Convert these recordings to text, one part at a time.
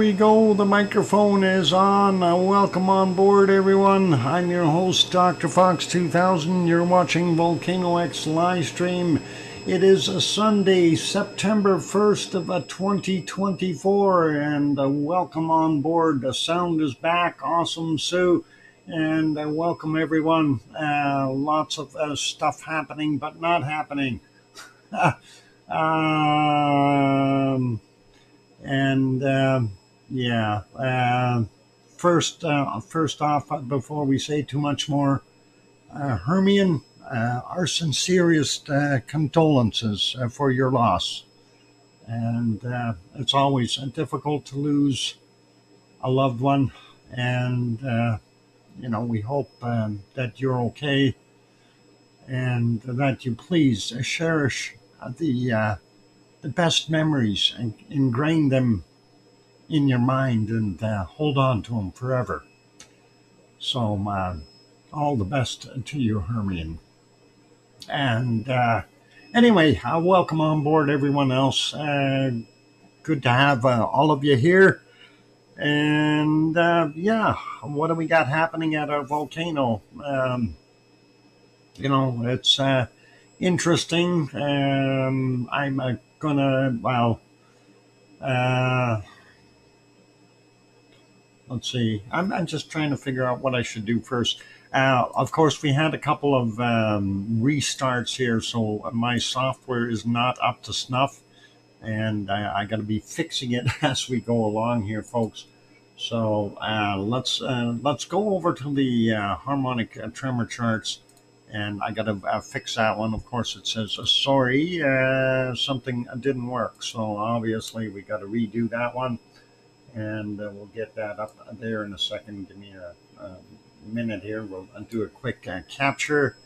we go. The microphone is on. Welcome on board, everyone. I'm your host, DrFox2000. You're watching VolcanoX live stream. It is a Sunday, September 1st of 2024, and welcome on board. The sound is back. Awesome, Sue. And welcome, everyone. Lots of stuff happening, but not happening. First off, before we say too much more, Hermione, our sincerest condolences for your loss. And it's always difficult to lose a loved one, and we hope that you're okay, and that you please cherish the best memories and ingrain them in your mind, and hold on to them forever. So all the best to you, Hermione. And anyway, welcome on board, everyone else. Good to have all of you here. And what do we got happening at our volcano? It's interesting. I'm let's see. I'm just trying to figure out what I should do first. Of course, we had a couple of restarts here, so my software is not up to snuff, and I got to be fixing it as we go along here, folks. So let's go over to the harmonic tremor charts, and I got to fix that one. Of course, it says sorry, something didn't work, so obviously we got to redo that one. And we'll get that up there in a second. Give me a minute here. We'll do a quick capture,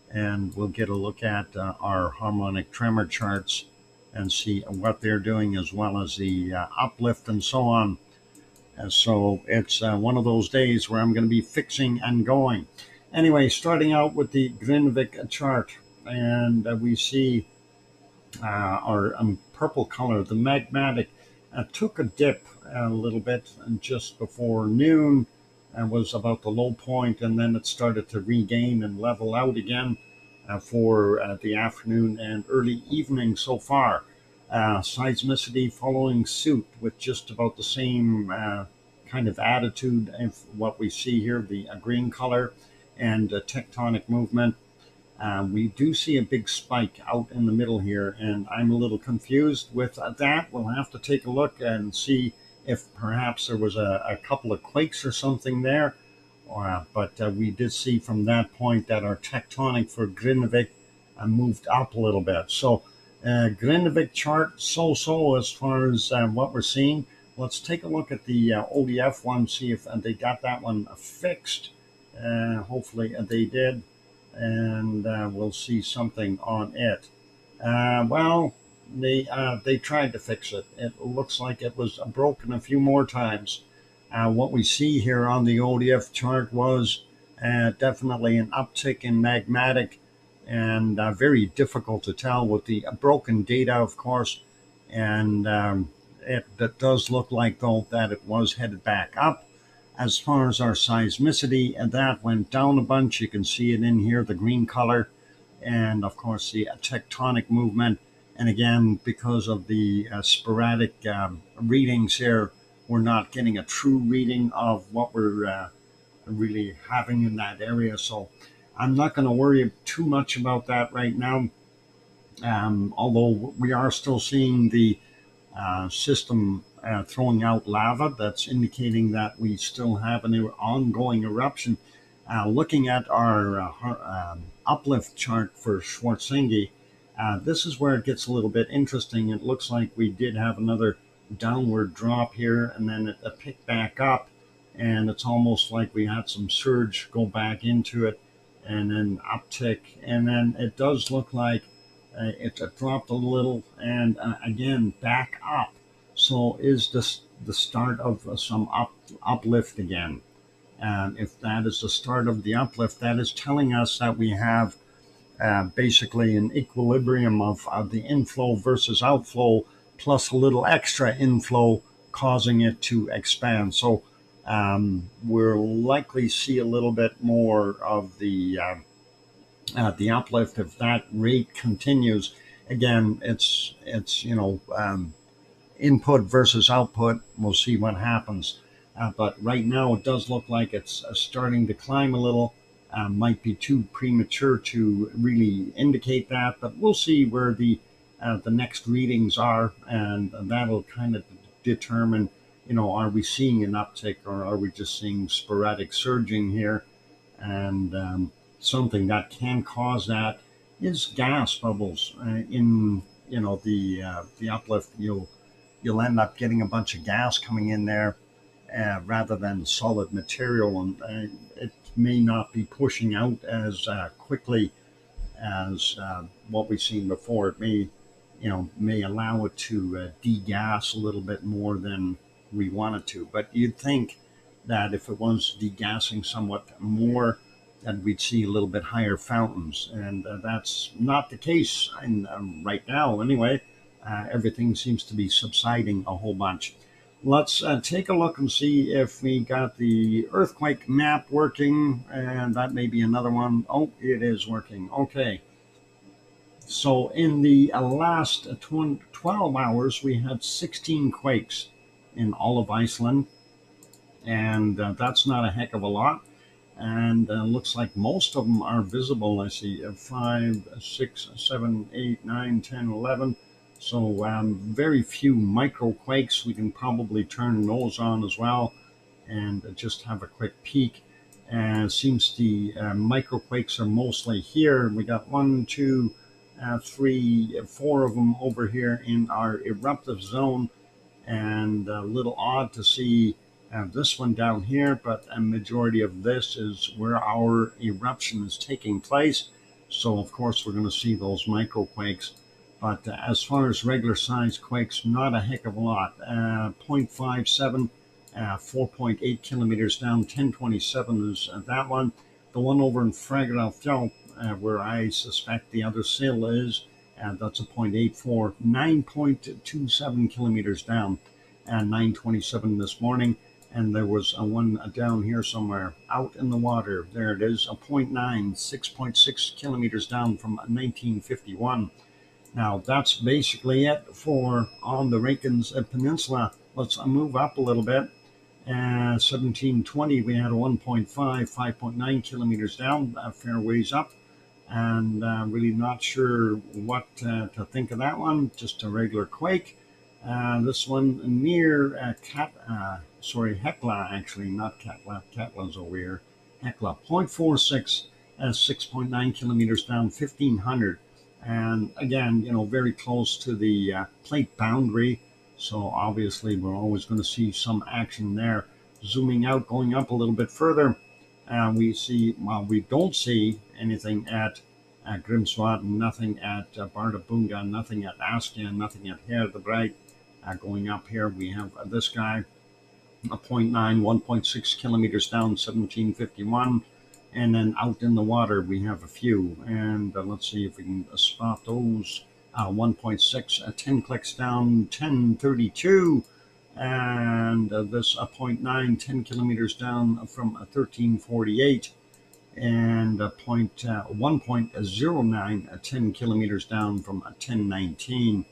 and we'll get a look at our harmonic tremor charts and see what they're doing, as well as the uplift and so on. So it's one of those days where I'm going to be fixing and going. Anyway, starting out with the Grindvik chart, and we see our purple color, the magmatic, took a dip a little bit, and just before noon was about the low point, and then it started to regain and level out again for the afternoon and early evening so far. Seismicity following suit with just about the same kind of attitude of what we see here, the green color, and tectonic movement. We do see a big spike out in the middle here, and I'm a little confused with that. We'll have to take a look and see if perhaps there was a couple of quakes or something there. But we did see from that point that our tectonic for Grindvik moved up a little bit. So Grindvik chart, so as far as what we're seeing. Let's take a look at the ODF one, see if they got that one fixed. Hopefully they did. And we'll see something on it. They tried to fix it. It looks like it was broken a few more times. What we see here on the ODF chart was definitely an uptick in magmatic, and very difficult to tell with the broken data, of course. And it does look like, though, that it was headed back up. As far as our seismicity, and that went down a bunch. You can see it in here, the green color, and of course the tectonic movement. And again, because of the sporadic readings here, we're not getting a true reading of what we're really having in that area. So I'm not going to worry too much about that right now. Although we are still seeing the system throwing out lava, that's indicating that we still have an ongoing eruption. Looking at our uplift chart for Schwarzschild, this is where it gets a little bit interesting. It looks like we did have another downward drop here, and then it picked back up, and it's almost like we had some surge go back into it, and then uptick, and then it does look like it dropped a little, and again back up. So is this the start of some uplift again? And if that is the start of the uplift, that is telling us that we have basically an equilibrium of the inflow versus outflow, plus a little extra inflow causing it to expand. So we'll likely see a little bit more of the uplift if that rate continues. Again, it's input versus output. We'll see what happens. But right now, it does look like it's starting to climb a little. Might be too premature to really indicate that, but we'll see where the next readings are, and that'll kind of determine, are we seeing an uptick or are we just seeing sporadic surging here? And something that can cause that is gas bubbles in the uplift. You'll end up getting a bunch of gas coming in there rather than solid material, and it may not be pushing out as quickly as what we've seen before. It may allow it to degas a little bit more than we want it to. But you'd think that if it was degassing somewhat more, that we'd see a little bit higher fountains, and that's not the case right now. Anyway, everything seems to be subsiding a whole bunch. Let's take a look and see if we got the earthquake map working, and that may be another one. Oh, it is working. Okay. So in the last 12 hours, we had 16 quakes in all of Iceland, and that's not a heck of a lot. And looks like most of them are visible. I see 5, 6, 7, 8, 9, 10, 11. So very few micro quakes. We can probably turn those on as well and just have a quick peek. Seems the micro quakes are mostly here. We got 1, 2, 3, 4 of them over here in our eruptive zone, and a little odd to see this one down here, but a majority of this is where our eruption is taking place. So of course we're going to see those microquakes. But as far as regular size quakes, not a heck of a lot. 0.57, 4.8 kilometers down, 1027 is that one. The one over in Eruption, where I suspect the other sill is, that's a 0.84, 9.27 kilometers down, and 927 this morning. And there was a one down here somewhere out in the water. There it is, a 0.9, 6.6 kilometers down from 1951. Now, that's basically it for on the Reykjanes Peninsula. Let's move up a little bit. 1720, we had a 1.5, 5.9 kilometers down, a fair ways up. And really not sure what to think of that one. Just a regular quake. This one near Hekla, actually, not Katla. Katla's over here. Hekla, 0.46, 6.9 kilometers down, 1500. And again, very close to the plate boundary. So obviously, we're always going to see some action there. Zooming out, going up a little bit further, we don't see anything at Grimsvötn, nothing at Bardabunga, nothing at Askia, nothing at Herdebreit. Going up here, we have this guy, a 0.9, 1.6 kilometers down, 1751. And then out in the water, we have a few. And let's see if we can spot those. 1.6, 10 clicks down, 1032. And this 0.9, 10 kilometers down from 1348. And 1.09, 10 kilometers down from 1019.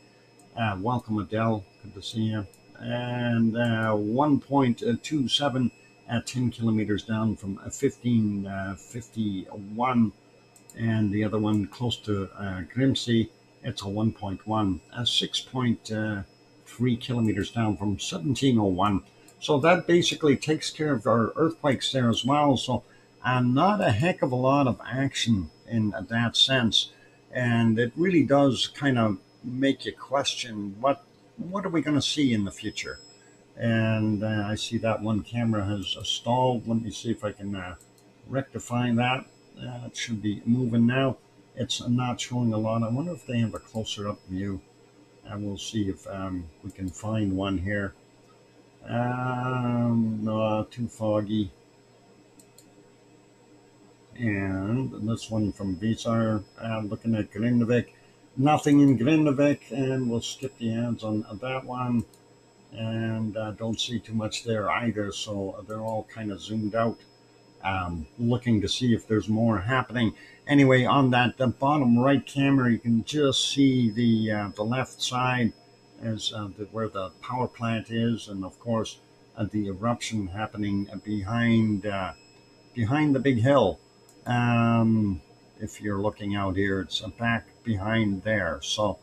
Welcome, Adele. Good to see you. And 1.27 at 10 kilometers down from 1551. And the other one close to Grimsey, it's a 1.1, 6.3 kilometers down from 1701. So that basically takes care of our earthquakes there as well. So not a heck of a lot of action in that sense. And it really does kind of make you question what are we going to see in the future. And I see that one camera has stalled. Let me see if I can rectify that. It should be moving now. It's not showing a lot. I wonder if they have a closer up view. And we'll see if we can find one here. No, too foggy. And this one from Visar, looking at Grindavik. Nothing in Grindavik, and we'll skip the ads on that one. and don't see too much there either. So they're all kind of zoomed out, looking to see if there's more happening. Anyway, on that the bottom right camera, you can just see the left side as where the power plant is, and of course the eruption happening behind the big hill. Um, if you're looking out here, it's back behind there. So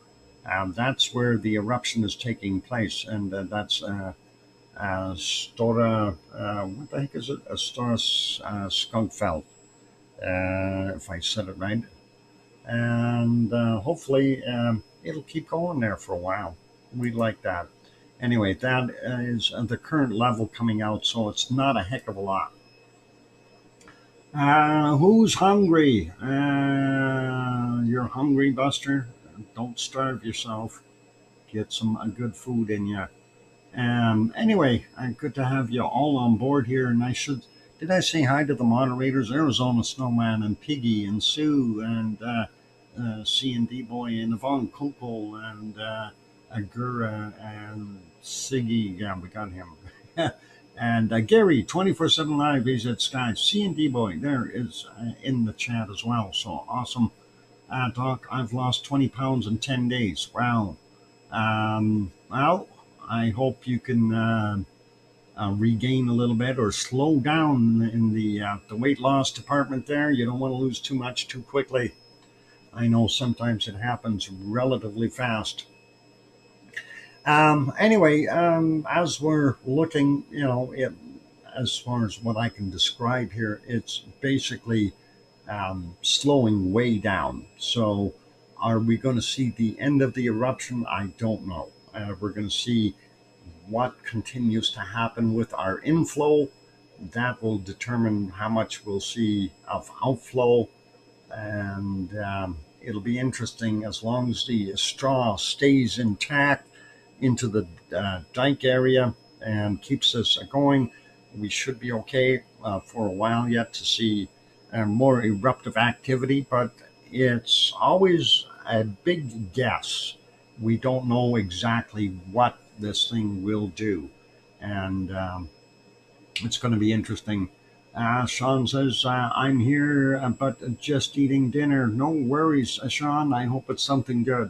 that's where the eruption is taking place, and that's Stora. What the heck is it? Stora Skunkfeld, if I said it right. And hopefully it'll keep going there for a while. We like that. Anyway, that is the current level coming out, so it's not a heck of a lot. Who's hungry? You're hungry, Buster? Don't starve yourself. Get some good food in you. Anyway, good to have you all on board here. And did I say hi to the moderators? Arizona Snowman and Piggy and Sue and C&D Boy and Yvonne Kukul and Agura and Siggy. Yeah, we got him. And Gary, 24/7 Live, he's at Sky. C&D Boy, there is in the chat as well. So awesome. Doc, I've lost 20 pounds in 10 days. Wow. Well, I hope you can regain a little bit or slow down in the weight loss department there. You don't want to lose too much too quickly. I know sometimes it happens relatively fast. Anyway, as we're looking, as far as what I can describe here, it's basically slowing way down. So are we going to see the end of the eruption? I don't know. We're going to see what continues to happen with our inflow. That will determine how much we'll see of outflow. And it'll be interesting as long as the straw stays intact into the dike area and keeps us going. We should be okay for a while yet to see more eruptive activity, but it's always a big guess. We don't know exactly what this thing will do, and it's going to be interesting. Sean says, I'm here, but just eating dinner. No worries, Sean. I hope it's something good.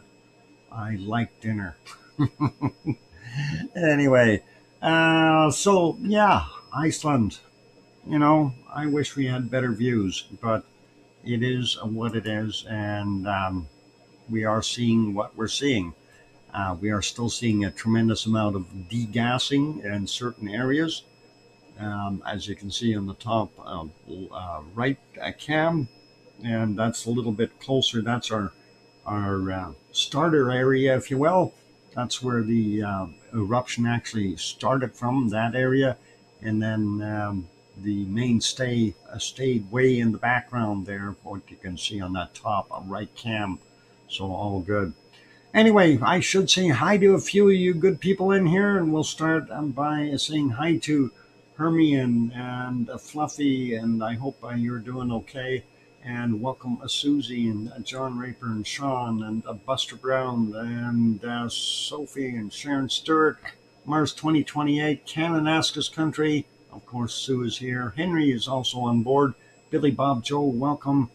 I like dinner. Anyway, so yeah, Iceland. I wish we had better views, but it is what it is, and we are seeing what we're seeing. We are still seeing a tremendous amount of degassing in certain areas, as you can see on the top right cam, and that's a little bit closer. That's our starter area, if you will. That's where the eruption actually started from, that area, and then the mainstay stayed way in the background there, what you can see on that top right cam. So all good. Anyway, I should say hi to a few of you good people in here, and we'll start by saying hi to Hermione and Fluffy, and I hope you're doing okay. And welcome Susie and John Raper and Sean and Buster Brown and Sophie and Sharon Stewart, Mars 2028, Kananaskis Country. Of course, Sue is here. Henry is also on board. Billy Bob Joe, welcome.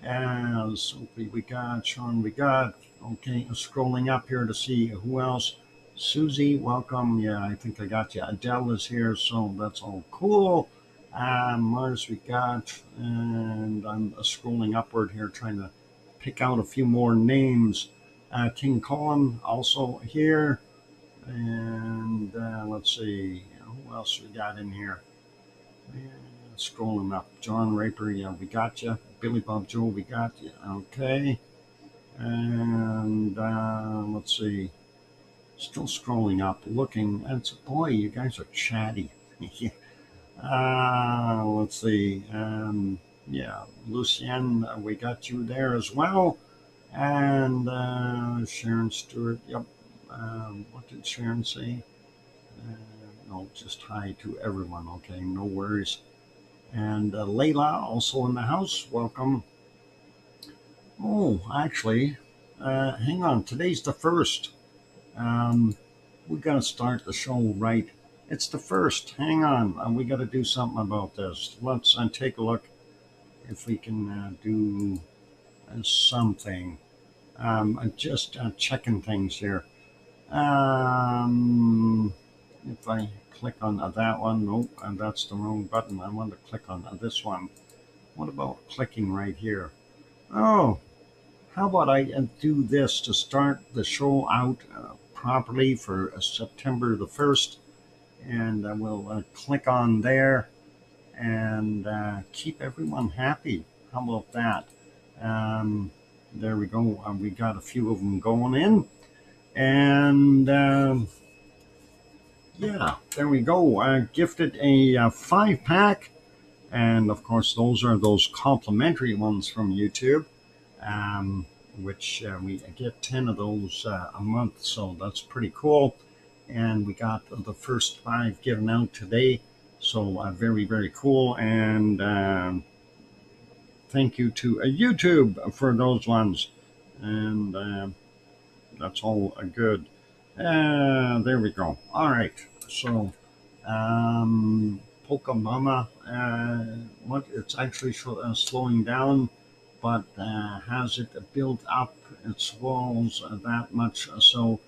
Sophie we got, Sean we got. Okay, scrolling up here to see who else. Susie, welcome. Yeah, I think I got you. Adele is here, so that's all cool. Mars we got, and I'm scrolling upward here trying to pick out a few more names. King Colin also here, and let's see who else we got in here. Scrolling up, John Raper, yeah, we got you. Billy Bob Joe, we got you. Okay, and let's see. Still scrolling up, looking. And boy, you guys are chatty. Let's see. Yeah, Lucien, we got you there as well. And Sharon Stewart, yep. What did Sharon say? No, just hi to everyone. Okay, no worries. And Layla, also in the house, welcome. Oh, actually, hang on. Today's the 1st. We got to start the show right. It's the first. Hang on. We got to do something about this. Let's take a look if we can do something. Just checking things here. If I click on that one, nope, and that's the wrong button. I want to click on this one. What about clicking right here? Oh, how about I do this to start the show out properly for September the 1st? And we'll click on there and keep everyone happy. How about that? There we go. We got a few of them going in. And yeah, there we go. Gifted a 5-pack. And of course, those are those complimentary ones from YouTube, which we get 10 of those a month. So that's pretty cool. And we got the first 5 given out today. So very, very cool. And thank you to YouTube for those ones. And that's all good. There we go. All right. So, Pokemama, what it's actually slowing down, but has it built up its walls that much? So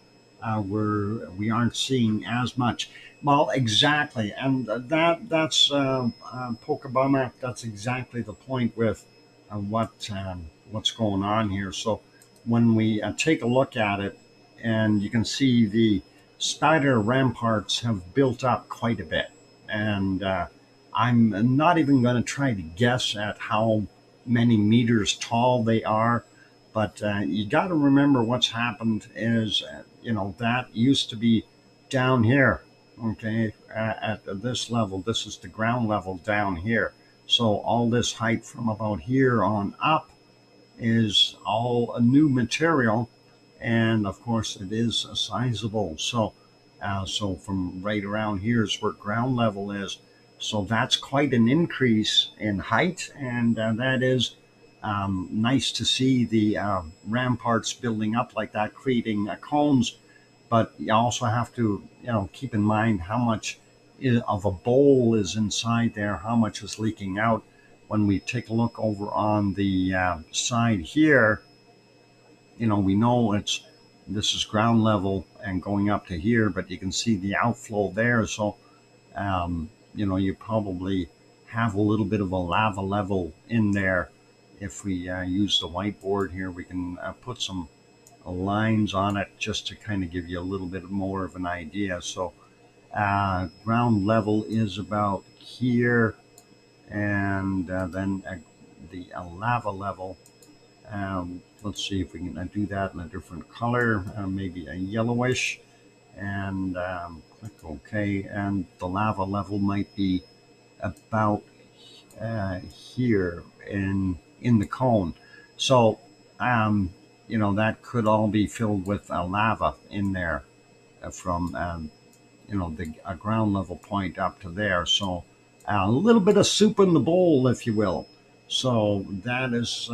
we aren't seeing as much. Well, exactly, and that's Pokemama. That's exactly the point with what's going on here. So when we take a look at it, and you can see the spider ramparts have built up quite a bit. And I'm not even going to try to guess at how many meters tall they are. But you got to remember what's happened is, that used to be down here, okay, at this level. This is the ground level down here. So all this height from about here on up is all a new material. And of course, it is sizable. So from right around here is where ground level is. So that's quite an increase in height, and that is nice to see the ramparts building up like that, creating cones. But you also have to, keep in mind how much of a bowl is inside there, how much is leaking out. When we take a look over on the side here, we know this is ground level and going up to here, but you can see the outflow there. So, you probably have a little bit of a lava level in there. If we use the whiteboard here, we can put some lines on it just to kind of give you a little bit more of an idea. So, ground level is about here, and then the lava level. Let's see if we can do that in a different color, maybe a yellowish, and click OK. And the lava level might be about here in the cone. So, that could all be filled with lava in there from, the ground level point up to there. So a little bit of soup in the bowl, if you will. So that is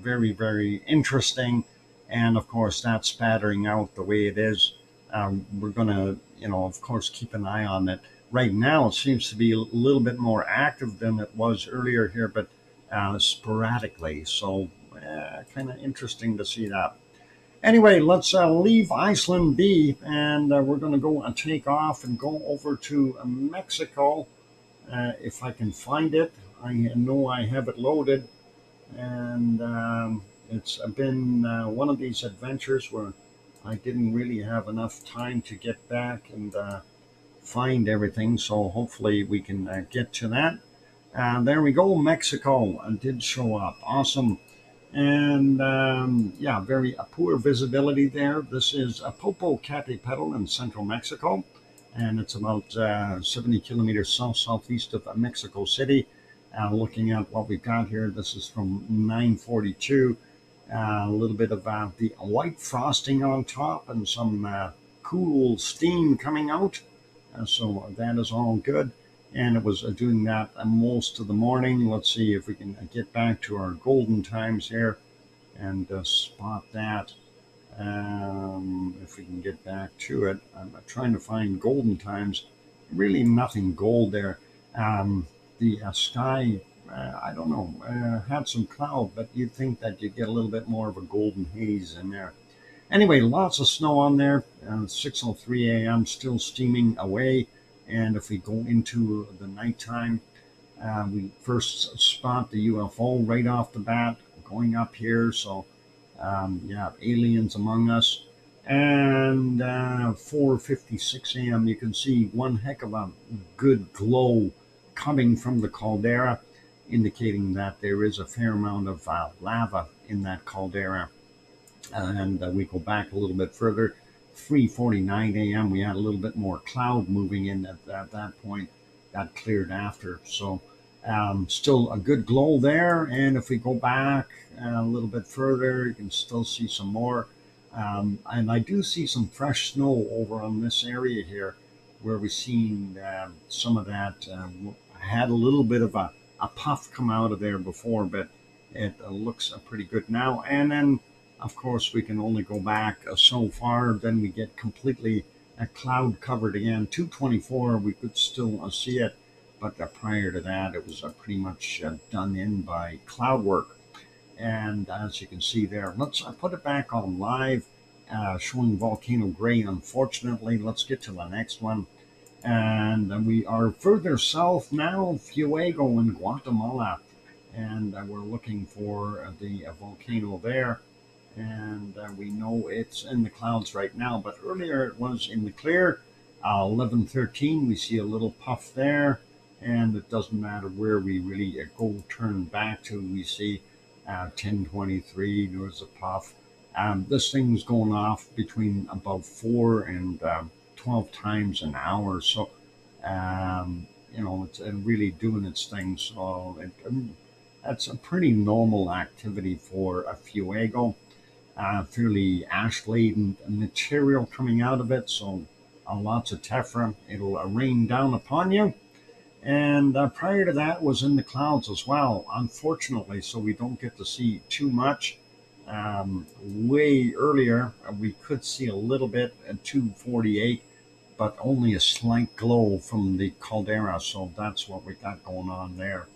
very, very interesting. And of course, that's spattering out the way it is. We're going to, of course, keep an eye on it. Right now, it seems to be a little bit more active than it was earlier here, but sporadically. So kind of interesting to see that. Anyway, let's leave Iceland be, and we're going to go and take off and go over to Mexico. If I can find it. I know I have it loaded, and it's been one of these adventures where I didn't really have enough time to get back and find everything. So hopefully we can get to that. There we go. Mexico did show up. Awesome. And yeah, very poor visibility there. This is Popocatépetl in central Mexico, and it's about 70 kilometers southeast of Mexico City. Looking at what we've got here, this is from 942. A little bit of the white frosting on top and some cool steam coming out. So that is all good. And it was doing that most of the morning. Let's see if we can get back to our golden times here and spot that. If we can get back to it, I'm trying to find golden times. Really, nothing gold there. The sky, I don't know, had some cloud, but you'd think that you'd get a little bit more of a golden haze in there. Anyway, lots of snow on there. 6:03 a.m. still steaming away. And if we go into the nighttime, we first spot the UFO right off the bat going up here. So, yeah, aliens among us. And 4:56 a.m. you can see one heck of a good glow coming from the caldera, indicating that there is a fair amount of lava in that caldera. And we go back a little bit further, 3:49 a.m. we had a little bit more cloud moving in at that point. That cleared after. So still a good glow there. And if we go back a little bit further, you can still see some more. And I do see some fresh snow over on this area here where we've seen some of that. Had a little bit of a puff come out of there before, but it looks pretty good now. And then, of course, we can only go back so far. Then we get completely cloud covered again. 2:24, we could still see it. But prior to that, it was pretty much done in by cloud work. And as you can see there, let's put it back on live, showing volcano gray. Unfortunately, let's get to the next one. And we are further south now, Fuego in Guatemala. And we're looking for the volcano there. And we know it's in the clouds right now, but earlier it was in the clear. 11:13, we see a little puff there. And it doesn't matter where we really go turn back to, we see 10:23, there's a puff. This thing's going off between about 4 and 12 times an hour. So, it's really doing its thing. So that's a pretty normal activity for a Fuego. Fairly ash-laden material coming out of it. So lots of tephra. It'll rain down upon you. And prior to that was in the clouds as well, unfortunately, so we don't get to see too much. Way earlier, we could see a little bit at 2:48, but only a slight glow from the caldera, so that's what we got going on there.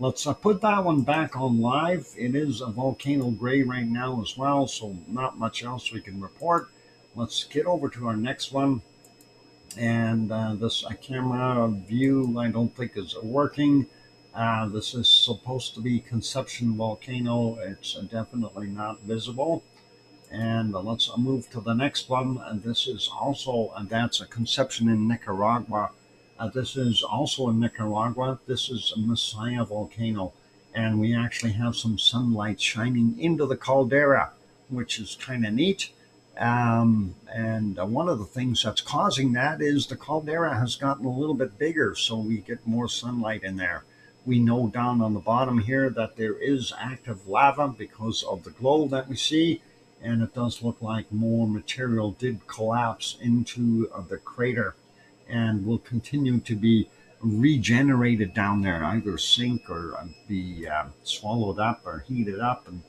Let's put that one back on live. It is a volcano gray right now as well, so not much else we can report. Let's get over to our next one. And this camera view I don't think is working. This is supposed to be Conception volcano. It's definitely not visible. And let's move to the next one. And this is also, that's a Conception in Nicaragua. This is also in Nicaragua. This is a Messiah volcano. And we actually have some sunlight shining into the caldera, which is kind of neat. And one of the things that's causing that is the caldera has gotten a little bit bigger, so we get more sunlight in there. We know down on the bottom here that there is active lava because of the glow that we see, and it does look like more material did collapse into the crater and will continue to be regenerated down there, either sink or be swallowed up or heated up and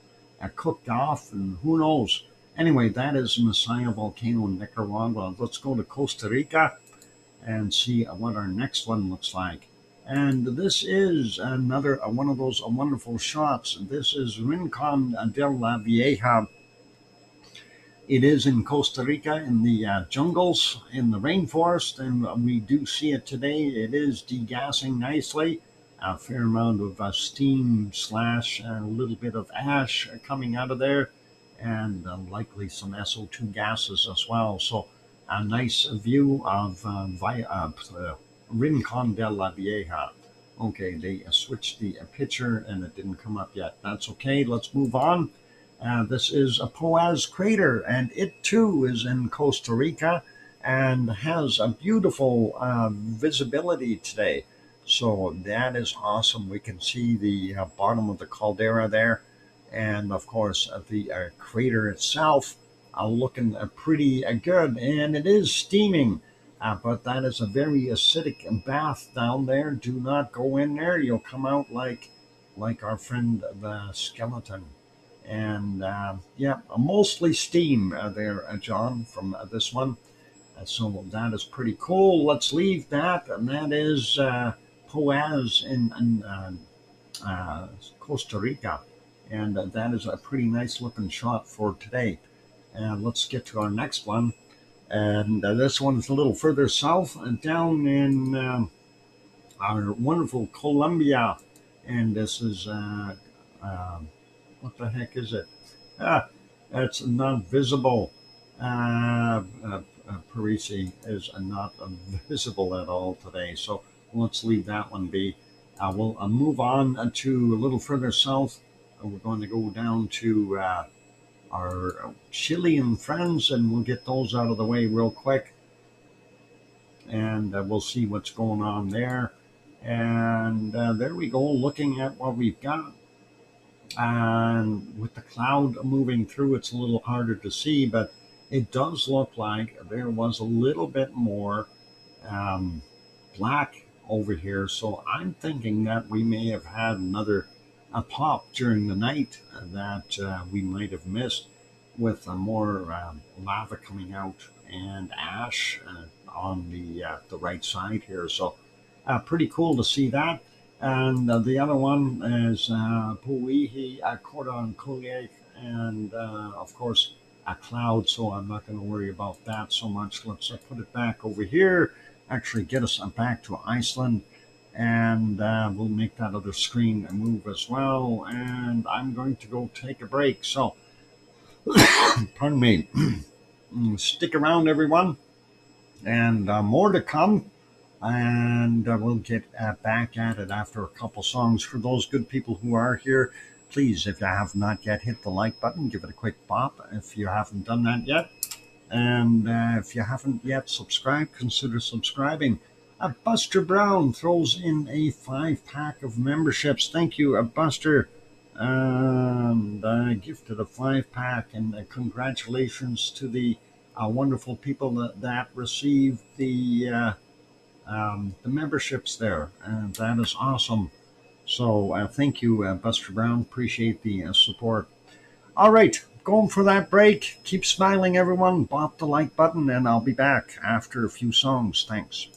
cooked off, and who knows. Anyway, that is Messiah volcano in Nicaragua. Let's go to Costa Rica and see what our next one looks like. And this is another one of those wonderful shots. This is Rincon de la Vieja. It is in Costa Rica, in the jungles, in the rainforest, and we do see it today. It is degassing nicely. A fair amount of steam slash a little bit of ash coming out of there, and likely some SO2 gases as well. So a nice view of Rincon de la Vieja. Okay, they switched the picture and it didn't come up yet. That's okay. Let's move on. This is a Poaz crater, and it too is in Costa Rica and has a beautiful visibility today. So that is awesome. We can see the bottom of the caldera there. And of course, the crater itself looking pretty good, and it is steaming. But that is a very acidic bath down there. Do not go in there; you'll come out like our friend the skeleton. And yeah, mostly steam there, John, from this one. So that is pretty cool. Let's leave that, and that is Poaz in Costa Rica, and that is a pretty nice looking shot for today. And let's get to our next one, and this one's a little further south, down in our wonderful Colombia, and this is what the heck is it? Ah, it's not visible. Parisi is not visible at all today, so let's leave that one be. We'll move on to a little further south. We're going to go down to our Chilean friends, and we'll get those out of the way real quick, and we'll see what's going on there. And there we go, looking at what we've got. And with the cloud moving through, it's a little harder to see, but it does look like there was a little bit more um, black over here. So I'm thinking that we may have had another a pop during the night that we might have missed, with more lava coming out and ash on the right side here. So pretty cool to see that. And the other one is Puihi, Cordon Kuliak, and of course a cloud. So I'm not going to worry about that so much. Let's put it back over here. Actually, get us back to Iceland, and we'll make that other screen move as well. And I'm going to go take a break. So, pardon me. Stick around, everyone, and more to come. And we'll get back at it after a couple songs. For those good people who are here, please, if you have not yet hit the like button, give it a quick bop if you haven't done that yet. And if you haven't yet subscribed, consider subscribing. Buster Brown throws in a 5-pack of memberships. Thank you, Buster. And gifted a 5-pack. And congratulations to the wonderful people that received the memberships there. And that is awesome. So thank you, Buster Brown. Appreciate the support. All right, going for that break. Keep smiling, everyone. Bop the like button, and I'll be back after a few songs. Thanks.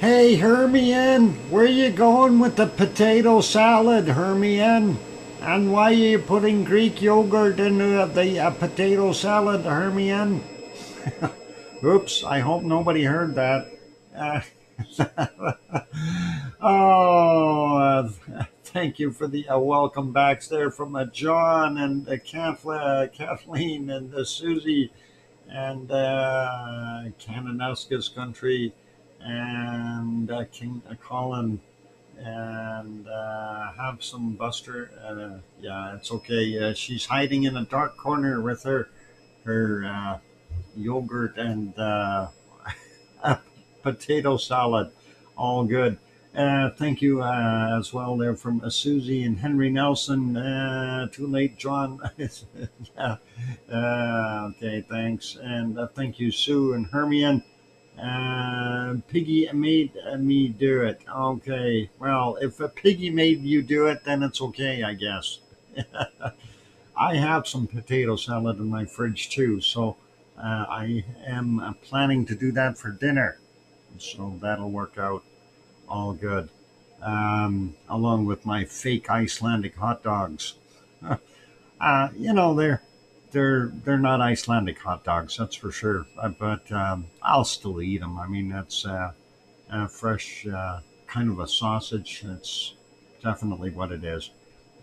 Hey, Hermione, where you going with the potato salad, Hermione? And why are you putting Greek yogurt in the potato salad, Hermione? Oops, I hope nobody heard that. Uh, oh, thank you for the welcome backs there from John and Kathleen and Susie and Kananaskis country and King Colin and have some Buster. Yeah, it's okay. She's hiding in a dark corner with her yogurt and potato salad. All good. Thank you as well there from Susie and Henry Nelson. Too late, John. Yeah. Okay, thanks. And thank you, Sue and Hermione. Piggy made me do it. Okay, well, if a piggy made you do it, then it's okay, I guess. I have some potato salad in my fridge too, so I am planning to do that for dinner. So that'll work out all good, along with my fake Icelandic hot dogs. They're not Icelandic hot dogs, that's for sure. But I'll still eat them. I mean, that's a fresh kind of a sausage. It's definitely what it is.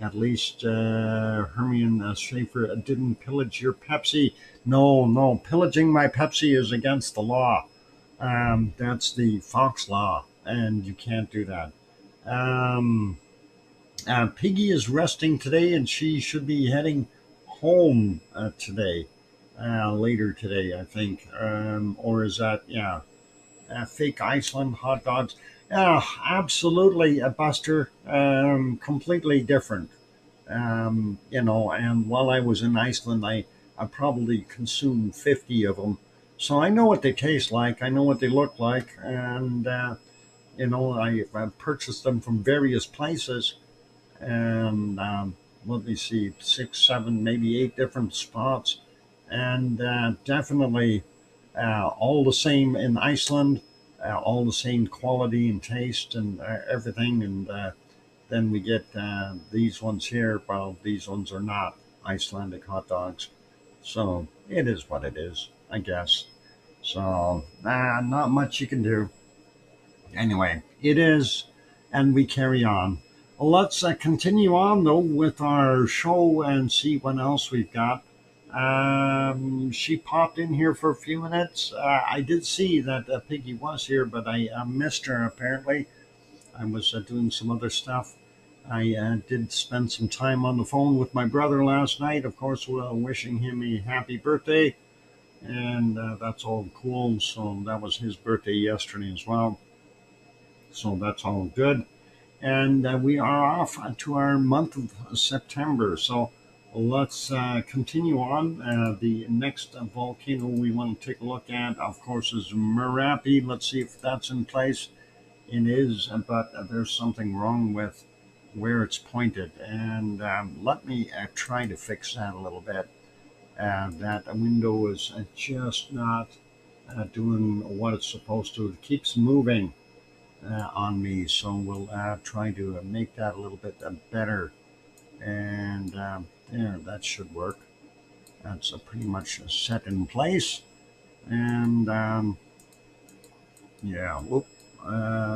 At least Hermione Schaefer didn't pillage your Pepsi. No, no, pillaging my Pepsi is against the law. That's the Fox law, and you can't do that. Um, Piggy is resting today, and she should be heading home today, later today, I think. Or is that, yeah, fake Iceland hot dogs? Yeah, absolutely, Buster. Completely different. And while I was in Iceland, I probably consumed 50 of them. So I know what they taste like. I know what they look like. And, I've purchased them from various places and let me see, six, seven, maybe eight different spots, and definitely all the same in Iceland, all the same quality and taste and everything. And then we get these ones here. Well, these ones are not Icelandic hot dogs, so it is what it is, I guess. So not much you can do. Anyway, it is, and we carry on. Let's continue on though with our show and see what else we've got. She popped in here for a few minutes. I did see that Piggy was here, but I missed her apparently. I was doing some other stuff. I did spend some time on the phone with my brother last night, of course, wishing him a happy birthday, and that's all cool. So that was his birthday yesterday as well. So that's all good. And we are off to our month of September. So let's continue on. The next volcano we want to take a look at, of course, is Merapi. Let's see if that's in place. It is, but there's something wrong with where it's pointed. And let me try to fix that a little bit. That window is just not doing what it's supposed to. It keeps moving on me. So we'll try to make that a little bit better. And there, that should work. That's pretty much set in place. And yeah, whoop,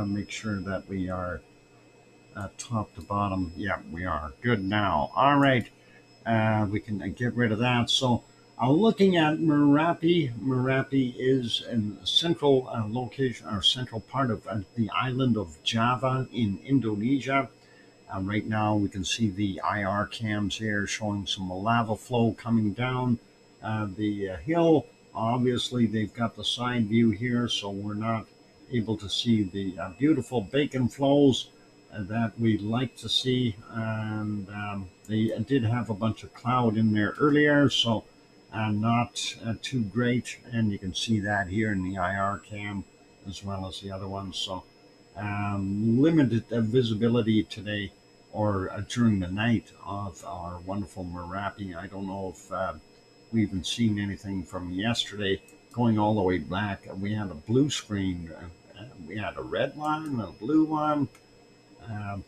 make sure that we are top to bottom. Yeah, we are good now. All right, we can get rid of that. So looking at Merapi, Merapi is in the central location or central part of the island of Java in Indonesia. Right now, we can see the IR cams here showing some lava flow coming down the hill. Obviously, they've got the side view here, so we're not able to see the beautiful bacon flows that we like to see. And they did have a bunch of cloud in there earlier, so not too great. And you can see that here in the IR cam as well as the other ones. So limited visibility today or during the night of our wonderful Merapi. I don't know if we even seen anything from yesterday going all the way back. We had a blue screen We had a red one, a blue one.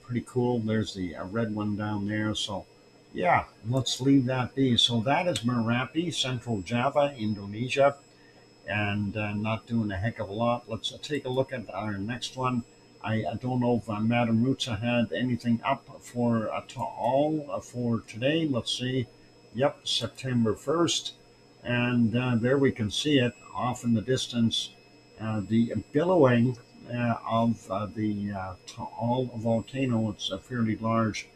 Pretty cool. There's the red one down there. So, yeah, let's leave that be. So that is Merapi, Central Java, Indonesia, and not doing a heck of a lot. Let's take a look at our next one. I don't know if Madam Rutsa had anything up for all for today. Let's see. Yep, September 1st. And there we can see it off in the distance. The billowing of the Taal volcano. It's a fairly large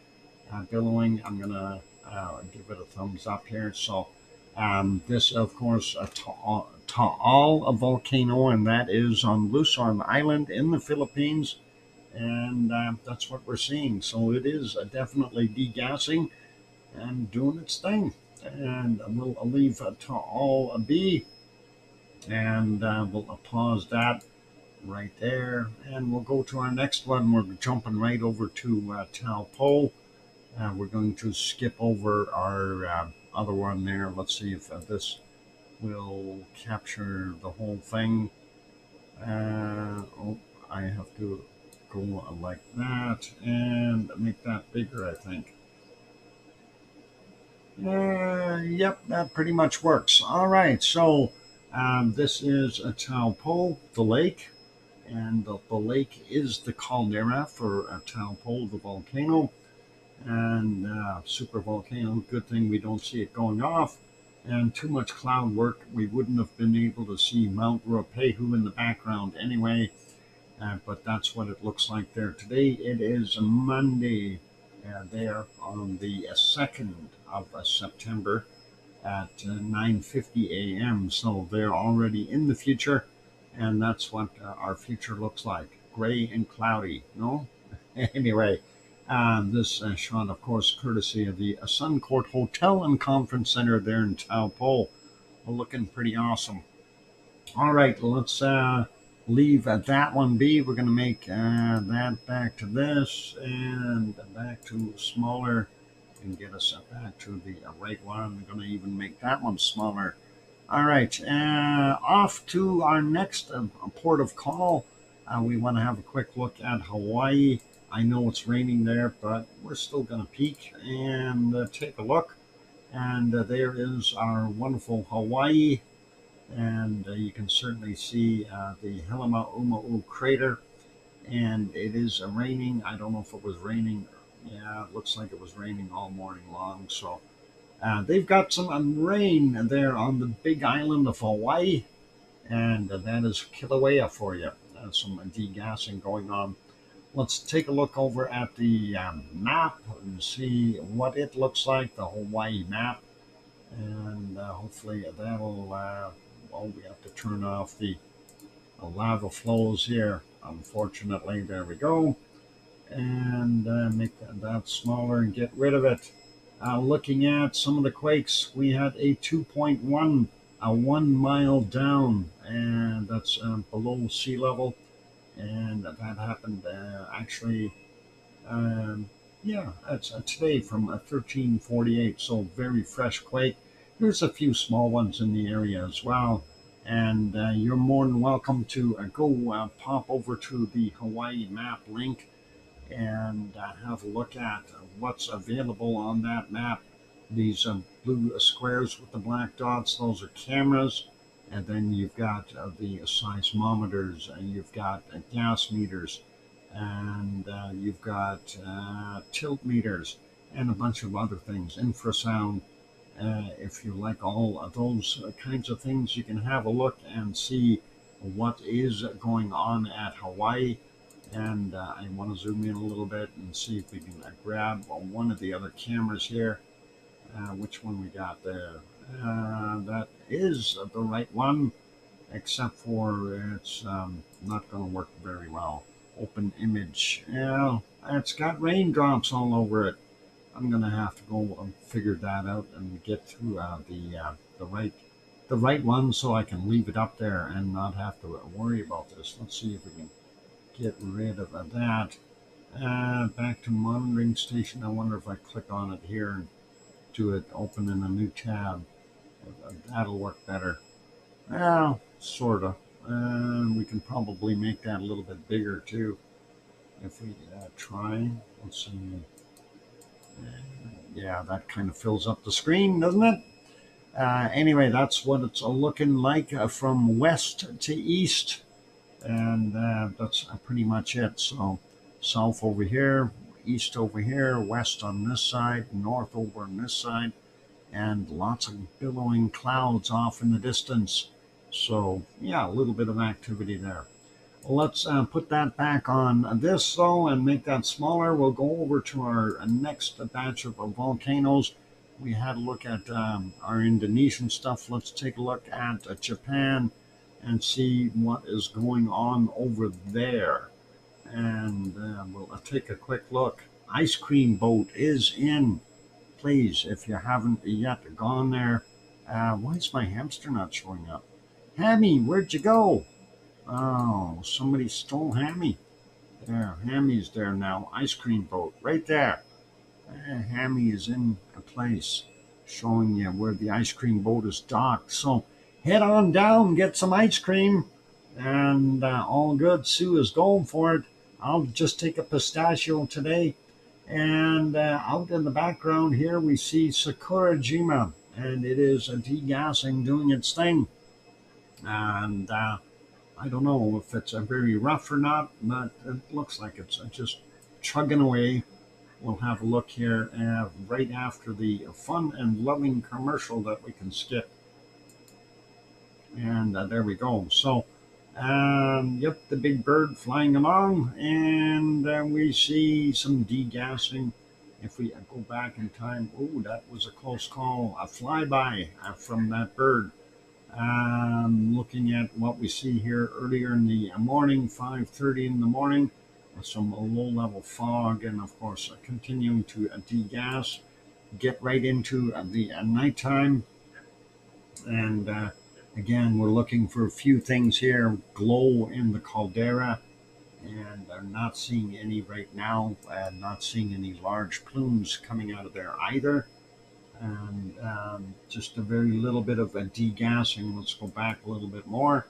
billowing. I'm going to give it a thumbs up here. So this, of course, Taal, a volcano, and that is on Luzon Island in the Philippines. And that's what we're seeing. So it is definitely degassing and doing its thing. And we'll leave Taal be, and we'll pause that right there. And we'll go to our next one. We're jumping right over to Taupo. We're going to skip over our other one there. Let's see if this will capture the whole thing. Oh, I have to go like that and make that bigger, I think. Yep, that pretty much works. All right, so this is a Taupo, the lake, and the lake is the caldera for Taupo, the volcano, and super volcano. Good thing we don't see it going off, and too much cloud work. We wouldn't have been able to see Mount Ruapehu in the background anyway, but that's what it looks like there. Today it is Monday, there on the 2nd of September at 9:50 a.m. So they're already in the future, and that's what our future looks like: gray and cloudy. No, anyway, this shot, of course, courtesy of the Suncourt Hotel and Conference Center there in Taupo, looking pretty awesome. All right, let's leave that one be. We're going to make that back to this and back to smaller and get us back to the right one. We're going to even make that one smaller. All right, off to our next port of call. We want to have a quick look at Hawaii. I know it's raining there, but we're still going to peek and take a look. And there is our wonderful Hawaii. And you can certainly see the Helemaumau crater. And it is raining. I don't know if it was raining. Yeah, it looks like it was raining all morning long. So they've got some rain there on the big island of Hawaii. And that is Kilauea for you. Some degassing going on. Let's take a look over at the map and see what it looks like, the Hawaii map. And hopefully that'll, well, we have to turn off the lava flows here. Unfortunately, there we go. And make that smaller and get rid of it. Looking at some of the quakes, we had a 2.1, 1 mile down, and that's below sea level. And that happened actually, yeah, it's today from 1348, so very fresh quake. There's a few small ones in the area as well, and you're more than welcome to go pop over to the Hawaii map link and have a look at what's available on that map. These blue squares with the black dots, those are cameras. And then you've got the seismometers, and you've got gas meters, and you've got tilt meters, and a bunch of other things, infrasound. If you like all of those kinds of things, you can have a look and see what is going on at Hawaii. And I want to zoom in a little bit and see if we can grab one of the other cameras here. Which one we got there? That is the right one, except for it's not going to work very well. Open image. Yeah, it's got raindrops all over it. I'm going to have to go and figure that out and get to the right one so I can leave it up there and not have to worry about this. Let's see if we can get rid of that. Back to monitoring station. I wonder if I click on it here and do it open in a new tab. That'll work better. Well, sort of. We can probably make that a little bit bigger too if we try. Let's see. Yeah, that kind of fills up the screen, doesn't it? Anyway, that's what it's looking like from west to east, and that's pretty much it. So, south over here, east over here, west on this side, north over on this side, and lots of billowing clouds off in the distance. So, yeah, a little bit of activity there. Let's put that back on this though and make that smaller. We'll go over to our next batch of volcanoes. We had a look at our Indonesian stuff. Let's take a look at Japan and see what is going on over there. And we'll take a quick look. Ice cream boat is in. Please, if you haven't yet gone there, why is my hamster not showing up? Hammy, where'd you go? Oh, somebody stole Hammy. There, Hammy's there now. Ice cream boat, right there. Hammy is in a place showing you where the ice cream boat is docked. So head on down, get some ice cream, and all good. Sue is going for it. I'll just take a pistachio today. And out in the background here, we see Sakurajima, and it is a degassing doing its thing. And I don't know if it's very rough or not, but it looks like it's just chugging away. We'll have a look here right after the fun and loving commercial that we can skip. And there we go. So, yep, the big bird flying along, and we see some degassing. If we go back in time, oh, that was a close call. A flyby from that bird. Looking at what we see here earlier in the morning, 5:30 in the morning, some low-level fog, and of course continuing to degas. Get right into the nighttime, and again we're looking for a few things here. Glow in the caldera, and I'm not seeing any right now. Not seeing any large plumes coming out of there either. And just a very little bit of a degassing. Let's go back a little bit more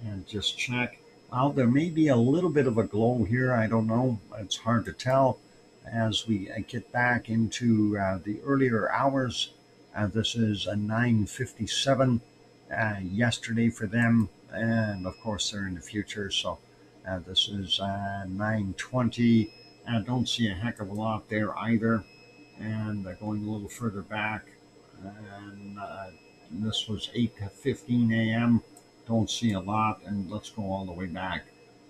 and just check. Well, there may be a little bit of a glow here. I don't know. It's hard to tell as we get back into the earlier hours. This is a 9:57 yesterday for them, and of course they're in the future. So this is 9:20. I don't see a heck of a lot there either. And going a little further back, and this was 8:15 a.m. Don't see a lot, and let's go all the way back.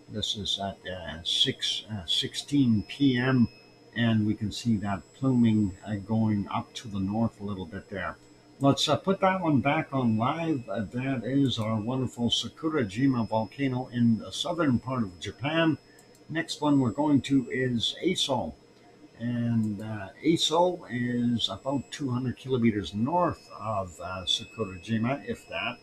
This is at 6:16 p.m., and we can see that pluming going up to the north a little bit there. Let's put that one back on live. That is our wonderful Sakurajima volcano in the southern part of Japan. Next one we're going to is Aso. And Aso is about 200 kilometers north of Sakurajima, if that,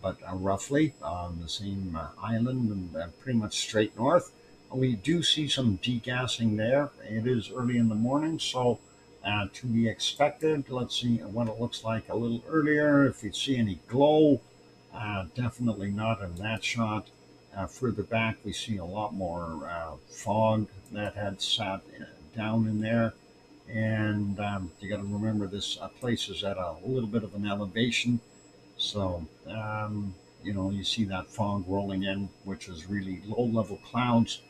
but roughly on the same island and pretty much straight north. We do see some degassing there. It is early in the morning, so to be expected. Let's see what it looks like a little earlier. If we see any glow, definitely not in that shot. Further back, we see a lot more fog that had sat down in there, and you got to remember this place is at a little bit of an elevation, so you see that fog rolling in, which is really low-level clouds.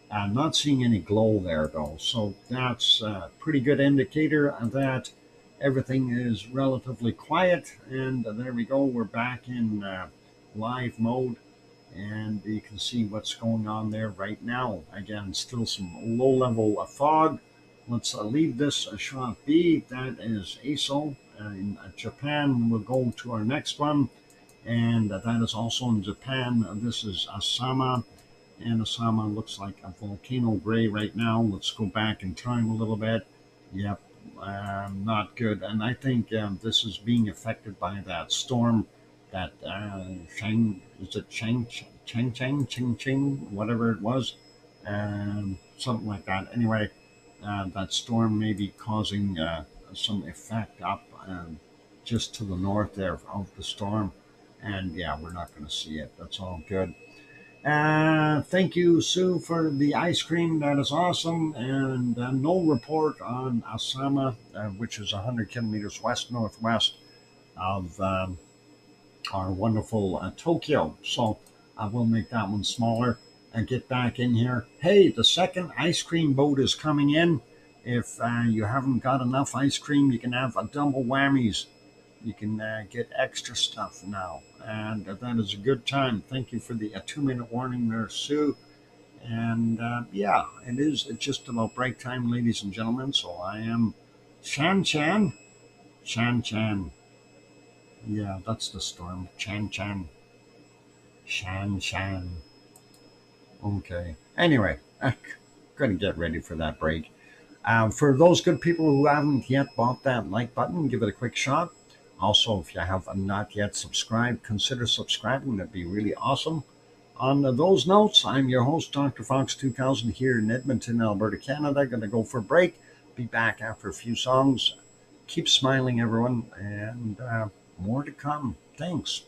Not seeing any glow there though, so that's a pretty good indicator that everything is relatively quiet. And there we go, we're back in live mode, and you can see what's going on there right now. Again, still some low-level fog. Let's leave this shot be. That is Aso in Japan. We'll go to our next one, and that is also in Japan. This is Asama, and Asama looks like a volcano gray right now. Let's go back in time a little bit. Yep, not good. And I think this is being affected by that storm, that Ching, whatever it was, something like that. Anyway, that storm may be causing some effect up just to the north there of the storm. And yeah, we're not going to see it. That's all good. Thank you, Sue, for the ice cream. That is awesome. And no report on Asama, which is 100 kilometers west northwest of our wonderful Tokyo. So I will make that one smaller and get back in here. Hey, the second ice cream boat is coming in. If you haven't got enough ice cream, you can have a double whammies. You can get extra stuff now, and that is a good time. Thank you for the 2 minute warning there, Sue. And yeah, it is. It's just about break time, ladies and gentlemen. So I am Shan Chan. Shan Chan. Yeah, that's the storm. Chan Chan. Shan Shan. Okay. Anyway, I'm going to get ready for that break. For those good people who haven't yet bought that like button, give it a quick shot. Also, if you have not yet subscribed, consider subscribing. That'd be really awesome. On those notes, I'm your host, Dr. Fox2000, here in Edmonton, Alberta, Canada. Going to go for a break. Be back after a few songs. Keep smiling, everyone, and more to come. Thanks.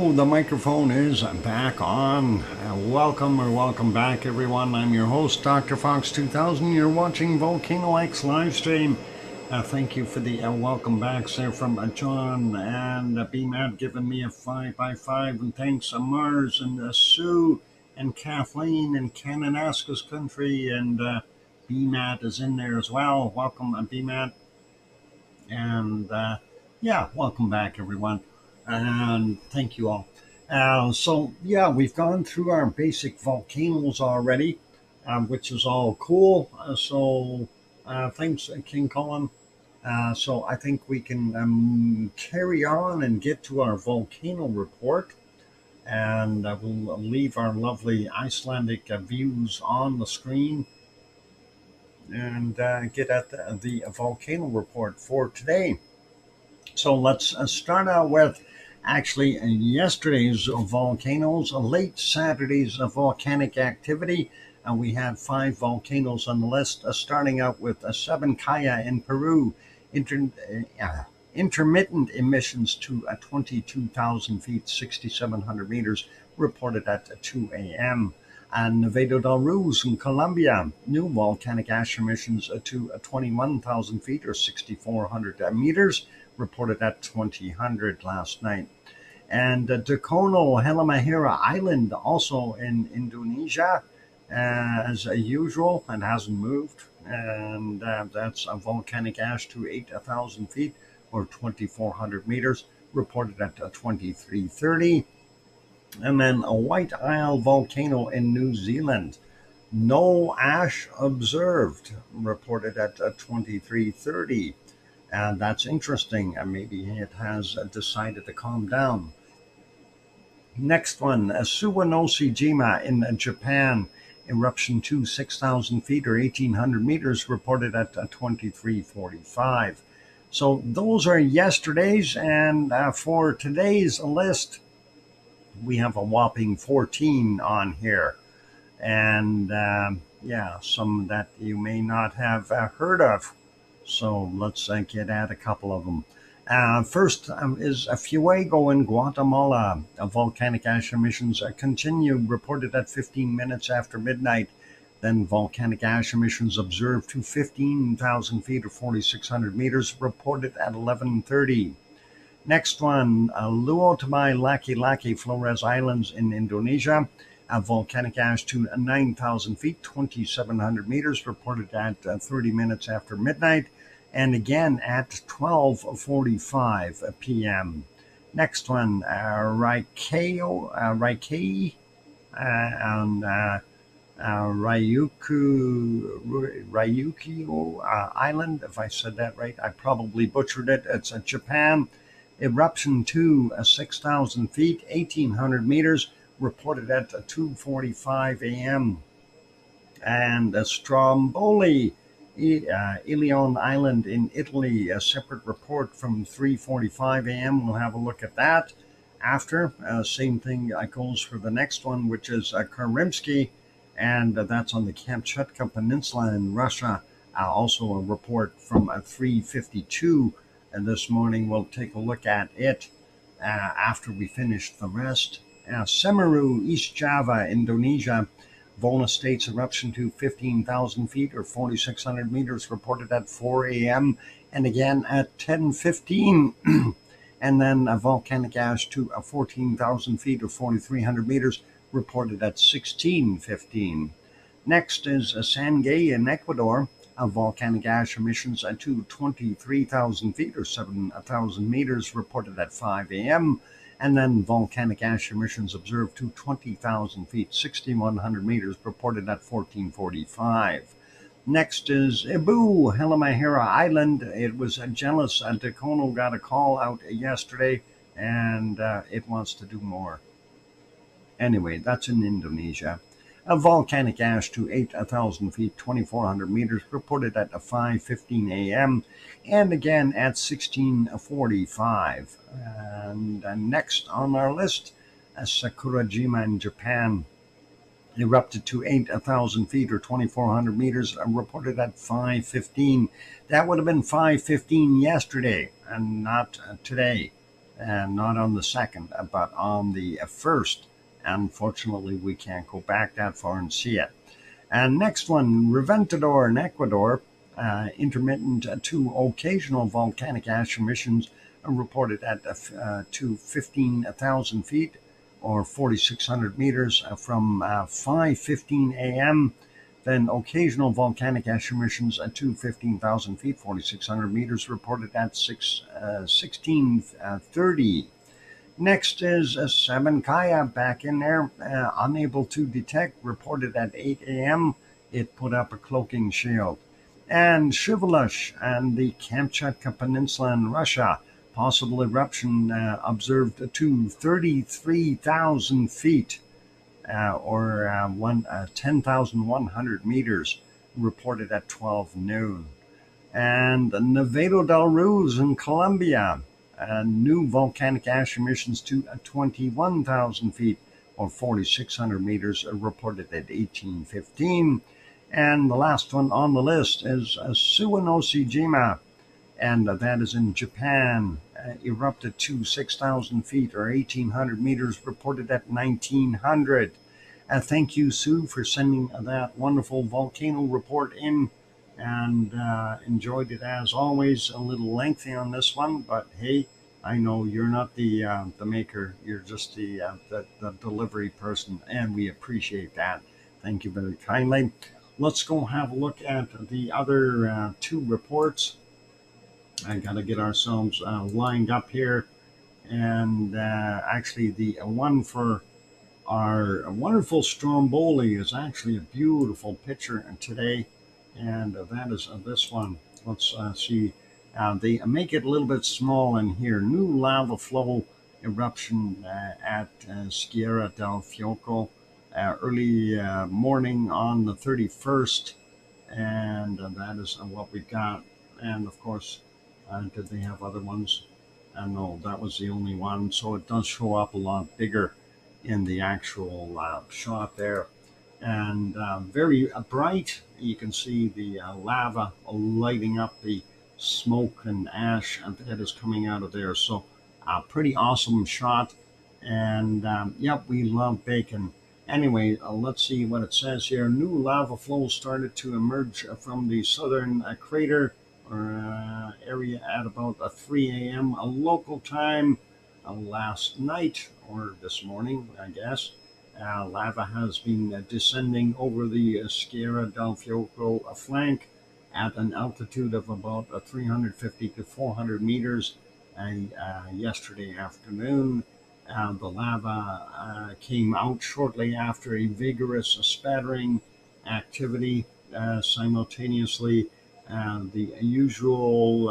So the microphone is back on. Welcome back, everyone. I'm your host, DrFox2000. You're watching VolcanoX live stream. Thank you for the welcome backs there from John and BMAT giving me a 5x5. And thanks Mars and Sue and Kathleen and Kananaska's country. And BMAT is in there as well. Welcome, BMAT. And yeah, welcome back, everyone. And thank you all. So yeah, we've gone through our basic volcanoes already, which is all cool. So thanks, King Colin. So I think we can carry on and get to our volcano report. And we'll leave our lovely Icelandic views on the screen and get at the volcano report for today. So let's start out with actually yesterday's volcanoes, late Saturday's volcanic activity. We had 5 volcanoes on the list, starting out with Sabancaya in Peru, intermittent emissions to 22,000 feet, 6,700 meters, reported at 2 a.m. And Nevado del Ruiz in Colombia, new volcanic ash emissions to 21,000 feet or 6,400 meters, reported at 2000 last night. And Dakono Halmahera Island, also in Indonesia, as usual, and hasn't moved. And that's a volcanic ash to 8,000 feet or 2,400 meters, reported at 2330. And then a White Isle volcano in New Zealand, no ash observed, reported at 2330. And that's interesting. Maybe it has decided to calm down. Next one, Suwanoshi-jima in Japan, eruption to 6,000 feet or 1,800 meters, reported at 2345. So those are yesterday's, and for today's list, we have a whopping 14 on here. And yeah, some that you may not have heard of. So let's get at a couple of them. First is Fuego in Guatemala. Volcanic ash emissions continue, reported at 15 minutes after midnight. Then volcanic ash emissions observed to 15,000 feet or 4,600 meters, reported at 11:30. Next one, Luotabay Laki-Laki Flores Islands in Indonesia. Volcanic ash to 9,000 feet, 2,700 meters, reported at 30 minutes after midnight, and again at 12:45 p.m. Next one, Ryukyu Island, if I said that right. I probably butchered it. It's Japan. Eruption to 6,000 feet, 1,800 meters, reported at 2:45 a.m. And Stromboli, Ilion Island in Italy, a separate report from 3:45 a.m. We'll have a look at that after. Same thing goes for the next one, which is Karimsky, and that's on the Kamchatka Peninsula in Russia. Also a report from 3:52. And this morning we'll take a look at it after we finish the rest. Semeru, East Java, Indonesia. Volna State's eruption to 15,000 feet or 4,600 meters, reported at 4 a.m. and again at 10:15. And then a volcanic ash to 14,000 feet or 4,300 meters, reported at 16:15. Next is Sangay in Ecuador. Volcanic ash emissions to 23,000 feet or 7,000 meters, reported at 5 a.m. And then volcanic ash emissions observed to 20,000 feet, 6,100 meters, reported at 14:45. Next is Ibu, Halmahera Island. It was jealous. Dakono got a call out yesterday, and it wants to do more. Anyway, that's in Indonesia. A volcanic ash to 8,000 feet, 2,400 meters, reported at 5:15 a.m. and again at 16:45. And next on our list, Sakurajima in Japan, erupted to 8,000 feet or 2,400 meters, reported at 5:15. That would have been 5:15 yesterday and not today. and not on the second, but on the first. Unfortunately, we can't go back that far and see it. And next one, Reventador in Ecuador, intermittent to occasional volcanic ash emissions reported at to 15,000 feet or 4,600 meters from 5:15 a.m. Then occasional volcanic ash emissions to 15,000 feet, 4,600 meters, reported at 16:30. Next is Sabancaya back in there, unable to detect, reported at 8 a.m. It put up a cloaking shield. And Shivelush and the Kamchatka Peninsula in Russia, possible eruption observed to 33,000 feet or 10,100 meters, reported at 12 noon. And Nevado del Ruiz in Colombia, new volcanic ash emissions to 21,000 feet or 4,600 meters reported at 18:15. And the last one on the list is Suwanoshijima, and that is in Japan, erupted to 6,000 feet or 1,800 meters, reported at 1,900. Thank you, Sue, for sending that wonderful volcano report in, and enjoyed it as always. A little lengthy on this one, but hey, I know you're not the maker, you're just the delivery person, and we appreciate that. Thank you very kindly. Let's go have a look at the other two reports. I got to get ourselves lined up here, and actually the one for our wonderful Stromboli is actually a beautiful picture today, and that is this one. Let's see. They make it a little bit small in here. New lava flow eruption at Sierra del Fuoco early morning on the 31st, and that is what we got. And of course, did they have other ones? No, that was the only one. So it does show up a lot bigger in the actual shot there, and very bright. You can see the lava lighting up the smoke and ash that is coming out of there. So a pretty awesome shot, and yep, we love bacon. Anyway, let's see what it says here. New lava flows started to emerge from the southern crater or area at about 3 a.m. Local time last night or this morning, I guess. Lava has been descending over the Sierra del Fuoco flank at an altitude of about 350 to 400 meters yesterday afternoon. The lava came out shortly after a vigorous spattering activity. Simultaneously, the usual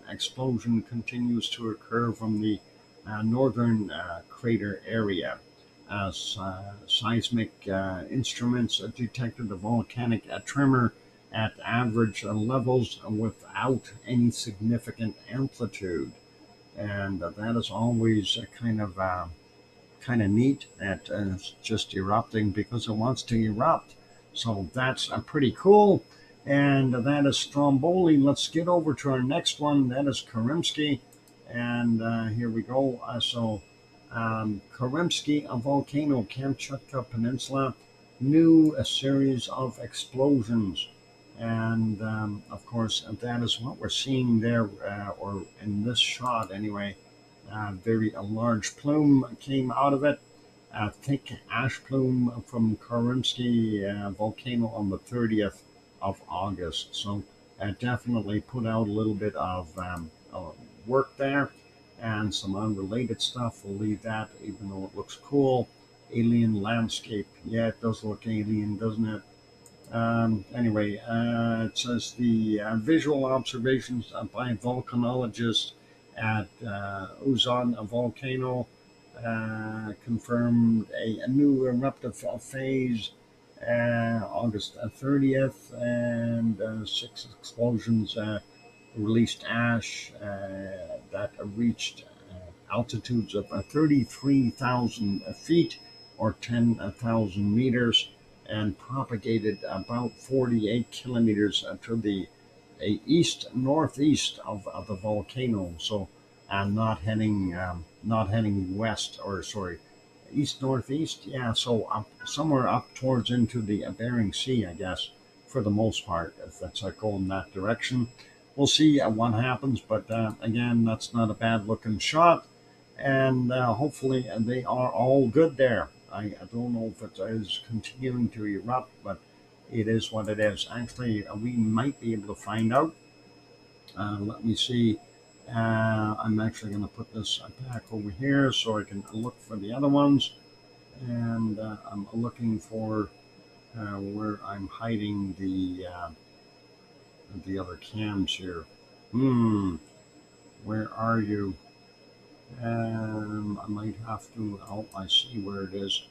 explosion continues to occur from the northern crater area. Seismic instruments detected a volcanic tremor at average levels without any significant amplitude, and that is always kind of neat that it's just erupting because it wants to erupt. So that's pretty cool. And that is Stromboli. Let's get over to our next one. That is Karimsky. And here we go. Karimsky, a volcano, Kamchatka Peninsula, new a series of explosions. And of course, that is what we're seeing there, or in this shot anyway. A large plume came out of it, a thick ash plume from Karimsky volcano on the 30th of August. So definitely put out a little bit of work there, and some unrelated stuff. We'll leave that, even though it looks cool. Alien landscape. Yeah, it does look alien, doesn't it? Anyway, it says the visual observations by volcanologists at Uzon volcano confirmed a new eruptive phase August 30th, and 6 explosions released ash that reached altitudes of 33,000 feet or 10,000 meters and propagated about 48 kilometers to the east northeast of the volcano. So and not heading west, or sorry, east northeast. Yeah, so up somewhere up towards into the Bering Sea, I guess, for the most part. If that's going that direction, we'll see what happens. But again, that's not a bad looking shot, and hopefully they are all good there. I don't know if it is continuing to erupt, but it is what it is. Actually, we might be able to find out. Let me see. I'm actually going to put this back over here so I can look for the other ones. And I'm looking for where I'm hiding the other cams here. Where are you? I might have to. Oh, I see where it is.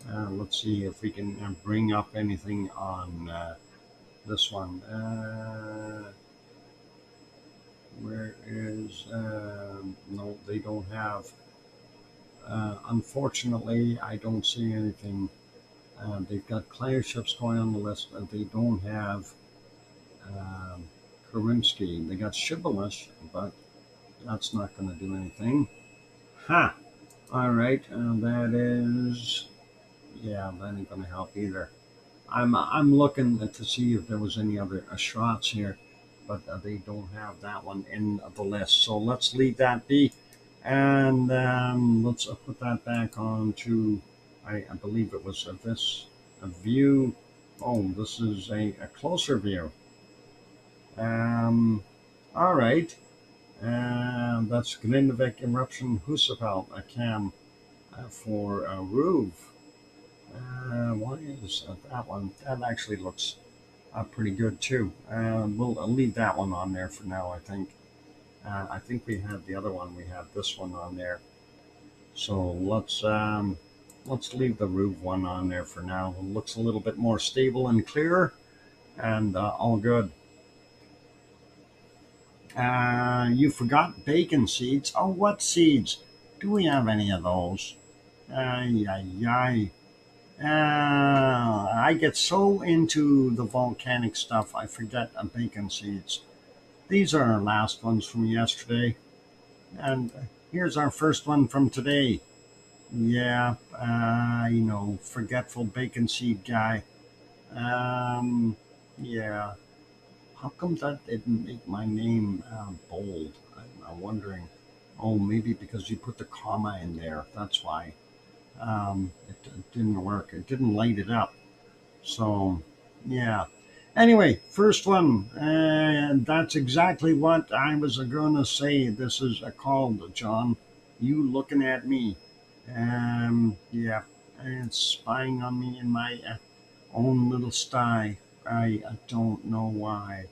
Let's see if we can bring up anything on this one. Where is? No, they don't have. Unfortunately, I don't see anything. They've got clear ships going on the list, but they don't have um, Karimsky. They got Shibboleth, but that's not going to do anything. Ha! All right, that is, yeah, that ain't going to help either. I'm looking to see if there was any other shots here, but they don't have that one in the list. So let's leave that be, and let's put that back on to, I believe it was this a view. Oh, this is a closer view. Um, all right. That's Grindavik Eruption Husapal, a cam for Ruve. Why is that one? That actually looks pretty good too. We'll leave that one on there for now, I think. I think we had the other one. We have this one on there. So let's leave the Ruve one on there for now. It looks a little bit more stable and clearer, and all good. You forgot bacon seeds. Oh, what seeds? Do we have any of those? Ay, ay, ay. I get so into the volcanic stuff, I forget bacon seeds. These are our last ones from yesterday. And here's our first one from today. Yeah, forgetful bacon seed guy. Um, yeah. How come that didn't make my name bold? I'm wondering. Oh, maybe because you put the comma in there. That's why. It didn't work. It didn't light it up. So, yeah. Anyway, first one. And that's exactly what I was going to say. This is called, John. You looking at me. Yeah. And it's spying on me in my own little sty. I don't know why.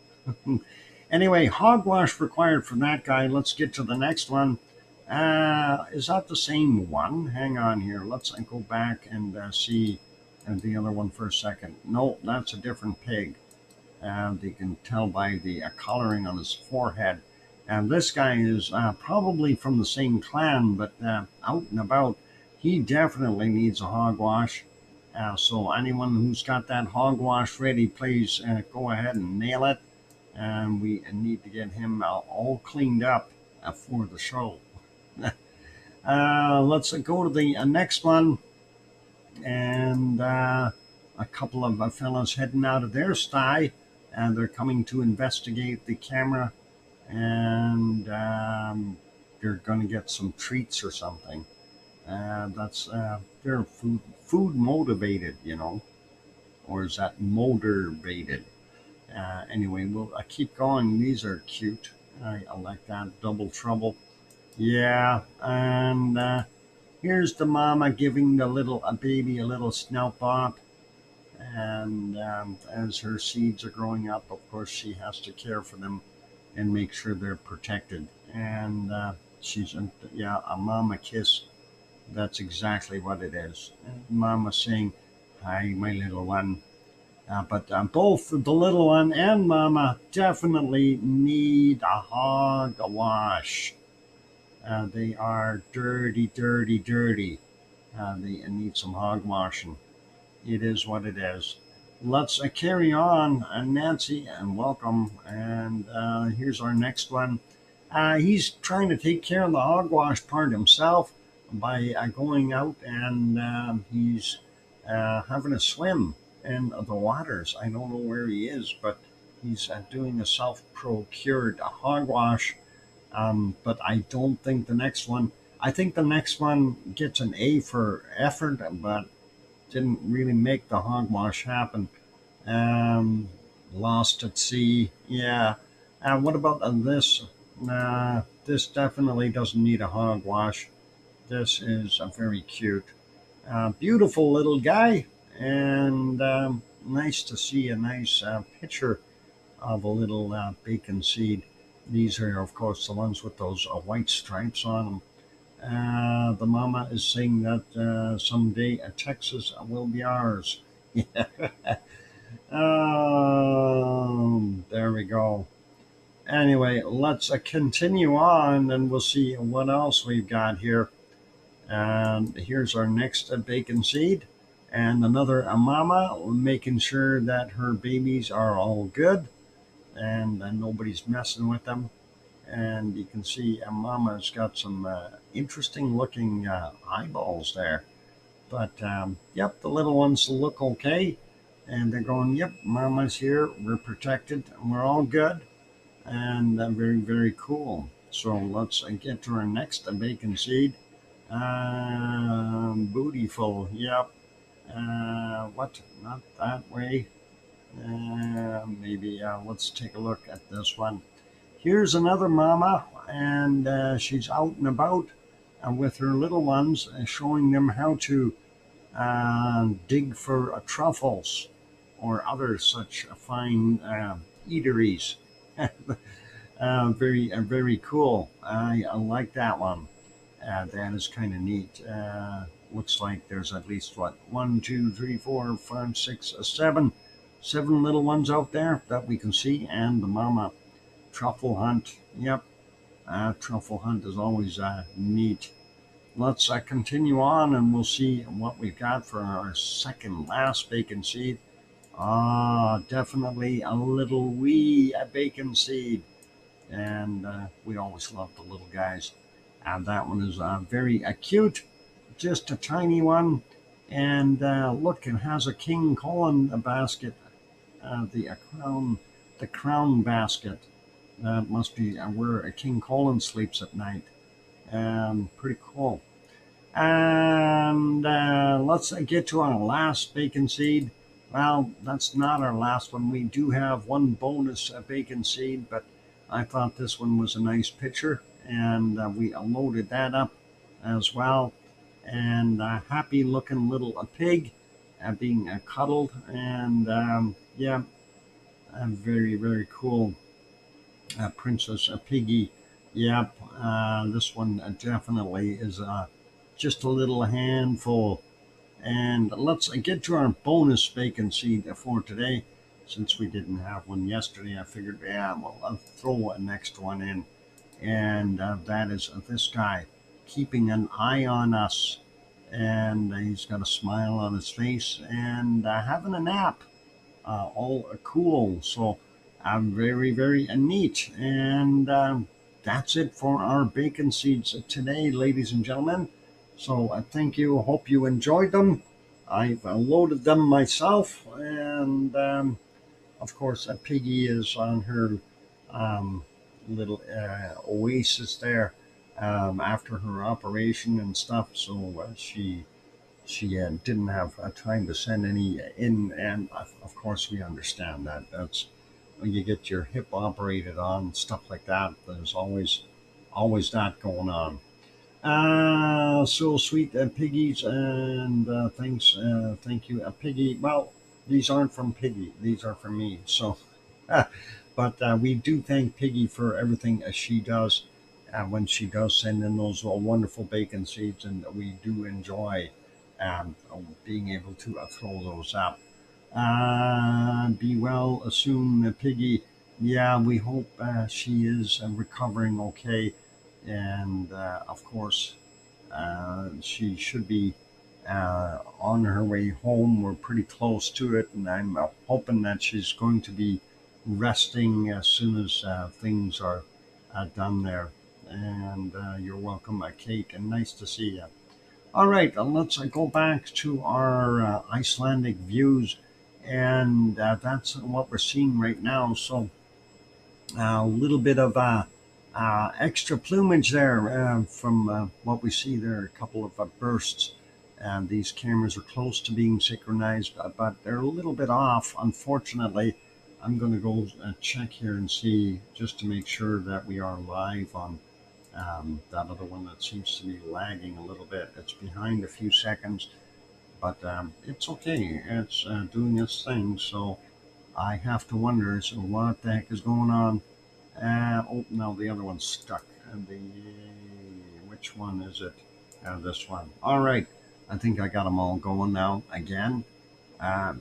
Anyway, hogwash required for that guy. Let's get to the next one. Is that the same one? Hang on here. Let's go back and see the other one for a second. No, that's a different pig. You can tell by the coloring on his forehead. And this guy is probably from the same clan, but out and about. He definitely needs a hogwash. So anyone who's got that hogwash ready, please go ahead and nail it. And we need to get him all cleaned up for the show. Let's go to the next one. And a couple of fellows heading out of their sty, and they're coming to investigate the camera, and they're going to get some treats or something. That's they're food motivated, or is that motivated? Anyway, we'll keep going. These are cute. I like that. Double trouble. Yeah, and here's the mama giving the little baby a little snout pop. And as her seeds are growing up, of course, she has to care for them and make sure they're protected. And she's, yeah, a mama kiss. That's exactly what it is. And mama saying, "Hi, my little one." But both the little one and mama definitely need a hog wash. They are dirty, dirty, dirty. They need some hog washing. It is what it is. Let's carry on, Nancy, and welcome. And here's our next one. He's trying to take care of the hogwash part himself by going out, and he's having a swim in the waters. I don't know where he is, but he's doing a self-procured hogwash. But I don't think the next one. I think the next one gets an A for effort, but didn't really make the hogwash happen. Um, Lost at sea. Yeah. What about this? This definitely doesn't need a hogwash. This is very cute. Beautiful little guy, and nice to see a nice picture of a little bacon seed. These are, of course, the ones with those white stripes on them. The mama is saying that someday Texas will be ours. There we go. Anyway, let's continue on and we'll see what else we've got here. And here's our next bacon seed and another mama making sure that her babies are all good and nobody's messing with them. And you can see mama's got some interesting looking eyeballs there. But yep, the little ones look okay. And they're going, yep, mama's here. We're protected. We're all good. And very, very cool. So let's get to our next bacon seed. Bootyful. Yep. What? Not that way. Maybe let's take a look at this one. Here's another mama, and she's out and about with her little ones, showing them how to dig for truffles or other such fine eateries. Very cool. I like that one. That is kind of neat. Looks like there's at least what 1, 2, 3, 4, 5, 6, 7 little ones out there that we can see, and the mama. Truffle hunt. Yep, truffle hunt is always neat. Let's continue on and we'll see what we've got for our second last bacon seed. Definitely a little wee bacon seed. And we always love the little guys. And that one is very cute, just a tiny one. And look, it has a King Colin basket, the crown basket. That must be where a King Colin sleeps at night. Pretty cool. And let's get to our last bacon seed. Well, that's not our last one. We do have one bonus bacon seed, but I thought this one was a nice picture, and we loaded that up as well. And happy looking little pig being cuddled, and yeah, very, very cool. Princess Piggy. Yep, this one definitely is just a little handful. And let's get to our bonus bacon seed for today. Since we didn't have one yesterday, I figured, yeah, well, I'll throw a next one in. And that is this guy keeping an eye on us. And he's got a smile on his face and having a nap. All cool. So very, very neat. And that's it for our bacon seeds today, ladies and gentlemen. So thank you. Hope you enjoyed them. I've loaded them myself. And of course, Piggy is on her little oasis there after her operation and stuff. So she didn't have time to send any in, and of course we understand that. That's when you get your hip operated on, stuff like that. There's always that going on. So sweet piggies, and thanks, thank you, Piggy. Well, these aren't from Piggy; these are from me. So, but we do thank Piggy for everything she does when she does send in those wonderful bacon seeds, and we do enjoy being able to throw those up. Be well soon, Piggy. Yeah, we hope she is recovering okay, and of course, she should be on her way home. We're pretty close to it, and I'm hoping that she's going to be resting as soon as things are done there. And you're welcome, Kate, and nice to see you. All right, let's go back to our Icelandic views, and that's what we're seeing right now. So a little bit of extra plumage there from what we see there, a couple of bursts. And these cameras are close to being synchronized, but they're a little bit off, unfortunately. I'm going to go check here and see just to make sure that we are live on that other one that seems to be lagging a little bit. It's behind a few seconds, but it's okay. It's doing its thing, so I have to wonder, so what the heck is going on? Oh, no, the other one's stuck. Which one is it? This one. All right. I think I got them all going now again. Yeah.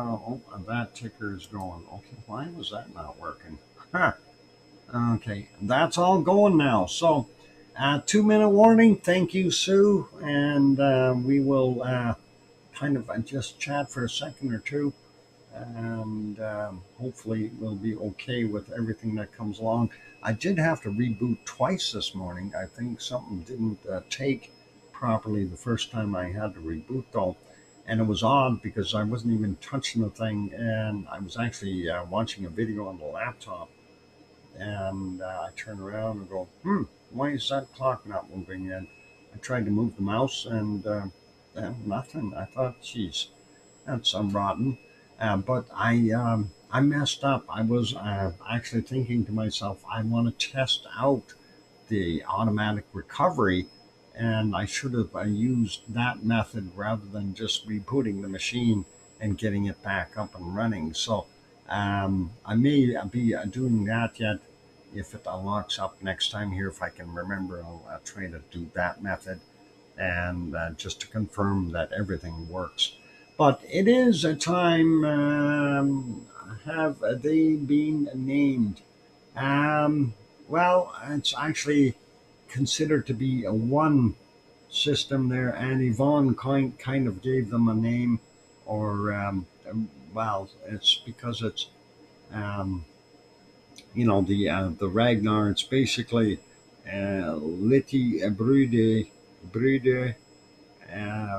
Oh, that ticker is going. Okay. Why was that not working? Huh. Okay. That's all going now. So, 2-minute warning. Thank you, Sue. And we will kind of just chat for a second or two. And hopefully we'll be okay with everything that comes along. I did have to reboot twice this morning. I think something didn't take properly the first time I had to reboot, though. And it was odd because I wasn't even touching the thing, and I was actually watching a video on the laptop. And I turn around and go, why is that clock not moving? And I tried to move the mouse, and nothing. I thought, geez, that's rotten. But I messed up. I was actually thinking to myself, I want to test out the automatic recovery, and I should have used that method rather than just rebooting the machine and getting it back up and running. So I may be doing that yet. If it unlocks up next time here, if I can remember, I'll try to do that method, and just to confirm that everything works. But it is a time, have they been named? Well, it's actually considered to be a one system there, and Yvonne kind of gave them a name, or, well, it's because it's, the Ragnar, it's basically Liti Brude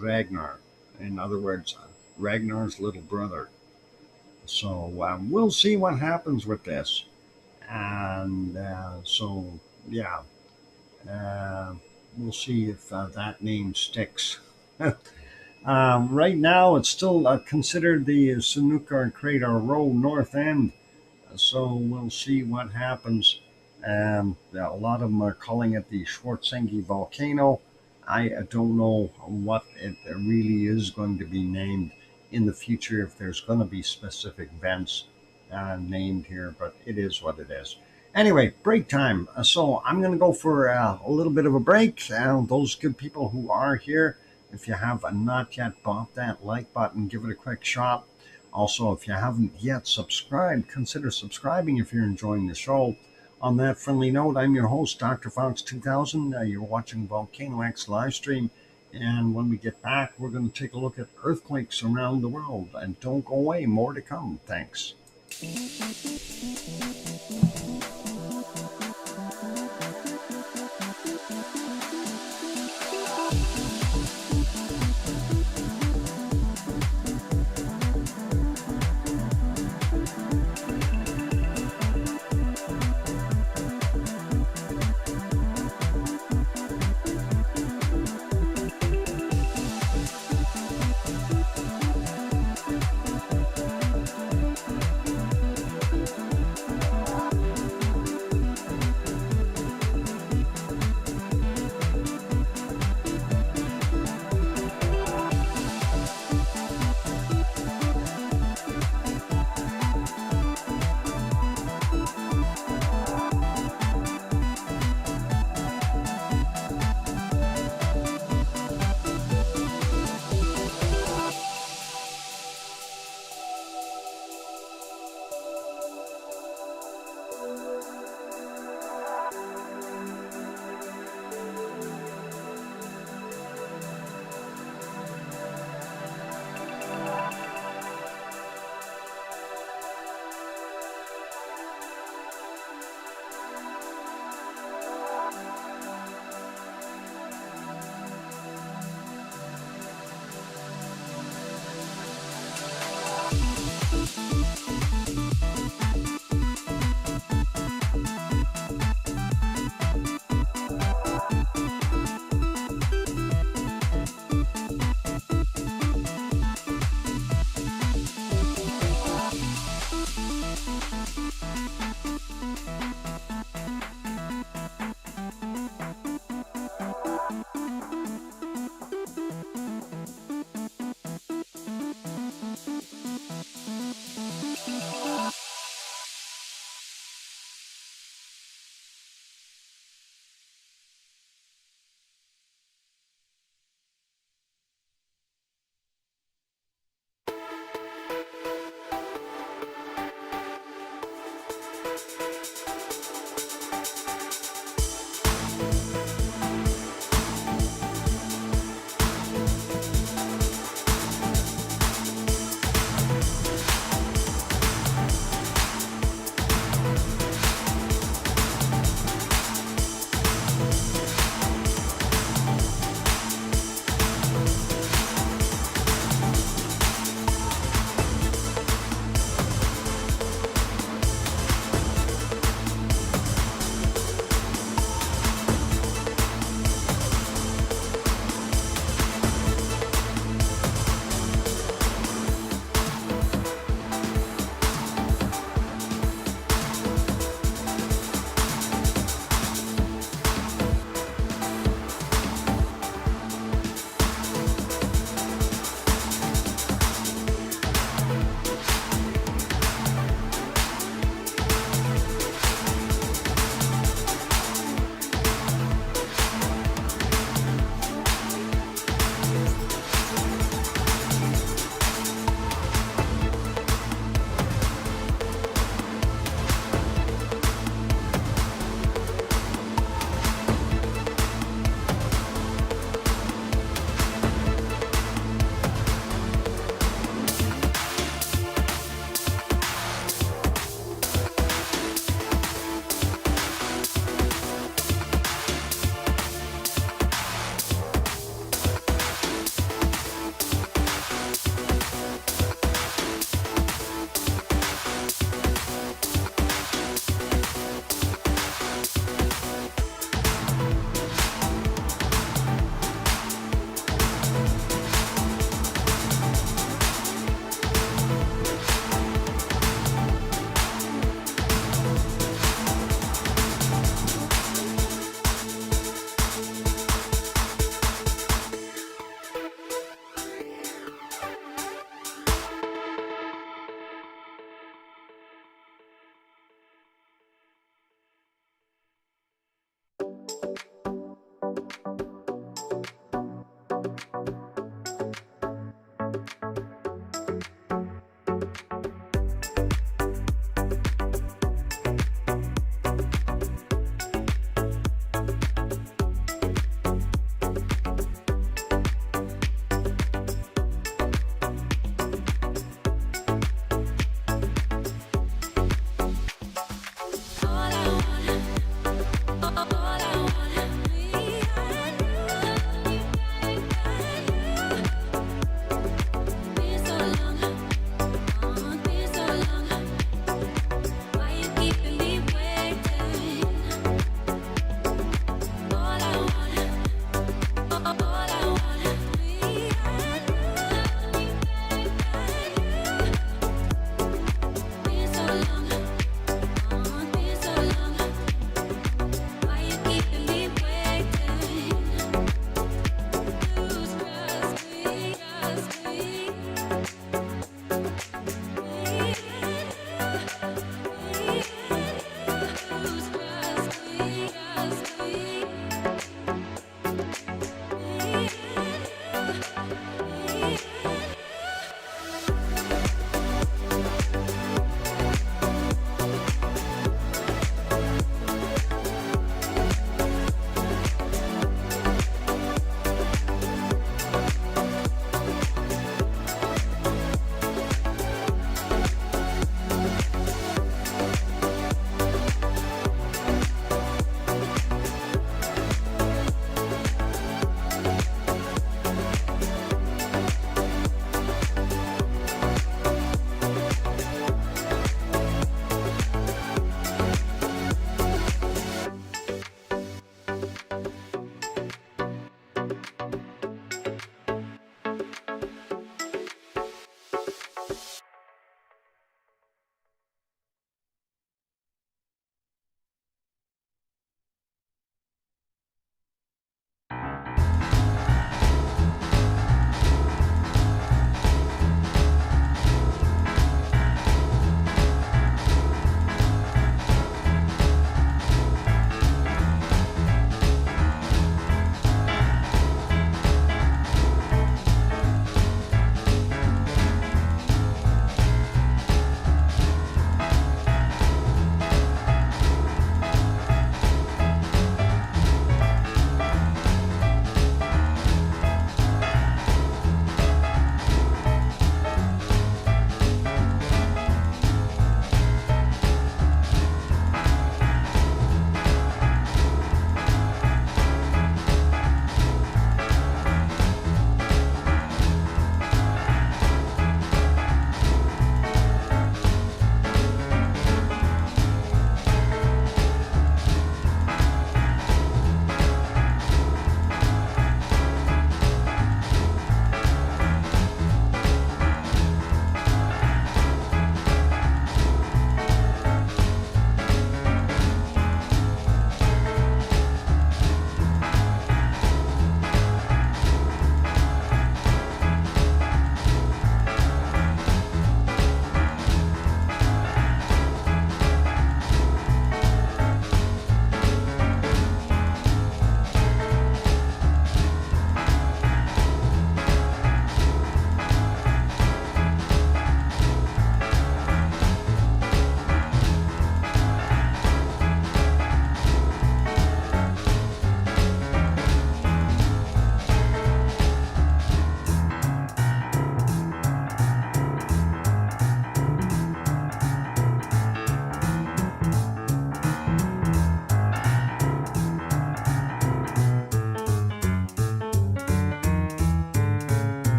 Ragnar. In other words, Ragnar's little brother. So we'll see what happens with this. And so, yeah, we'll see if that name sticks. Right now, it's still considered the Sunukar Crater Row North End. So we'll see what happens. A lot of them are calling it the Schwarzenegger volcano. I don't know what it really is going to be named in the future, if there's going to be specific vents named here, but it is what it is. Anyway, break time. So I'm going to go for a little bit of a break. Those good people who are here, if you have not yet bought that like button, give it a quick shot. Also, if you haven't yet subscribed, consider subscribing if you're enjoying the show. On that friendly note, I'm your host, DrFox2000. You're watching VolcanoX live stream. And when we get back, we're going to take a look at earthquakes around the world. And don't go away, more to come. Thanks.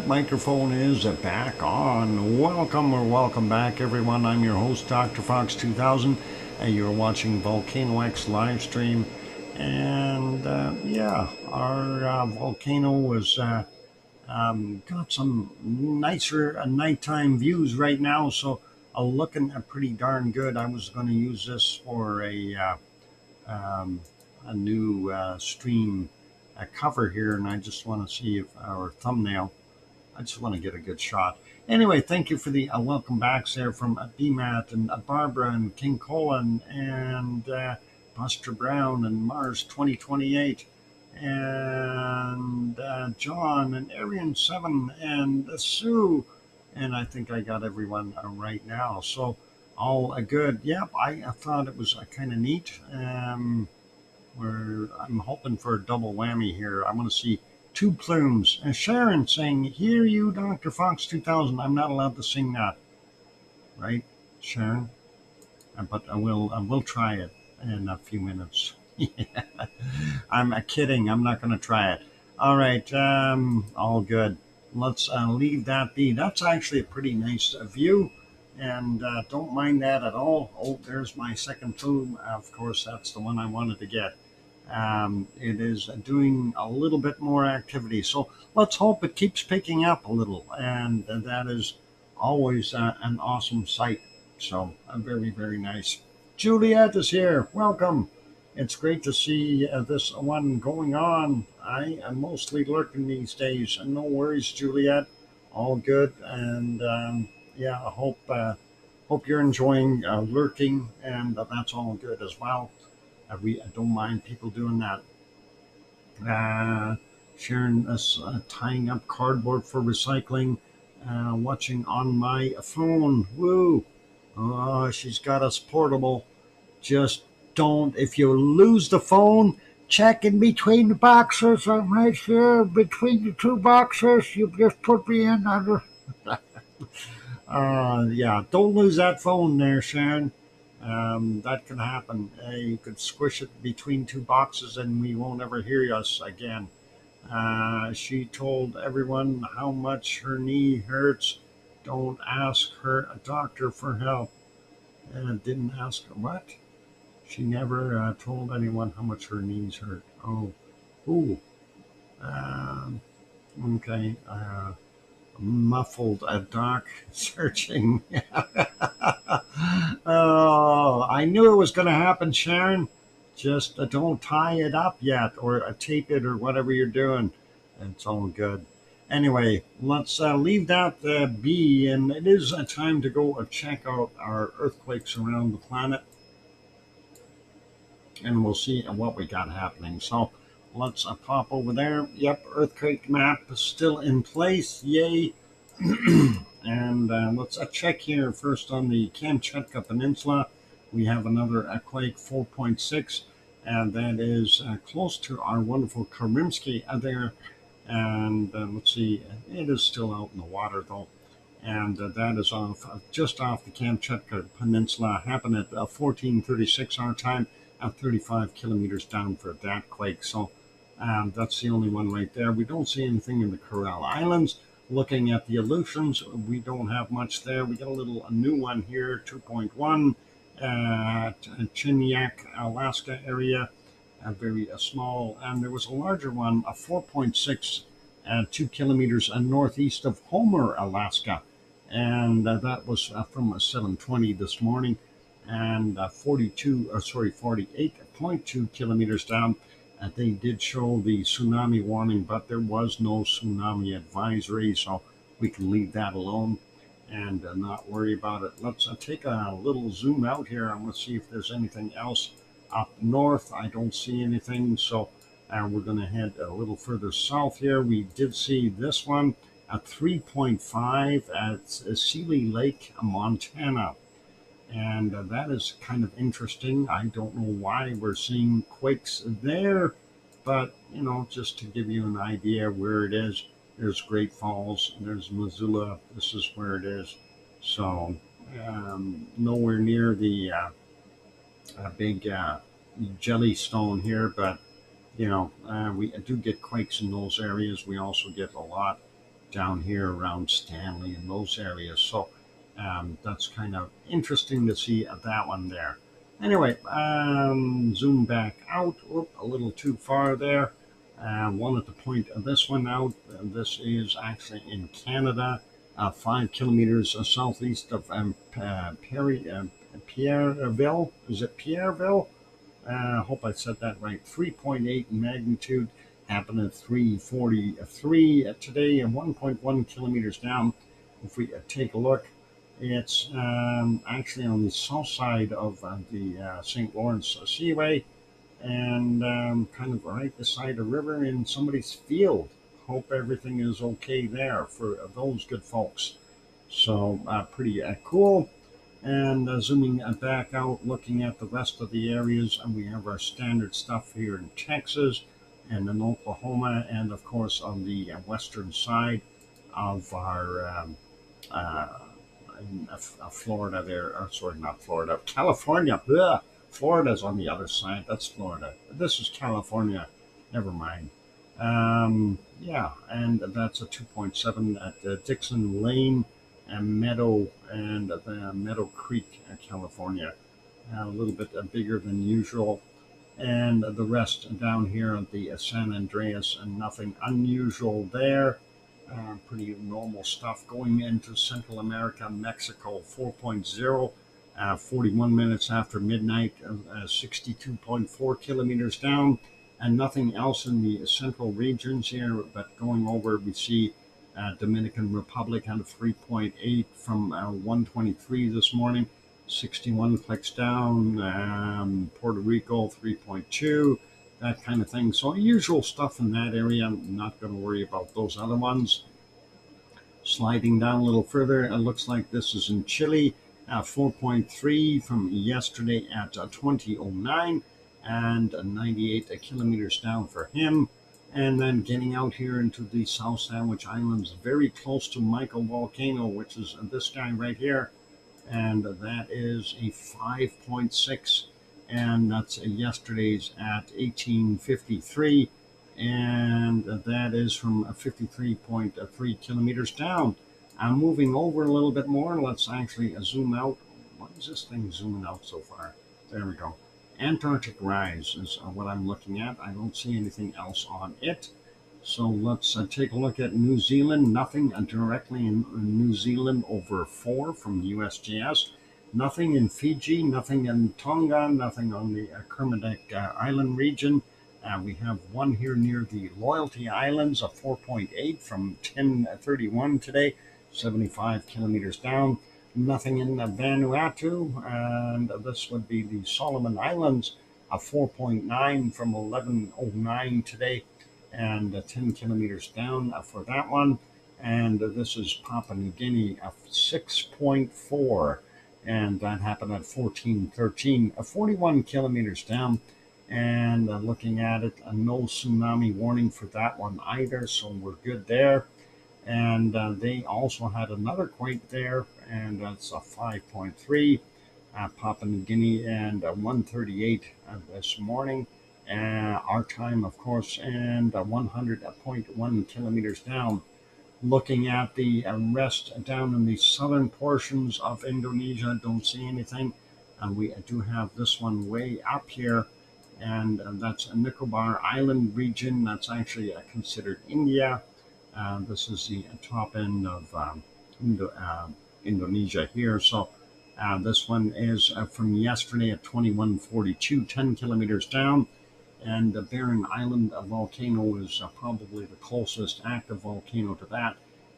that microphone is back on. Welcome back, everyone. I'm your host, DrFox2000, and you're watching VolcanoX live stream. And yeah, our volcano has got some nicer nighttime views right now, so looking pretty darn good. I was going to use this for a new stream cover here, and I just want to see if our thumbnail. I just want to get a good shot. Anyway, thank you for the welcome backs there from BMAT and Barbara and King Colin and Buster Brown and Mars 2028 and John and Arian 7 and Sue. And I think I got everyone right now. So all good. Yep, I thought it was kind of neat. Where I'm hoping for a double whammy here. I want to see two plumes. And Sharon saying, "Hear you, Dr. Fox 2000." I'm not allowed to sing that, right, Sharon? But I will try it in a few minutes. I'm kidding. I'm not going to try it. All right, all good. Let's leave that be. That's actually a pretty nice view, and don't mind that at all. Oh, there's my second plume. Of course, that's the one I wanted to get. It is doing a little bit more activity, so let's hope it keeps picking up a little, and that is always an awesome sight. So very, very nice. Juliet is here. Welcome. It's great to see this one going on. I am mostly lurking these days. No worries, Juliet. All good, and yeah, I hope you're enjoying lurking, and that's all good as well. I don't mind people doing that. Sharing this, tying up cardboard for recycling, watching on my phone. Woo! Oh, she's got us portable. Just don't. If you lose the phone, check in between the boxes. I'm right here between the two boxes. You just put me in under. Yeah, don't lose that phone there, Sharon. That can happen. You could squish it between two boxes and we won't ever hear us again. She told everyone how much her knee hurts. Don't ask her a doctor for help. Didn't ask her what? She never told anyone how much her knees hurt. Oh, ooh. Um, okay. Muffled a doc searching. Oh, I knew it was going to happen, Sharon. Just don't tie it up yet or tape it or whatever you're doing. It's all good. Anyway, let's leave that be. And it is time to go check out our earthquakes around the planet. And we'll see what we got happening. So let's pop over there. Yep, earthquake map is still in place. Yay. And let's check here first on the Kamchatka Peninsula. We have another quake 4.6, and that is close to our wonderful Karimsky there. And let's see, it is still out in the water though. And that is just off the Kamchatka Peninsula. Happened at 14:36 our time, at 35 kilometers down for that quake. So that's the only one right there. We don't see anything in the Kuril Islands. Looking at the Aleutians, we don't have much there. We got a new one here, 2.1 at Chiniak, Alaska area, very small. And there was a larger one, a 4.6 at 2 kilometers northeast of Homer, Alaska. And that was from 7:20 this morning, and 48.2 kilometers down. They did show the tsunami warning, but there was no tsunami advisory, so we can leave that alone and not worry about it. Let's take a little zoom out here. I'm going to see if there's anything else up north. I don't see anything, so we're going to head a little further south here. We did see this one at 3.5 at Sealy Lake, Montana. And that is kind of interesting. I don't know why we're seeing quakes there, but, just to give you an idea where it is, there's Great Falls, there's Missoula, this is where it is. So nowhere near the big Jellystone here, but, we do get quakes in those areas. We also get a lot down here around Stanley and those areas. So that's kind of interesting to see that one there. Anyway, zoom back out. Oop, a little too far there. Wanted to point this one out. This is actually in Canada, 5 kilometers southeast of Pierreville. Is it Pierreville? I hope I said that right. 3.8 magnitude. Happened at 3:43 today, and 1.1 kilometers down. If we take a look, it's actually on the south side of the St. Lawrence Seaway, and kind of right beside a river in somebody's field. Hope everything is okay there for those good folks. So pretty cool. And zooming back out, looking at the rest of the areas, and we have our standard stuff here in Texas and in Oklahoma, and of course on the western side of our uh, Florida there. Or, sorry, not Florida, California. Bleh. Florida's on the other side. That's Florida. This is California. Never mind. Yeah, and that's a 2.7 at Dixon Lane and Meadow and Meadow Creek, California. A little bit bigger than usual. And the rest down here at the San Andreas, and nothing unusual there. Pretty normal stuff going into Central America, Mexico 4.0, 41 minutes after midnight, 62.4 kilometers down, and nothing else in the central regions here. But going over, we see Dominican Republic at 3.8 from 123 this morning, 61 clicks down, Puerto Rico 3.2, that kind of thing. So usual stuff in that area. I'm not going to worry about those other ones. Sliding down a little further, it looks like this is in Chile, 4.3 from yesterday at 2009, and 98 kilometers down for him. And then getting out here into the South Sandwich Islands, very close to Michael Volcano, which is this guy right here. And that is a 5.6, and that's yesterday's at 1853, and that is from 53.3 kilometers down. I'm moving over a little bit more. Let's actually zoom out. What is this thing zooming out so far? There we go. Antarctic rise is what I'm looking at. I don't see anything else on it. So let's take a look at New Zealand. Nothing directly in New Zealand over 4 from USGS. Nothing in Fiji, nothing in Tonga, nothing on the Kermadec Island region. We have one here near the Loyalty Islands, a 4.8 from 10:31 today, 75 kilometers down. Nothing in Vanuatu, and this would be the Solomon Islands, a 4.9 from 11:09 today, and 10 kilometers down for that one. And this is Papua New Guinea, a 6.4, and that happened at 14:13, 41 kilometers down. And looking at it, no tsunami warning for that one either, so we're good there. And they also had another quake there, and that's a 5.3, Papua New Guinea, and 1:38 this morning. Our time, of course, and 100.1 kilometers down. Looking at the rest down in the southern portions of Indonesia, don't see anything. We do have this one way up here, and that's a Nicobar Island region. That's actually considered India. This is the top end of Indonesia here. So this one is from yesterday at 21:42, 10 kilometers down. And the Barren Island volcano is probably the closest active volcano to that.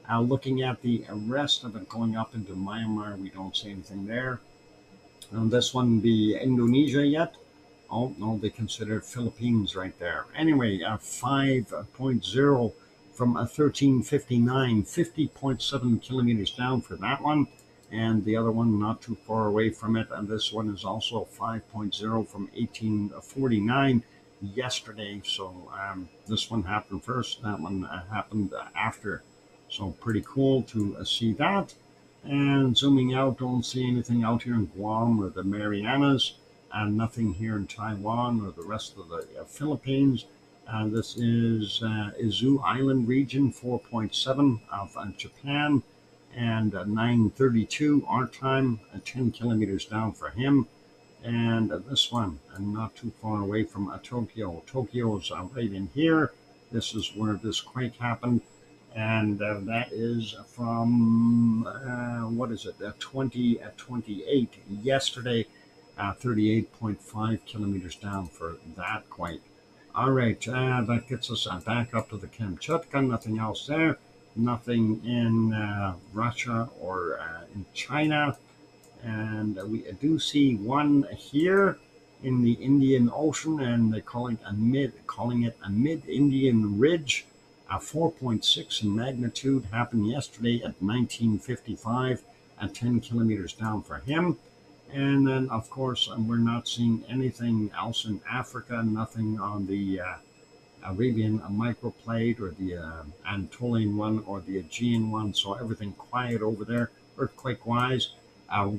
Looking at the rest of it going up into Myanmar, we don't see anything there. This one be Indonesia yet? Oh, no, they consider Philippines right there. Anyway, 5.0 from 1359, 50.7 kilometers down for that one. And the other one not too far away from it. And this one is also 5.0 from 1849 yesterday. So this one happened first. That one happened after. So pretty cool to see that. And zooming out, don't see anything out here in Guam or the Marianas. And nothing here in Taiwan or the rest of the Philippines. This is Izu Island region, 4.7 of Japan, and 9:32 our time, 10 kilometers down for him. And this one, and not too far away from Tokyo. Tokyo is right in here. This is where this quake happened, and that is from what is it? 20 at 28 yesterday, 38.5 kilometers down for that quake. All right, that gets us back up to the Kamchatka. Nothing else there. Nothing in Russia or in China. And we do see one here in the Indian Ocean, and they're calling it a mid-Indian ridge. 4.6 in magnitude, happened yesterday at 1955 at 10 kilometers down for him. And then, of course, we're not seeing anything else in Africa, nothing on the Arabian microplate or the Anatolian one or the Aegean one. So everything quiet over there, earthquake-wise.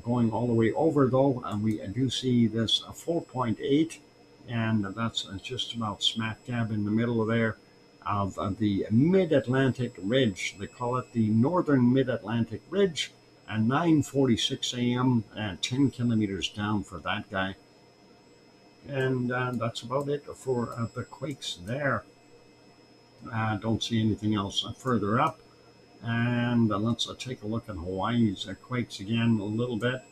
Going all the way over, though, we do see this 4.8, and that's just about smack dab in the middle of there of the Mid-Atlantic Ridge. They call it the Northern Mid-Atlantic Ridge, and 9:46 a.m. and 10 kilometers down for that guy. And that's about it for the quakes there. Don't see anything else further up. And let's take a look at Hawaii's quakes again a little bit.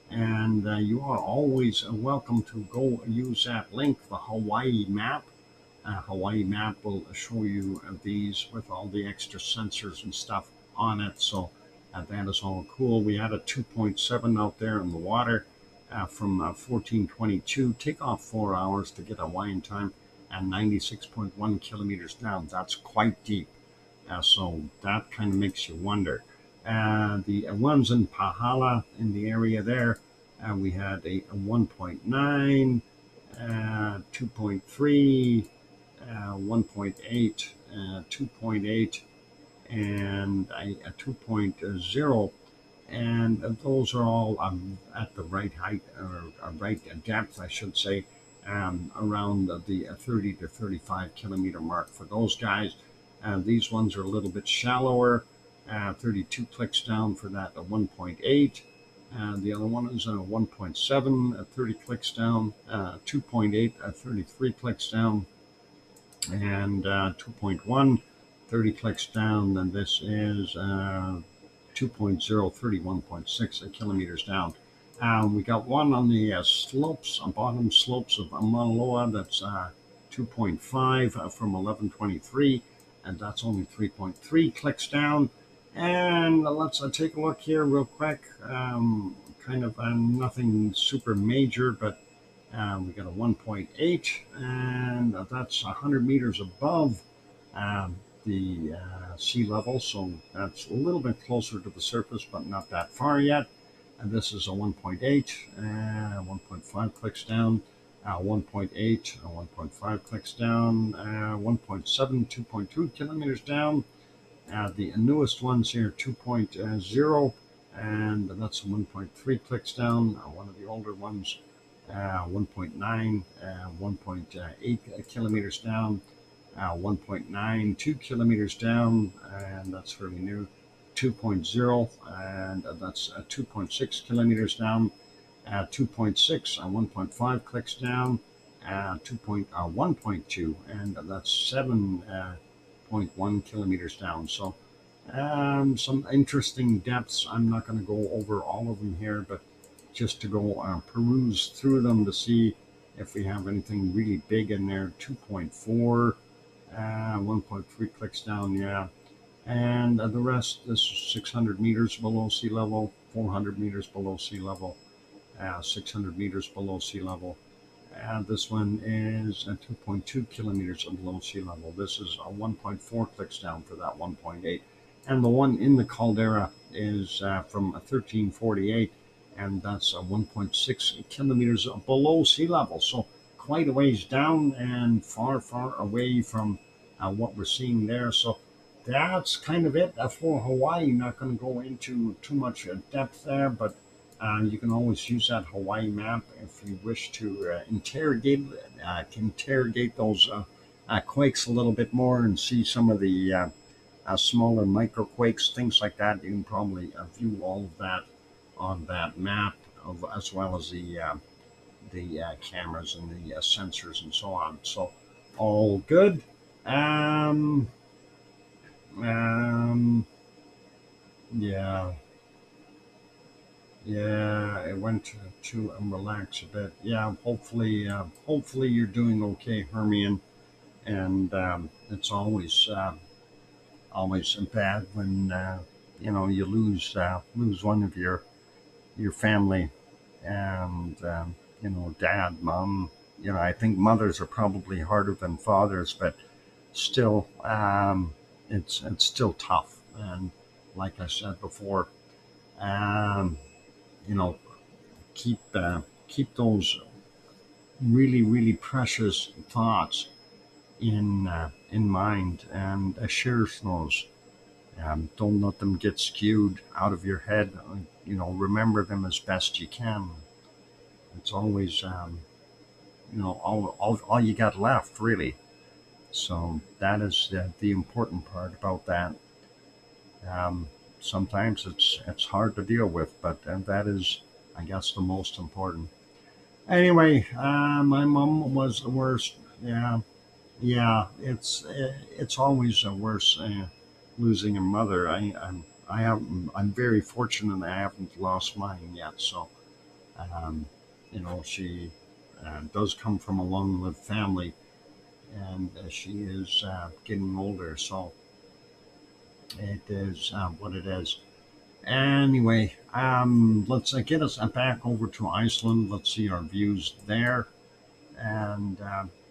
And you are always welcome to go use that link, the Hawaii map. Hawaii map will show you these with all the extra sensors and stuff on it. So that is all cool. We had a 2.7 out there in the water from 1422. Take off 4 hours to get Hawaiian time, and 96.1 kilometers down. That's quite deep. So that kind of makes you wonder. The ones in Pahala in the area there, we had a 1.9, 2.3, 1.8, 2.8, and a 2.0. And those are all at the right height, or right depth, I should say, around the 30 to 35 kilometer mark for those guys. These ones are a little bit shallower, 32 clicks down for that 1.8. The other one is a 1.7, 30 clicks down, 2.8, 33 clicks down, and 2.1, 30 clicks down. And this is 2.0, 31.6 kilometers down. We got one on the slopes, bottom slopes of Mauna Loa, that's 2.5 from 1123. And that's only 3.3 clicks down. And let's take a look here real quick. Kind of nothing super major, but we got a 1.8, and that's 100 meters above the sea level. So that's a little bit closer to the surface, but not that far yet. And this is a 1.8, 1.5 clicks down. 1.8, 1.5 clicks down, 1.7, 2.2 kilometers down. The newest ones here, 2.0, and that's 1.3 clicks down. One of the older ones, 1.9, 1.8 kilometers down, 1.9, 2 kilometers down, and that's fairly new. 2.0, and that's 2.6 kilometers down. 2.6 and 1.5 clicks down, 1.2, and that's 7.1 kilometers down. So some interesting depths. I'm not going to go over all of them here, but just to go peruse through them to see if we have anything really big in there. 2.4, 1.3 clicks down, yeah. And the rest is 600 meters below sea level, 400 meters below sea level, 600 meters below sea level. This one is 2.2 kilometers below sea level. This is 1.4 clicks down for that 1.8. And the one in the caldera is from 1348, and that's 1.6 kilometers below sea level. So quite a ways down and far, far away from what we're seeing there. So that's kind of it for Hawaii. Not going to go into too much depth there, but you can always use that Hawaii map if you wish to interrogate those quakes a little bit more and see some of the smaller microquakes, things like that, you can probably view all of that on that map, as well as the cameras and the sensors and so on. So all good. Um, um, yeah, yeah. I went to relax a bit. Yeah, hopefully you're doing okay, Hermione. And it's always bad when you lose one of your family, and dad, mom. I think mothers are probably harder than fathers, but still, it's still tough. And like I said before, um, you know, keep those really precious thoughts in mind, and share those. Don't let them get skewed out of your head. Remember them as best you can. It's always all you got left, really. So that is the important part about that. Um, Sometimes it's hard to deal with, but that is, I guess, the most important. Anyway, my mom was the worst. Yeah, yeah. It's always worse losing a mother. I'm very fortunate I haven't lost mine yet. So um, she does come from a long-lived family, and she is getting older. So it is what it is. Anyway, let's get us back over to Iceland. Let's see our views there. And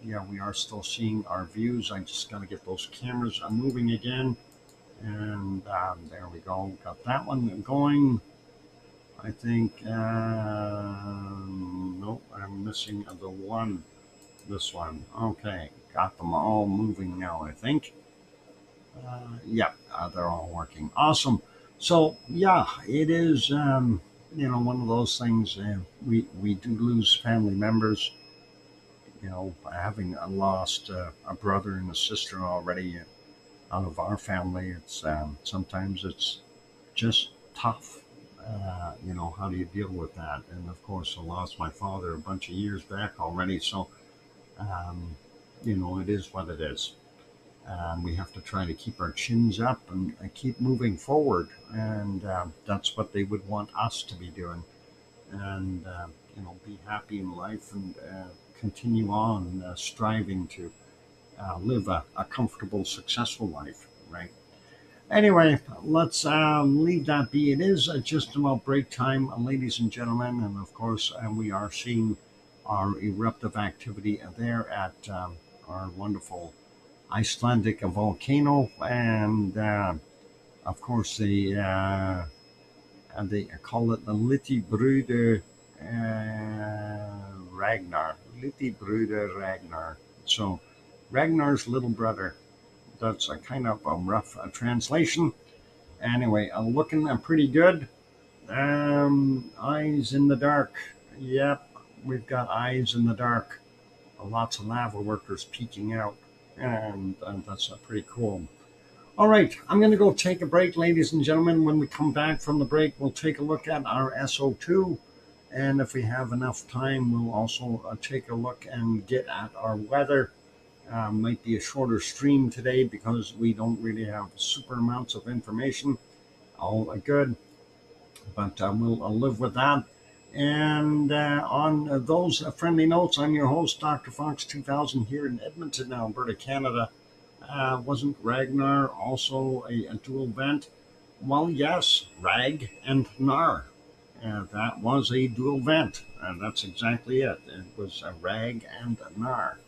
yeah, we are still seeing our views. I just got to get those cameras moving again. And there we go. Got that one going. I think, nope, I'm missing the one. This one. Okay, got them all moving now, I think. Yeah, they're all working. Awesome. So yeah, it is. One of those things. We do lose family members. Having lost a brother and a sister already out of our family, it's sometimes it's just tough. How do you deal with that? And of course, I lost my father a bunch of years back already. So um, it is what it is. We have to try to keep our chins up and keep moving forward, and that's what they would want us to be doing. And be happy in life, and continue on striving to live a comfortable, successful life, right? Anyway, let's leave that be. It is just about break time, ladies and gentlemen, and of course, we are seeing our eruptive activity there at our wonderful Icelandic volcano, and of course they call it the Liti Bruder Ragnar. Liti Bruder Ragnar. So Ragnar's little brother. That's a kind of a rough translation. Anyway, looking pretty good. Eyes in the dark. Yep, we've got eyes in the dark. Lots of lava workers peeking out, and that's pretty cool. All right, I'm going to go take a break, ladies and gentlemen. When we come back from the break, we'll take a look at our SO2. And if we have enough time, we'll also take a look and get at our weather. Might be a shorter stream today because we don't really have super amounts of information. All good, but we'll live with that. And on those friendly notes, I'm your host, Dr. Fox2000, here in Edmonton, Alberta, Canada. Wasn't Ragnar also a dual vent? Well, yes, Rag and Nar. That was a dual vent, and that's exactly it. It was a Rag and Nar.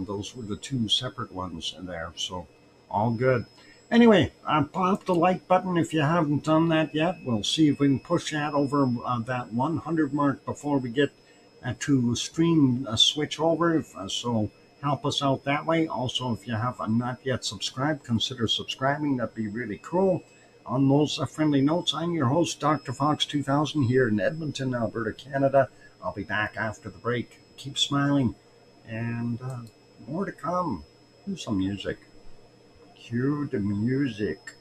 Those were the two separate ones in there, so all good. Anyway, pop the like button if you haven't done that yet. We'll see if we can push that over that 100 mark before we get to stream switch over. So help us out that way. Also, if you have not yet subscribed, consider subscribing. That'd be really cool. On those friendly notes, I'm your host, Dr. Fox2000, here in Edmonton, Alberta, Canada. I'll be back after the break. Keep smiling, and More to come. Do some music. Cue the music.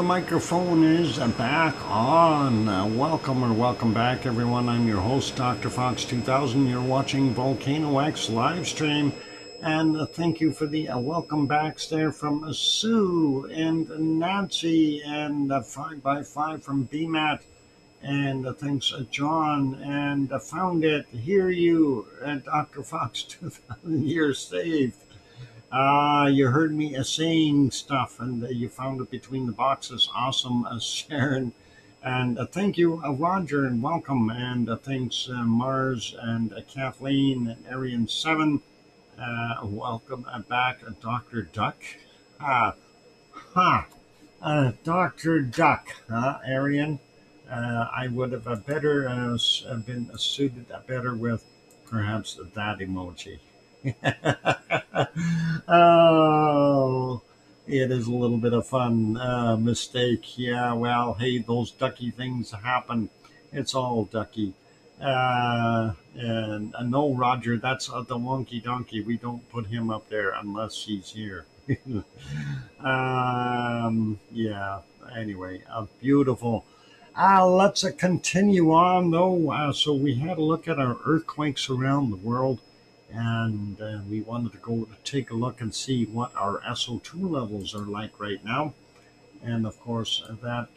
the microphone is back on. Welcome back, everyone. I'm your host, DrFox2000. You're watching VolcanoX live stream. And thank you for the welcome backs there from Sue and Nancy and 5x5 from BMAT. And thanks, John. And found it. Hear you, Dr. Fox 2000. You're saved. You heard me saying stuff, and you found it between the boxes. Awesome, Sharon. And thank you, Roger, and welcome. And thanks, Mars and Kathleen and Arian 7. Welcome back, Dr. Duck. Dr. Duck, Arian. I would have better been suited better with perhaps that emoji. Oh, it is a little bit of fun. Mistake. Yeah, well, hey, those ducky things happen. It's all ducky. And no, Roger, that's the wonky donkey. We don't put him up there unless he's here. Yeah, anyway, beautiful. Let's continue on, though. So we had a look at our earthquakes around the world. And we wanted to go to take a look and see what our SO2 levels are like right now. And of course, that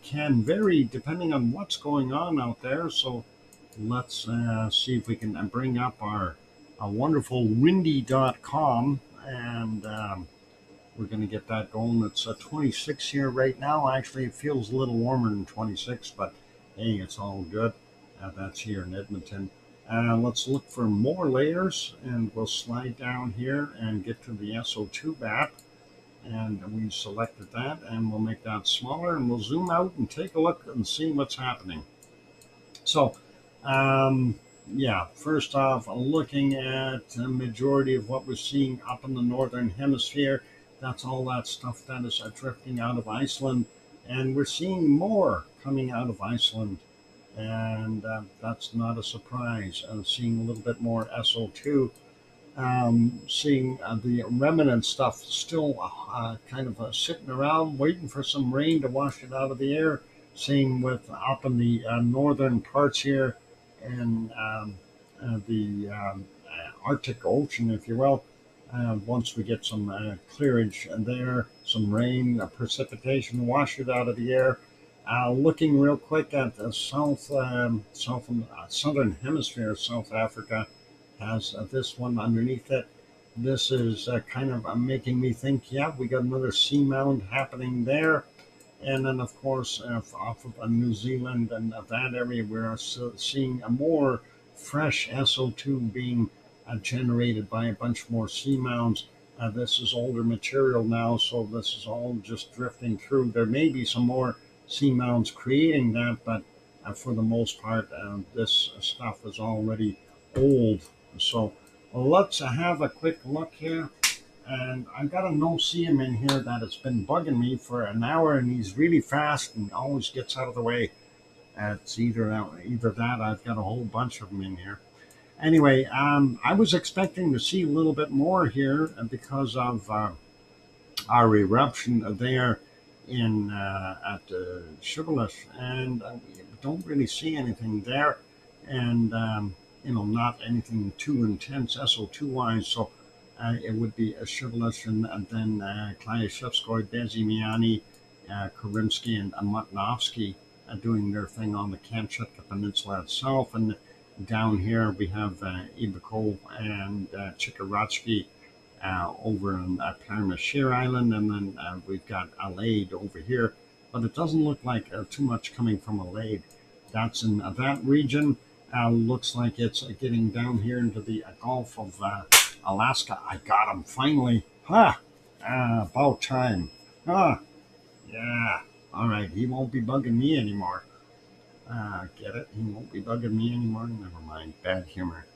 can vary depending on what's going on out there. So let's see if we can bring up our wonderful windy.com. And we're going to get that going. It's 26 here right now. Actually, it feels a little warmer than 26, but hey, it's all good. That's here in Edmonton. Let's look for more layers, and we'll slide down here and get to the SO2 map. And we selected that, and we'll make that smaller, and we'll zoom out and take a look and see what's happening. So, yeah, first off, looking at the majority of what we're seeing up in the northern hemisphere, that's all that stuff that is drifting out of Iceland, and we're seeing more coming out of Iceland. And that's not a surprise. Seeing a little bit more SO2, seeing the remnant stuff still kind of sitting around, waiting for some rain to wash it out of the air. Seeing with up in the northern parts here and the Arctic Ocean, if you will. Once we get some clearage there, some rain, precipitation, wash it out of the air. Looking real quick at the southern hemisphere, South Africa has this one underneath it. This is kind of making me think, yeah, we got another seamound happening there. And then, of course, off of New Zealand and that area, we're seeing a more fresh SO2 being generated by a bunch more seamounds. This is older material now, so this is all just drifting through. There may be some more seamounds creating that, but for the most part, this stuff is already old. So let's have a quick look here. And I've got a no-see-him in here that has been bugging me for an hour, and he's really fast and always gets out of the way. It's either that, I've got a whole bunch of them in here. Anyway, I was expecting to see a little bit more here because of our eruption there in at Shibboleth, and we don't really see anything there, and not anything too intense SO2 wise. So it would be a Shibboleth, and then Klyashevskoy, Bezimiani, Karimsky, and Mutnovsky doing their thing on the Kamchatka Peninsula itself, and down here we have Ibako and Chikaratsky over in Palma Island, and then we've got Alade over here, but it doesn't look like too much coming from Alade. That's in that region. Looks like it's getting down here into the Gulf of Alaska. I got him finally. About time. Yeah. All right, he won't be bugging me anymore. Get it? He won't be bugging me anymore. Never mind. Bad humor.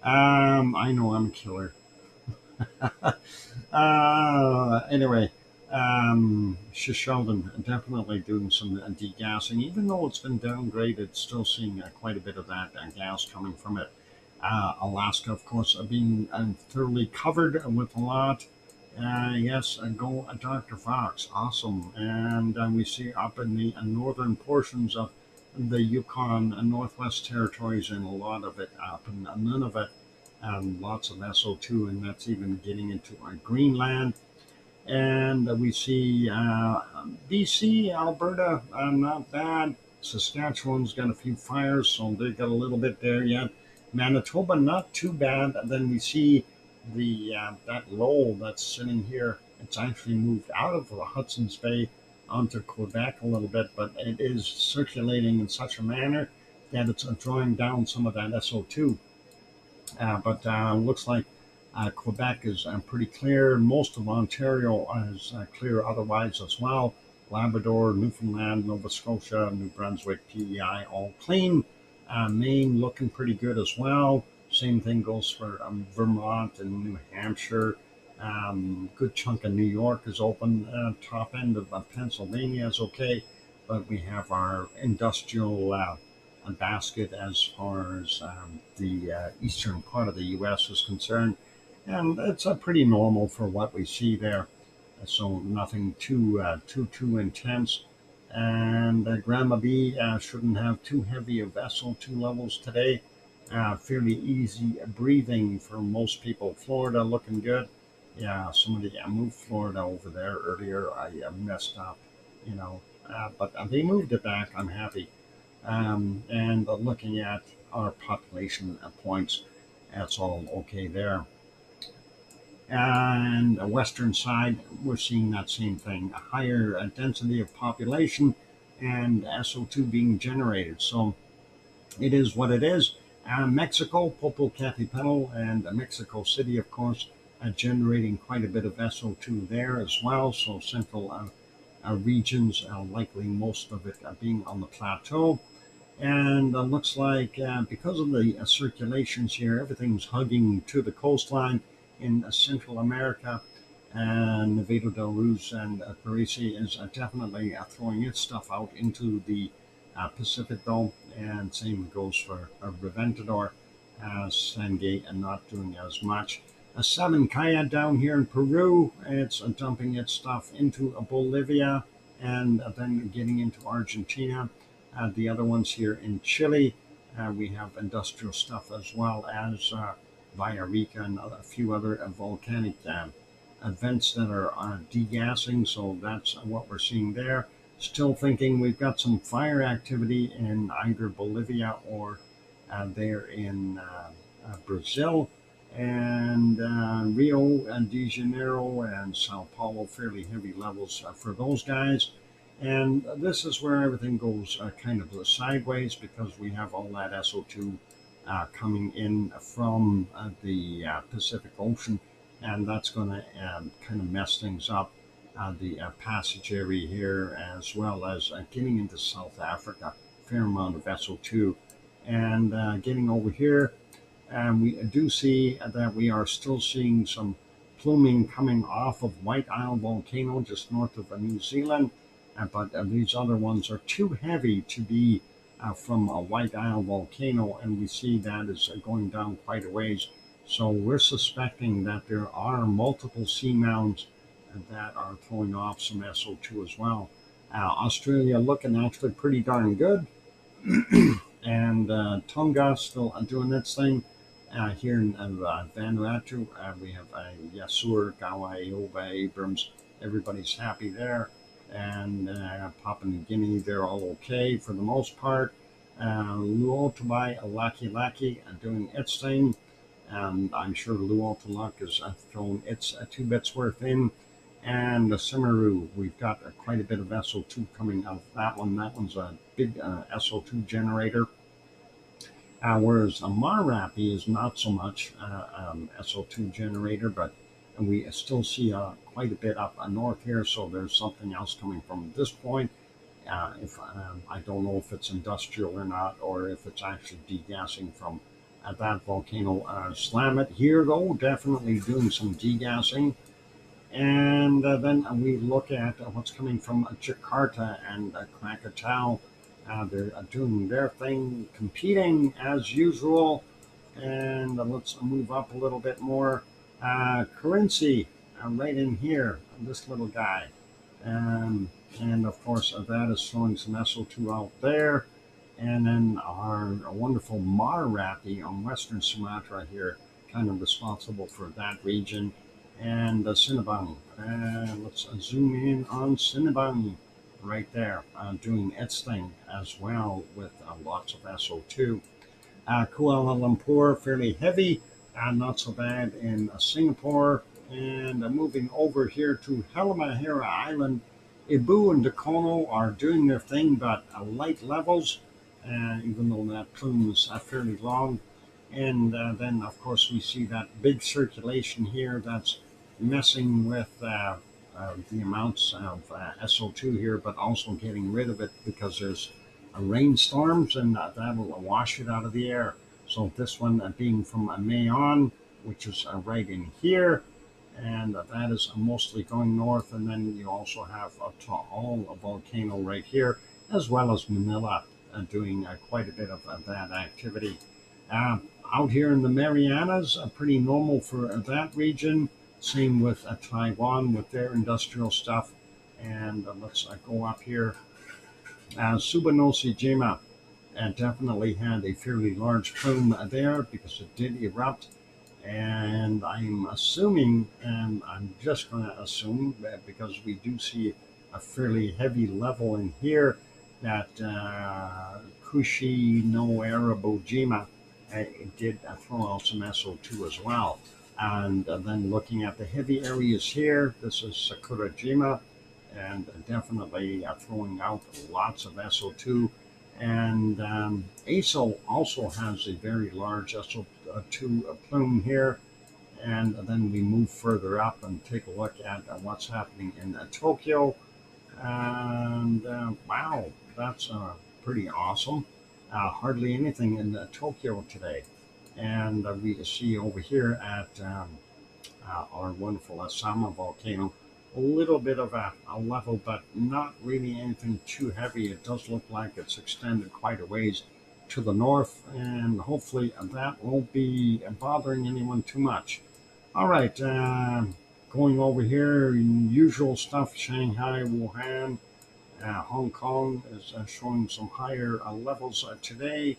I know I'm a killer. Anyway, Shisholdon definitely doing some degassing. Even though it's been downgraded, still seeing quite a bit of that gas coming from it. Alaska, of course, being thoroughly covered with a lot. Yes, go Dr. Fox. Awesome. And we see up in the northern portions of the Yukon and Northwest Territories, and a lot of it up in Nunavut, lots of SO2, and that's even getting into Greenland. And we see BC, Alberta, not bad. Saskatchewan's got a few fires, so they got a little bit there yet. Manitoba, not too bad. And then we see the that low that's sitting here. It's actually moved out of the Hudson's Bay onto Quebec a little bit, but it is circulating in such a manner that it's drawing down some of that SO2. But looks like Quebec is pretty clear. Most of Ontario is clear otherwise as well. Labrador, Newfoundland, Nova Scotia, New Brunswick, PEI, all clean. Maine looking pretty good as well. Same thing goes for Vermont and New Hampshire. Good chunk of New York is open. Top end of Pennsylvania is okay, but we have our industrial basket as far as the eastern part of the U.S. is concerned, and it's pretty normal for what we see there. So nothing too intense. And Grandma B shouldn't have too heavy of SO2 levels today. Fairly easy breathing for most people. Florida looking good. Yeah, somebody moved Florida over there earlier. I messed up, you know, but they moved it back. I'm happy. And looking at our population points, that's all okay there. And the western side, we're seeing that same thing, a higher density of population and SO2 being generated. So it is what it is. Mexico, Popocatépetl, and Mexico City, of course, generating quite a bit of SO2 there as well. So central regions, likely most of it being on the plateau. And looks like because of the circulations here, everything's hugging to the coastline in Central America. And Nevado del Ruiz and Parisi is definitely throwing its stuff out into the Pacific, though. And same goes for Reventador, Sangay, and not doing as much. Sabancaya down here in Peru, it's dumping its stuff into Bolivia and then getting into Argentina. The other ones here in Chile, we have industrial stuff as well as Villarrica and a few other volcanic events that are degassing. So that's what we're seeing there. Still thinking we've got some fire activity in either Bolivia or there in Brazil. And Rio de Janeiro and Sao Paulo, fairly heavy levels for those guys. And this is where everything goes kind of sideways because we have all that SO2 coming in from the Pacific Ocean, and that's going to kind of mess things up. The passage area here, as well as getting into South Africa, fair amount of SO2. And getting over here, we do see that we are still seeing some pluming coming off of White Isle volcano just north of New Zealand. But these other ones are too heavy to be from a White Isle volcano, and we see that is going down quite a ways. So we're suspecting that there are multiple seamounts that are throwing off some SO2 as well. Australia looking actually pretty darn good, and Tonga still doing its thing. Here in Vanuatu, we have Yasur, Gawa, Eoba, Abrams. Everybody's happy there. And Papua New Guinea, they're all okay for the most part. Luotobai, Laki Laki, doing its thing. I'm sure Luotolak has thrown its 2 bits worth in. And the Simaru, we've got quite a bit of SO2 coming out of that one. That one's a big SO2 generator. Whereas Marapi is not so much SO2 generator, but we still see quite a bit up north here, so there's something else coming from this point. If I don't know if it's industrial or not, or if it's actually degassing from that volcano. Slamit here, though, definitely doing some degassing. And then we look at what's coming from Jakarta and Krakatau. They're doing their thing, competing as usual. And let's move up a little bit more. Currency, right in here, this little guy. Um, and of course, that is showing some SO2 out there. And then our wonderful Marapi on Western Sumatra here, kind of responsible for that region. And Sinabang. Let's zoom in on Sinabang right there, doing its thing as well with lots of SO2. Kuala Lumpur, fairly heavy, not so bad in Singapore. And moving over here to Halmahera Island, Ibu and Dakono are doing their thing, but light levels, even though that plume is fairly long. And then, of course, we see that big circulation here that's messing with the amounts of SO2 here, but also getting rid of it because there's rainstorms and that will wash it out of the air. So this one being from Mayon, which is right in here, and that is mostly going north. And then you also have Taal, a volcano right here, as well as Manila doing quite a bit of that activity. Out here in the Marianas, pretty normal for that region. Same with Taiwan with their industrial stuff. And let's go up here. Subanosi Jima definitely had a fairly large plume there because it did erupt. And I'm assuming, and I'm just going to assume that because we do see a fairly heavy level in here, that Kushi no Arabojima did throw out some SO2 as well. And then looking at the heavy areas here, this is Sakurajima, and definitely throwing out lots of SO2. And ASO also has a very large SO2 plume here. And then we move further up and take a look at what's happening in Tokyo. And wow, that's pretty awesome. Hardly anything in Tokyo today. And we see over here at our wonderful Asama volcano, a little bit of a level, but not really anything too heavy. It does look like it's extended quite a ways to the north, and hopefully that won't be bothering anyone too much. All right, going over here, usual stuff, Shanghai, Wuhan, Hong Kong is showing some higher levels today.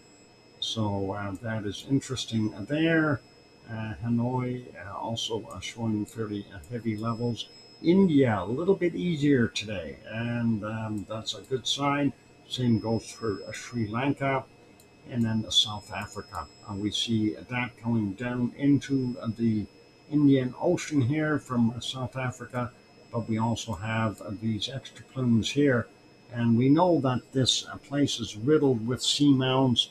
So that is interesting there. Hanoi also showing fairly heavy levels. India, a little bit easier today, and that's a good sign. Same goes for Sri Lanka, and then South Africa. We see that going down into the Indian Ocean here from South Africa, but we also have these extra plumes here. And we know that this place is riddled with seamounts,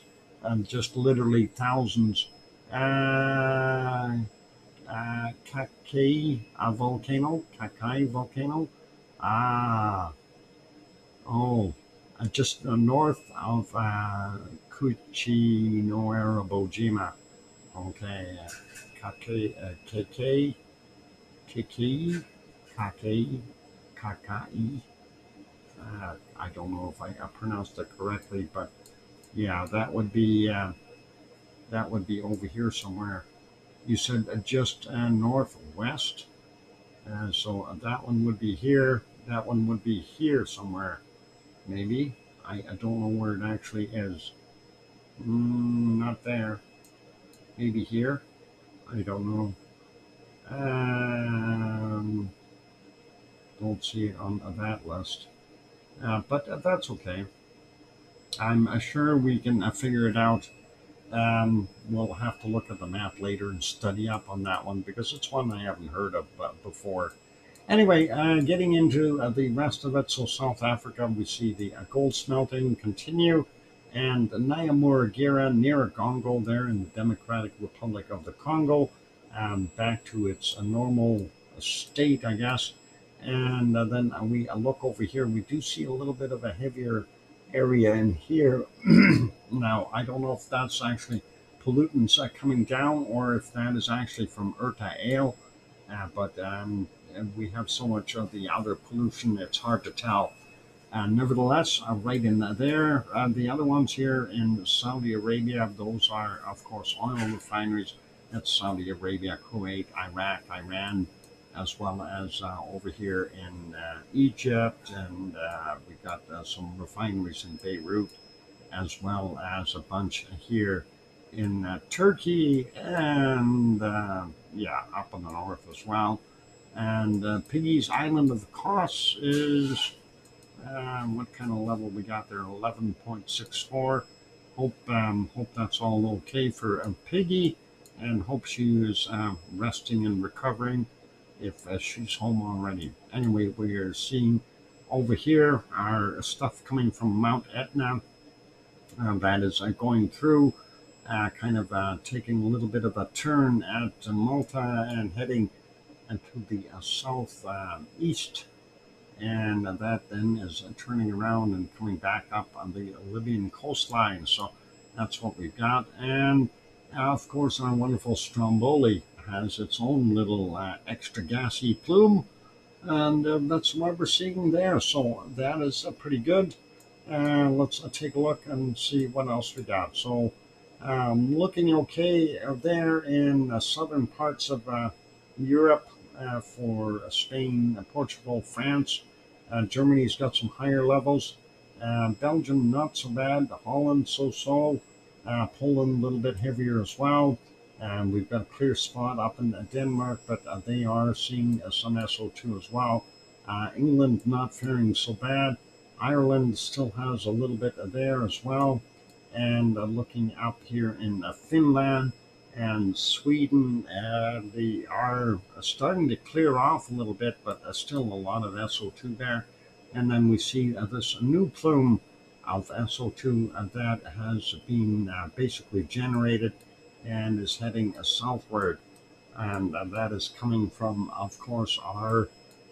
just literally thousands. Kakai volcano, Kakai volcano. Ah, oh, just north of Kuchinoerabojima. Okay, Kakai, Kakai, Kakai, Kakai, Kakai. I don't know if I pronounced it correctly, but yeah, that would be over here somewhere. You said just northwest, so that one would be here. That one would be here somewhere, maybe. I don't know where it actually is. Not there. Maybe here. I don't know. Don't see it on that list. But that's okay. I'm sure we can figure it out. We'll have to look at the map later and study up on that one because it's one I haven't heard of before. Anyway, getting into the rest of it. So South Africa, we see the gold smelting continue, and Nyamuragira near Gongo there in the Democratic Republic of the Congo, back to its normal state, I guess. And then we look over here. We do see a little bit of a heavier area in here. Now, I don't know if that's actually pollutants coming down or if that is actually from Urta Ale, but we have so much of the other pollution, it's hard to tell. Nevertheless, right in there, the other ones here in Saudi Arabia, those are, of course, oil refineries. That's Saudi Arabia, Kuwait, Iraq, Iran, as well as over here in Egypt, and we got some refineries in Beirut, as well as a bunch here in Turkey, and yeah, up in the north as well. And Piggy's Island of Kos is what kind of level we got there? 11.64. Hope that's all okay for Piggy, and hope she is resting and recovering if she's home already. Anyway, we are seeing over here our stuff coming from Mount Etna that is going through, kind of taking a little bit of a turn at Malta and heading to the south east, and that then is turning around and coming back up on the Libyan coastline. So that's what we've got. And of course, our wonderful Stromboli has its own little extra gassy plume, and that's what we're seeing there. So that is pretty good. Let's take a look and see what else we got. So looking okay there in the southern parts of Europe for Spain, Portugal, France. Germany's got some higher levels. Belgium, not so bad. Holland, so-so. Poland, a little bit heavier as well. We've got a clear spot up in Denmark, but they are seeing some SO2 as well. England not faring so bad. Ireland still has a little bit there as well. And looking up here in Finland and Sweden, they are starting to clear off a little bit, but still a lot of SO2 there. And then we see this new plume of SO2 that has been basically generated and is heading southward. And that is coming from, of course, our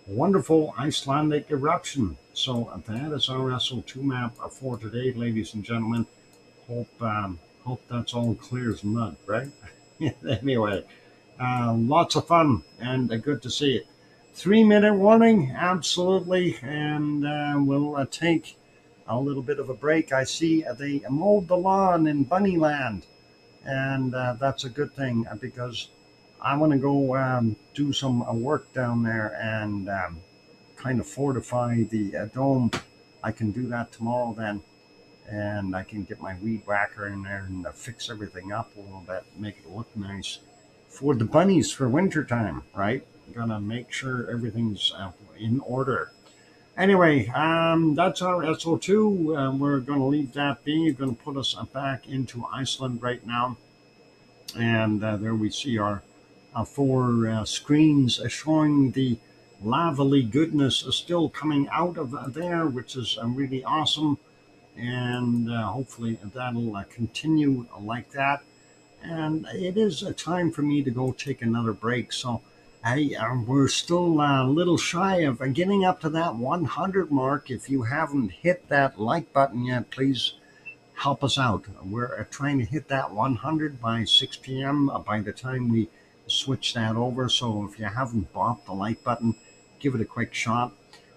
wonderful Icelandic eruption. So that is our SO2 map for today, ladies and gentlemen. Hope that's all clear as mud, right? Anyway, lots of fun and good to see it. 3-minute warning, absolutely, and we'll take a little bit of a break. I see they mowed the lawn in Bunnyland, and that's a good thing because I want to go do some work down there and kind of fortify the dome. I can do that tomorrow then, and I can get my weed whacker in there and fix everything up a little bit, make it look nice for the bunnies for wintertime, right? Gonna make sure everything's in order. Anyway, that's our SO2. We're going to leave that be. We're going to put us back into Iceland right now. And there we see our four screens showing the lavally goodness still coming out of there, which is really awesome. And hopefully that'll continue like that. And it is a time for me to go take another break. So we're still a little shy of getting up to that 100 mark. If you haven't hit that like button yet, please help us out. We're trying to hit that 100 by 6 p.m. By the time we switch that over. So if you haven't bought the like button, give it a quick shot.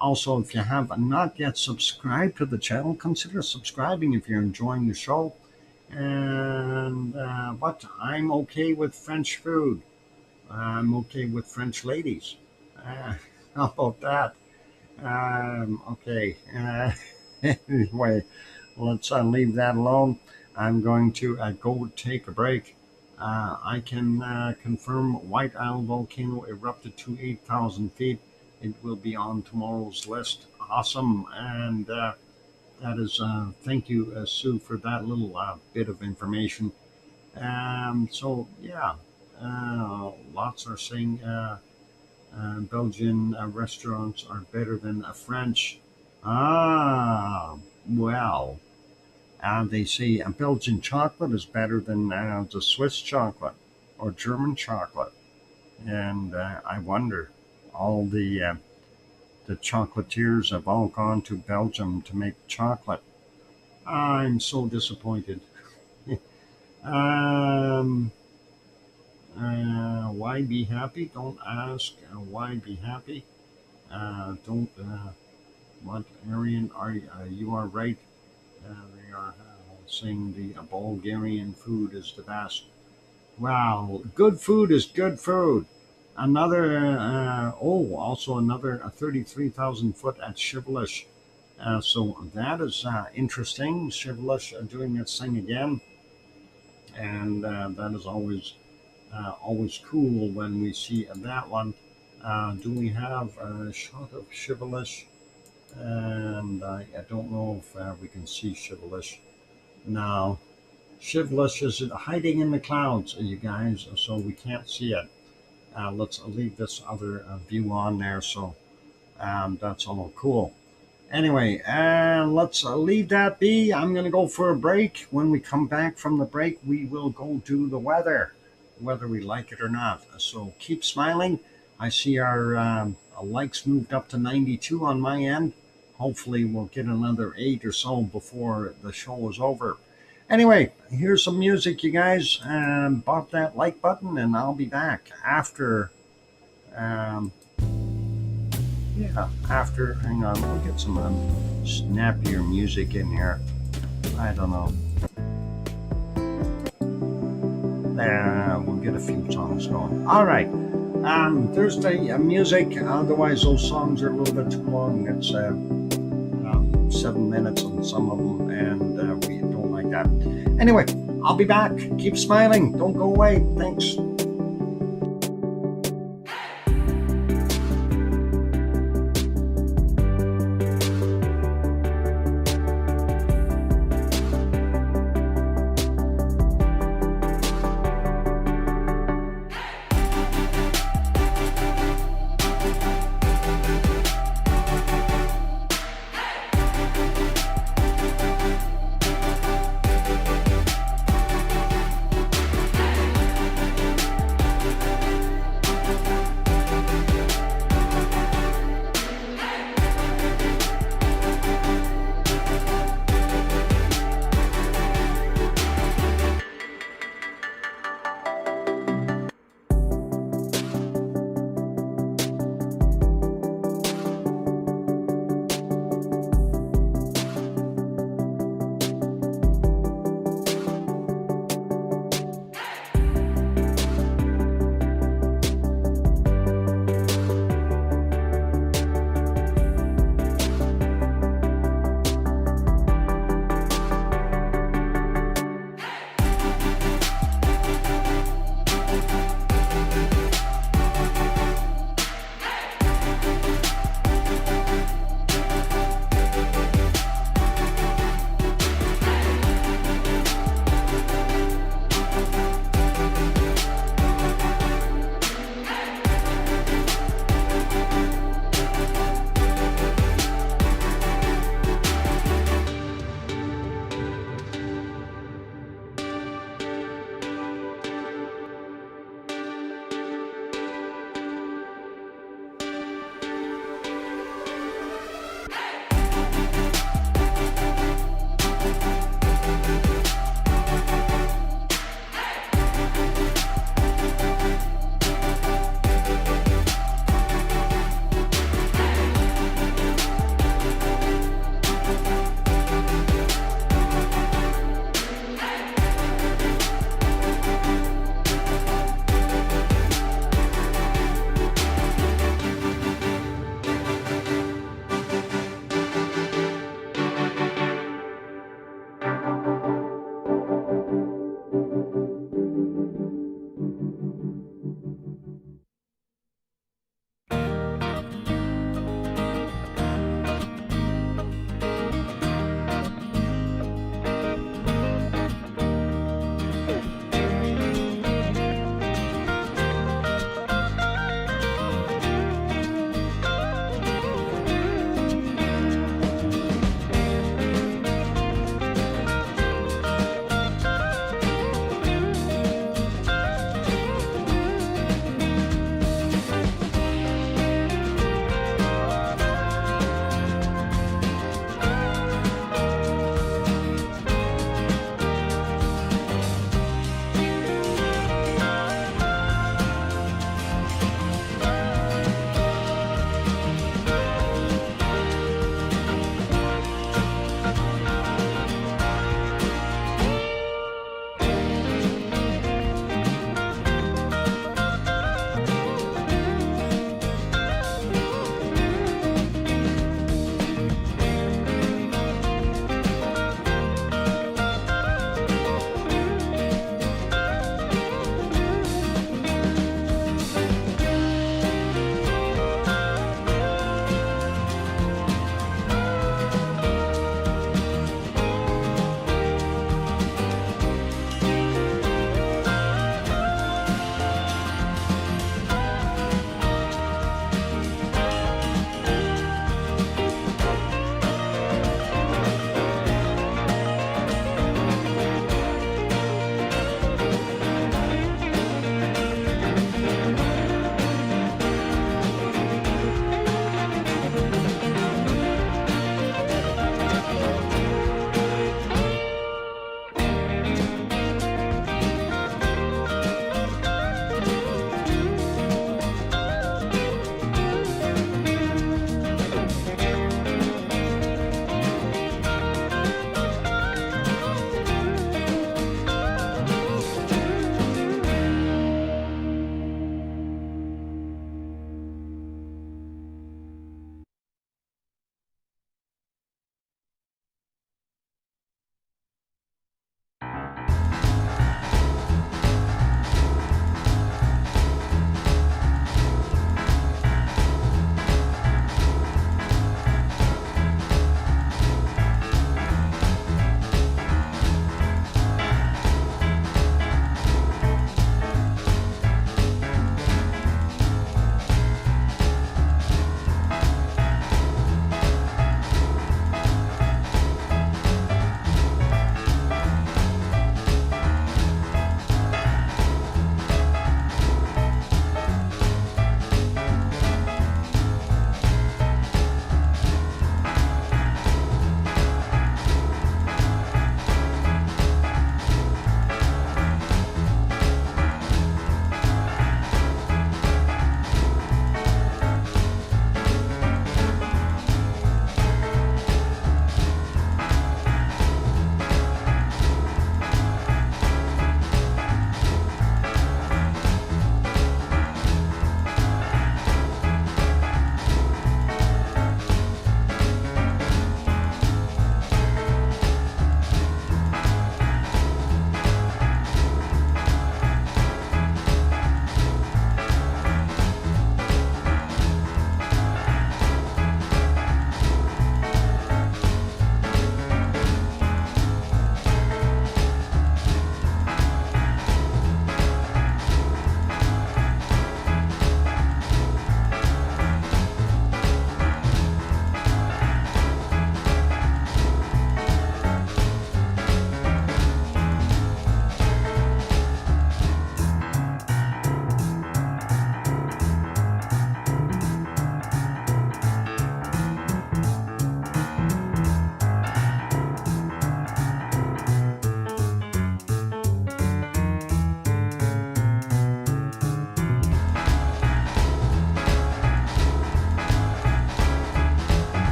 Also, if you have not yet subscribed to the channel, consider subscribing if you're enjoying the show. And but I'm okay with French food. I'm okay with French ladies. How about that? Okay. Anyway, let's leave that alone. I'm going to go take a break. I can confirm White Isle volcano erupted to 8,000 feet. It will be on tomorrow's list. Awesome. And that is, thank you, Sue, for that little bit of information. So, yeah, lots are saying Belgian restaurants are better than French. Well, they say Belgian chocolate is better than the Swiss chocolate or German chocolate. And I wonder, all the chocolatiers have all gone to Belgium to make chocolate. I'm so disappointed. Why be happy? Don't ask why be happy. Don't what Aryan are you are right. They are saying the Bulgarian food is the best. Wow, good food is good food. Another, also another 33,000 foot at Shivelish. So that is interesting. Shivelish doing its thing again, and that is always cool when we see that one. Do we have a shot of Shivelish? And I don't know if we can see Shivelish now. Shivelish is hiding in the clouds, you guys, so we can't see it. Let's leave this other view on there, so that's all cool. Anyway, let's leave that be. I'm going to go for a break. When we come back from the break, we will go do the weather, whether we like it or not. So keep smiling. I see our likes moved up to 92 on my end. Hopefully, we'll get another 8 or so before the show is over. Anyway, here's some music, you guys. Bop that like button, and I'll be back after. Hang on, we'll get some snappier music in here. I don't know. We'll get a few songs going. All right. Thursday music. Otherwise, those songs are a little bit too long. It's 7 minutes on some of them, and we don't like that. Anyway, I'll be back. Keep smiling. Don't go away. Thanks.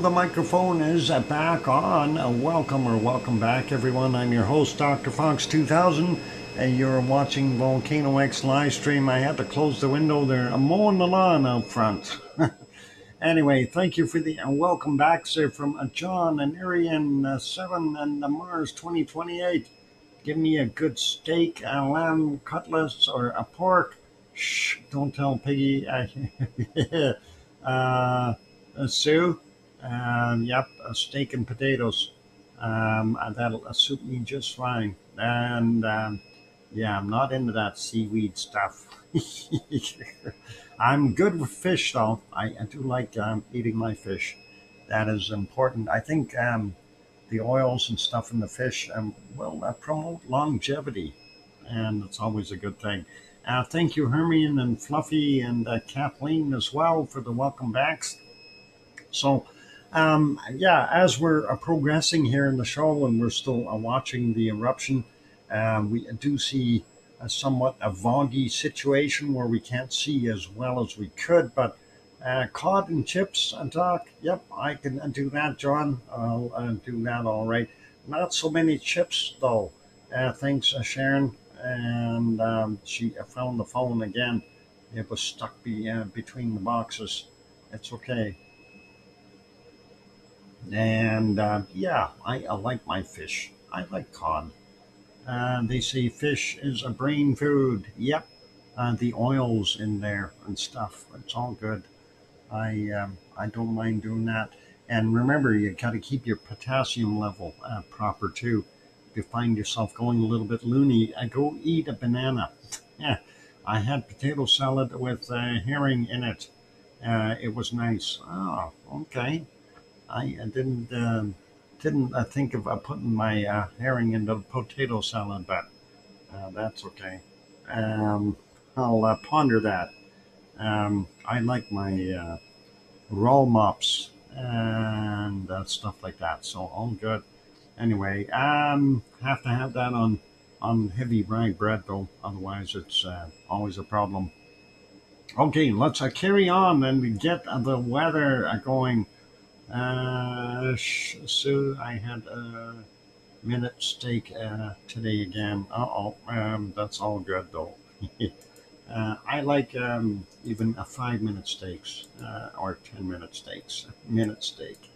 the microphone is back on. Welcome back, everyone. I'm your host, DrFox2000, and you're watching VolcanoX live stream. I had to close the window there. I'm mowing the lawn out front. Anyway, thank you for the welcome back, sir, from John and Arian 7 and Mars 2028. Give me a good steak, a lamb cutlets, or a pork. Shh, don't tell Piggy. Sue, yep, a steak and potatoes. That'll suit me just fine. And yeah, I'm not into that seaweed stuff. I'm good with fish, though. I do like eating my fish. That is important. I think the oils and stuff in the fish will promote longevity, and it's always a good thing. Thank you, Hermione and Fluffy and Kathleen as well for the welcome backs. So, yeah, as we're progressing here in the show and we're still watching the eruption, we do see somewhat a foggy situation where we can't see as well as we could. But cod and chips, Doc, yep, I can do that, John. I'll do that all right. Not so many chips, though. Thanks, Sharon. And she found the phone again. It was stuck between the boxes. It's okay. And yeah, I like my fish. I like cod. They say fish is a brain food. Yep, the oils in there and stuff. It's all good. I don't mind doing that. And remember, you got to keep your potassium level proper too. If you find yourself going a little bit loony, go eat a banana. Yeah, I had potato salad with herring in it. It was nice. Oh, okay. I didn't think of putting my herring into potato salad, but that's okay. I'll ponder that. I like my roll mops and stuff like that, so all good. Anyway, have to have that on heavy rye bread though, otherwise it's always a problem. Okay, let's carry on and get the weather going. So I had a minute steak today again. That's all good though. I like even a 5 minute steaks or 10 minute steaks, minute steak.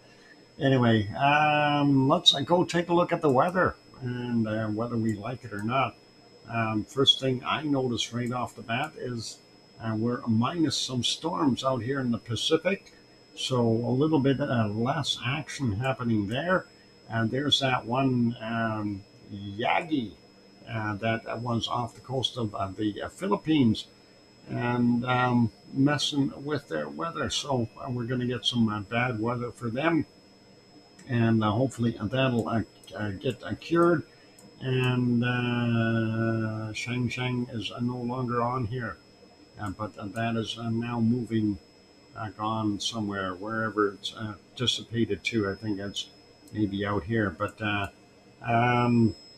Anyway, let's go take a look at the weather and whether we like it or not. First thing I noticed right off the bat is we're minus some storms out here in the Pacific. So a little bit less action happening there. And there's that one Yagi that was off the coast of the Philippines and messing with their weather. So we're going to get some bad weather for them. And hopefully that'll get cured. And Shang Shang is no longer on here. But that is now moving gone somewhere, wherever it's dissipated to. I think it's maybe out here. But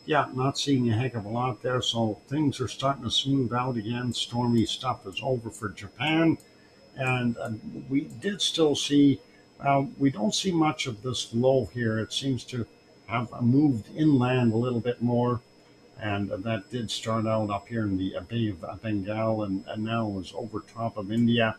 yeah, not seeing a heck of a lot there. So things are starting to smooth out again. Stormy stuff is over for Japan. And we did still see, we don't see much of this low here. It seems to have moved inland a little bit more. And that did start out up here in the Bay of Bengal and now is over top of India.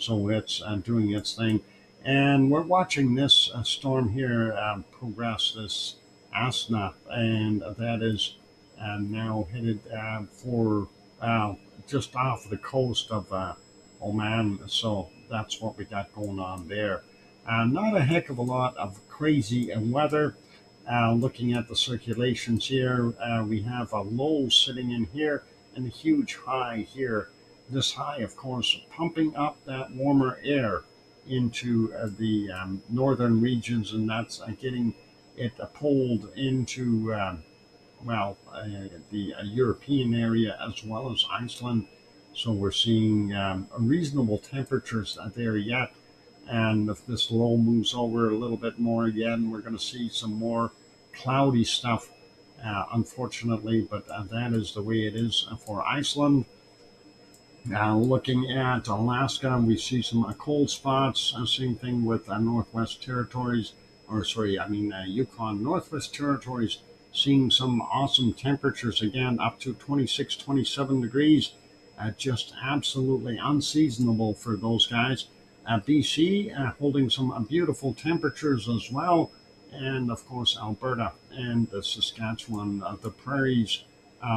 So it's doing its thing. And we're watching this storm here progress, this Asna, and that is now headed for just off the coast of Oman. So that's what we got going on there. Not a heck of a lot of crazy weather. Looking at the circulations here, we have a low sitting in here and a huge high here. This high, of course, pumping up that warmer air into the northern regions, and that's getting it pulled into, the European area as well as Iceland. So we're seeing reasonable temperatures there yet. And if this low moves over a little bit more again, we're going to see some more cloudy stuff, unfortunately, but that is the way it is for Iceland. Looking at Alaska, we see some cold spots. Same thing with Northwest Territories, or sorry, I mean Yukon. Northwest Territories seeing some awesome temperatures again, up to 26, 27 degrees. Just absolutely unseasonable for those guys. BC holding some beautiful temperatures as well. And of course, Alberta and Saskatchewan, the prairies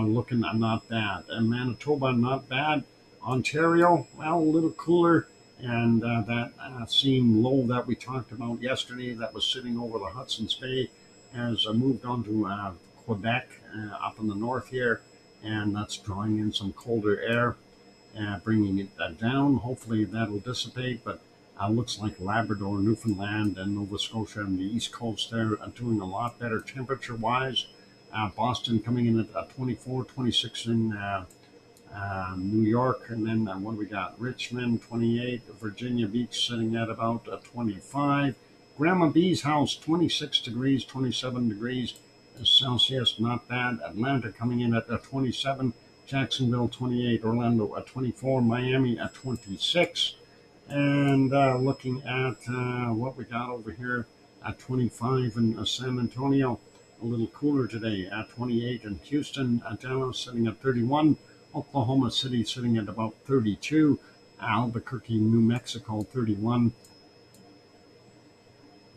looking not bad. And Manitoba, not bad. Ontario, well, a little cooler, and that same low that we talked about yesterday that was sitting over the Hudson's Bay has moved on to Quebec up in the north here, and that's drawing in some colder air, bringing it down. Hopefully that'll dissipate, but looks like Labrador, Newfoundland, and Nova Scotia and the East Coast there are doing a lot better temperature-wise. Boston coming in at 24, 26 in New York, and then what do we got? Richmond, 28. Virginia Beach sitting at about 25. Grandma B's house, 26 degrees, 27 degrees Celsius, not bad. Atlanta coming in at 27. Jacksonville, 28. Orlando at 24. Miami at 26. And looking at what we got over here at 25 in San Antonio, a little cooler today at 28 in Houston. Dallas sitting at 31. Oklahoma City sitting at about 32. Albuquerque, New Mexico, 31.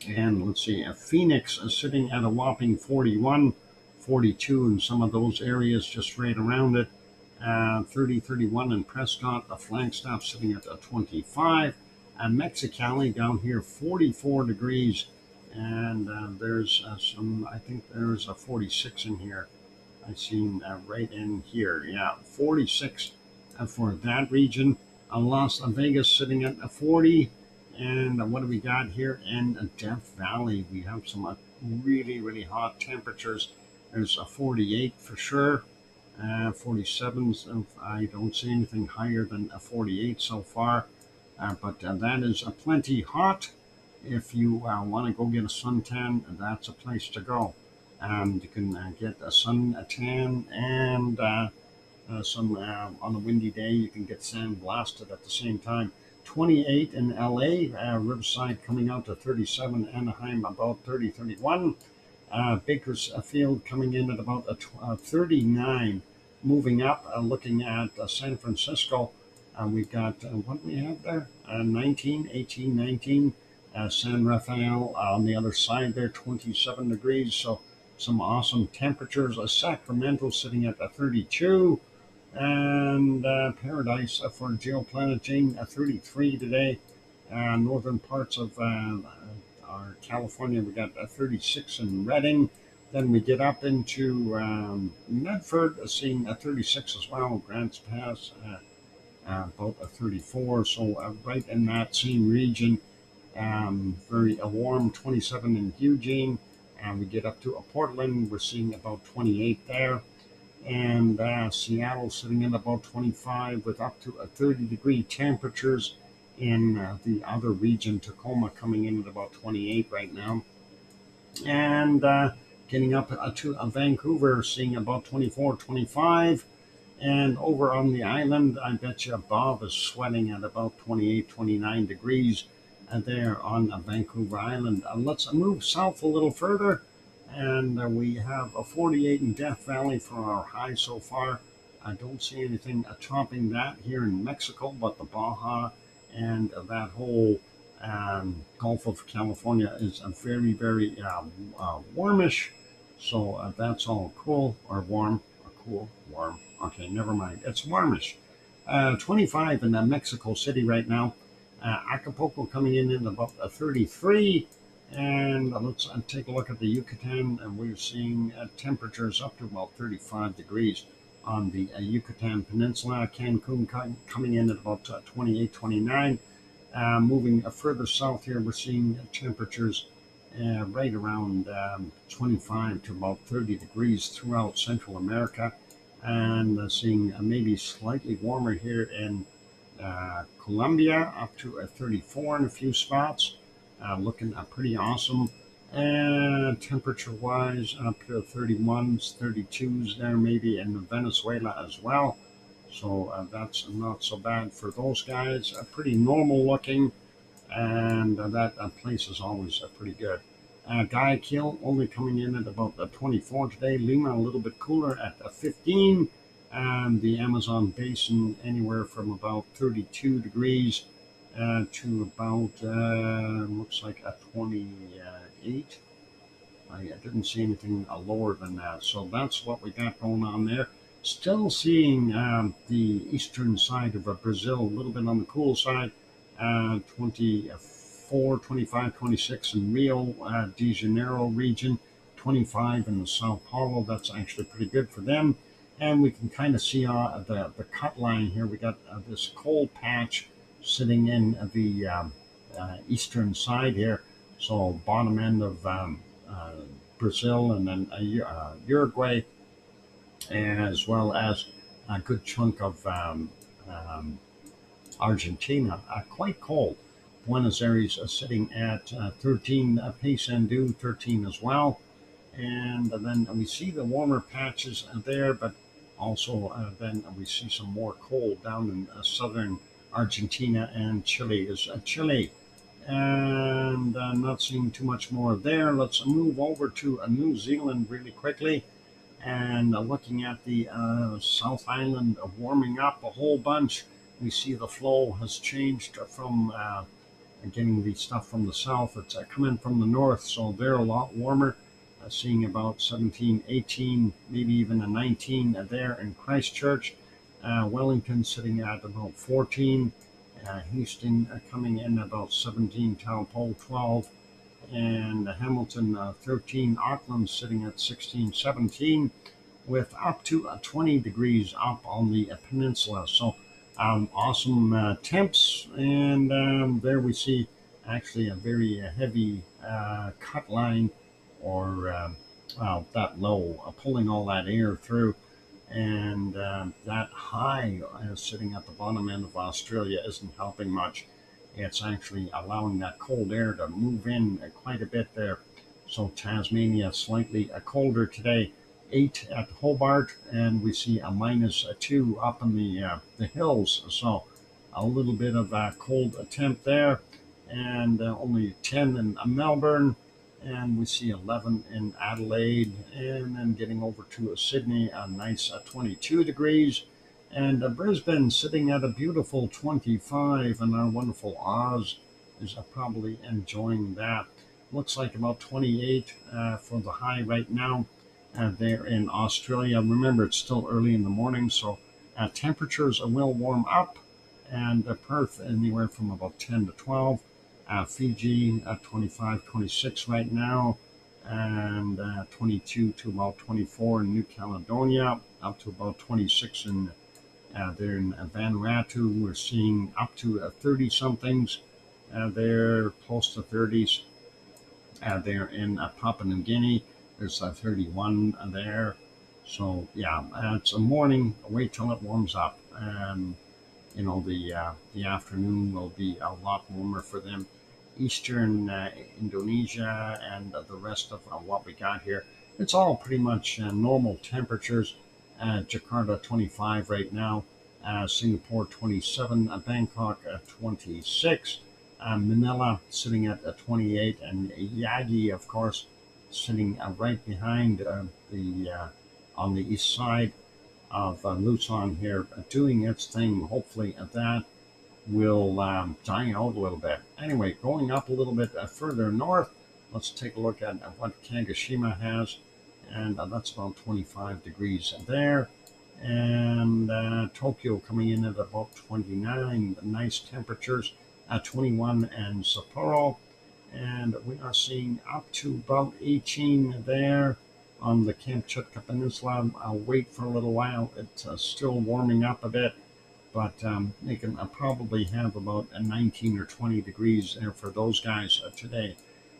And let's see, Phoenix is sitting at a whopping 41, 42 in some of those areas just right around it. 30, 31 in Prescott, the Flagstaff sitting at 25. And Mexicali down here, 44 degrees. And there's some, I think there's a 46 in here. I've seen right in here. Yeah, 46 for that region. Las Vegas sitting at 40. And what do we got here in Death Valley? We have some really, really hot temperatures. There's a 48 for sure. 47, I don't see anything higher than a 48 so far. But that is plenty hot. If you want to go get a suntan, that's a place to go. You can get a suntan and some on a windy day, you can get sand blasted at the same time. 28 in LA, Riverside coming out to 37, Anaheim about 30, 31. Bakersfield coming in at about 39, moving up, looking at San Francisco. We've got, what do we have there? 19, 18, 19. San Rafael on the other side there, 27 degrees. So some awesome temperatures. Sacramento sitting at 32. And Paradise for Geoplanet Jane, 33 today. Northern parts of our California, we got 36 in Redding. Then we get up into Medford, seeing 36 as well. Grants Pass, about 34. So right in that same region. Very warm, 27 in Eugene. And we get up to Portland, we're seeing about 28 there. And Seattle sitting in about 25 with up to 30-degree temperatures in the other region. Tacoma coming in at about 28 right now. And getting up to Vancouver, seeing about 24, 25. And over on the island, I bet you Bob is sweating at about 28, 29 degrees there on Vancouver Island. Let's move south a little further. And we have a 48 in Death Valley for our high so far. I don't see anything topping that here in Mexico, but the Baja and that whole Gulf of California is very, very warmish. So that's all cool, or warm, or cool, warm. Okay, never mind. It's warmish. 25 in Mexico City right now. Acapulco coming in at about 33. And let's take a look at the Yucatan, and we're seeing temperatures up to about 35 degrees on the Yucatan Peninsula. Cancun coming in at about 28, 29. Moving further south here, we're seeing temperatures right around 25 to about 30 degrees throughout Central America. And seeing maybe slightly warmer here in Colombia, up to 34 in a few spots. Looking pretty awesome. And temperature-wise, up to 31s, 32s there maybe in Venezuela as well. So that's not so bad for those guys. Pretty normal looking, and that place is always pretty good. Guayaquil only coming in at about 24 today. Lima a little bit cooler at 15. And the Amazon basin anywhere from about 32 degrees to about, looks like a 28. I didn't see anything lower than that. So that's what we got going on there. Still seeing the eastern side of Brazil a little bit on the cool side, 24, 25, 26 in Rio de Janeiro region, 25 in the Sao Paulo. That's actually pretty good for them. And we can kind of see the cut line here. We got this cold patch sitting in the eastern side here. So bottom end of Brazil and then Uruguay, as well as a good chunk of Argentina. Quite cold. Buenos Aires sitting at 13, Paysandú 13 as well. And then we see the warmer patches there, but also then we see some more cold down in southern Argentina and Chile. Is Chile. And I'm not seeing too much more there. Let's move over to New Zealand really quickly. And looking at the South Island warming up a whole bunch, we see the flow has changed from getting the stuff from the south. It's coming from the north, so they're a lot warmer. Seeing about 17, 18, maybe even a 19 there in Christchurch. Wellington sitting at about 14. Houston coming in about 17, Taupo 12, and Hamilton 13, Auckland sitting at 16, 17, with up to 20 degrees up on the peninsula. So awesome temps, and there we see actually a very heavy cut line, or that low, pulling all that air through. And that high sitting at the bottom end of Australia isn't helping much. It's actually allowing that cold air to move in quite a bit there. So Tasmania slightly colder today, 8 at Hobart, and we see a -2 up in the hills. So a little bit of a cold temp there, and only 10 in Melbourne. And we see 11 in Adelaide, and then getting over to Sydney, a nice 22 degrees. And Brisbane sitting at a beautiful 25, and our wonderful Oz is probably enjoying that. Looks like about 28 for the high right now there in Australia. Remember, it's still early in the morning, so temperatures will warm up, and Perth anywhere from about 10 to 12. Fiji 25, 26 right now, and 22 to about 24 in New Caledonia, up to about 26 in there in Vanuatu. We're seeing up to 30 somethings there, close to 30s there in Papua New Guinea. There's 31 there. So yeah, it's a morning. Wait till it warms up. The afternoon will be a lot warmer for them. Eastern Indonesia and the rest of what we got here, it's all pretty much normal temperatures. Jakarta 25 right now, Singapore 27, Bangkok 26, Manila sitting at 28, and Yagi, of course, sitting right behind on the east side of Luzon here, doing its thing. Hopefully that will die out a little bit. Anyway, going up a little bit further north, let's take a look at what Kagoshima has, and that's about 25 degrees there. And Tokyo coming in at about 29, nice temperatures, 21 in Sapporo, and we are seeing up to about 18 there on the Kamchatka Peninsula. I'll wait for a little while. It's still warming up a bit, but they can probably have about 19 or 20 degrees there for those guys today.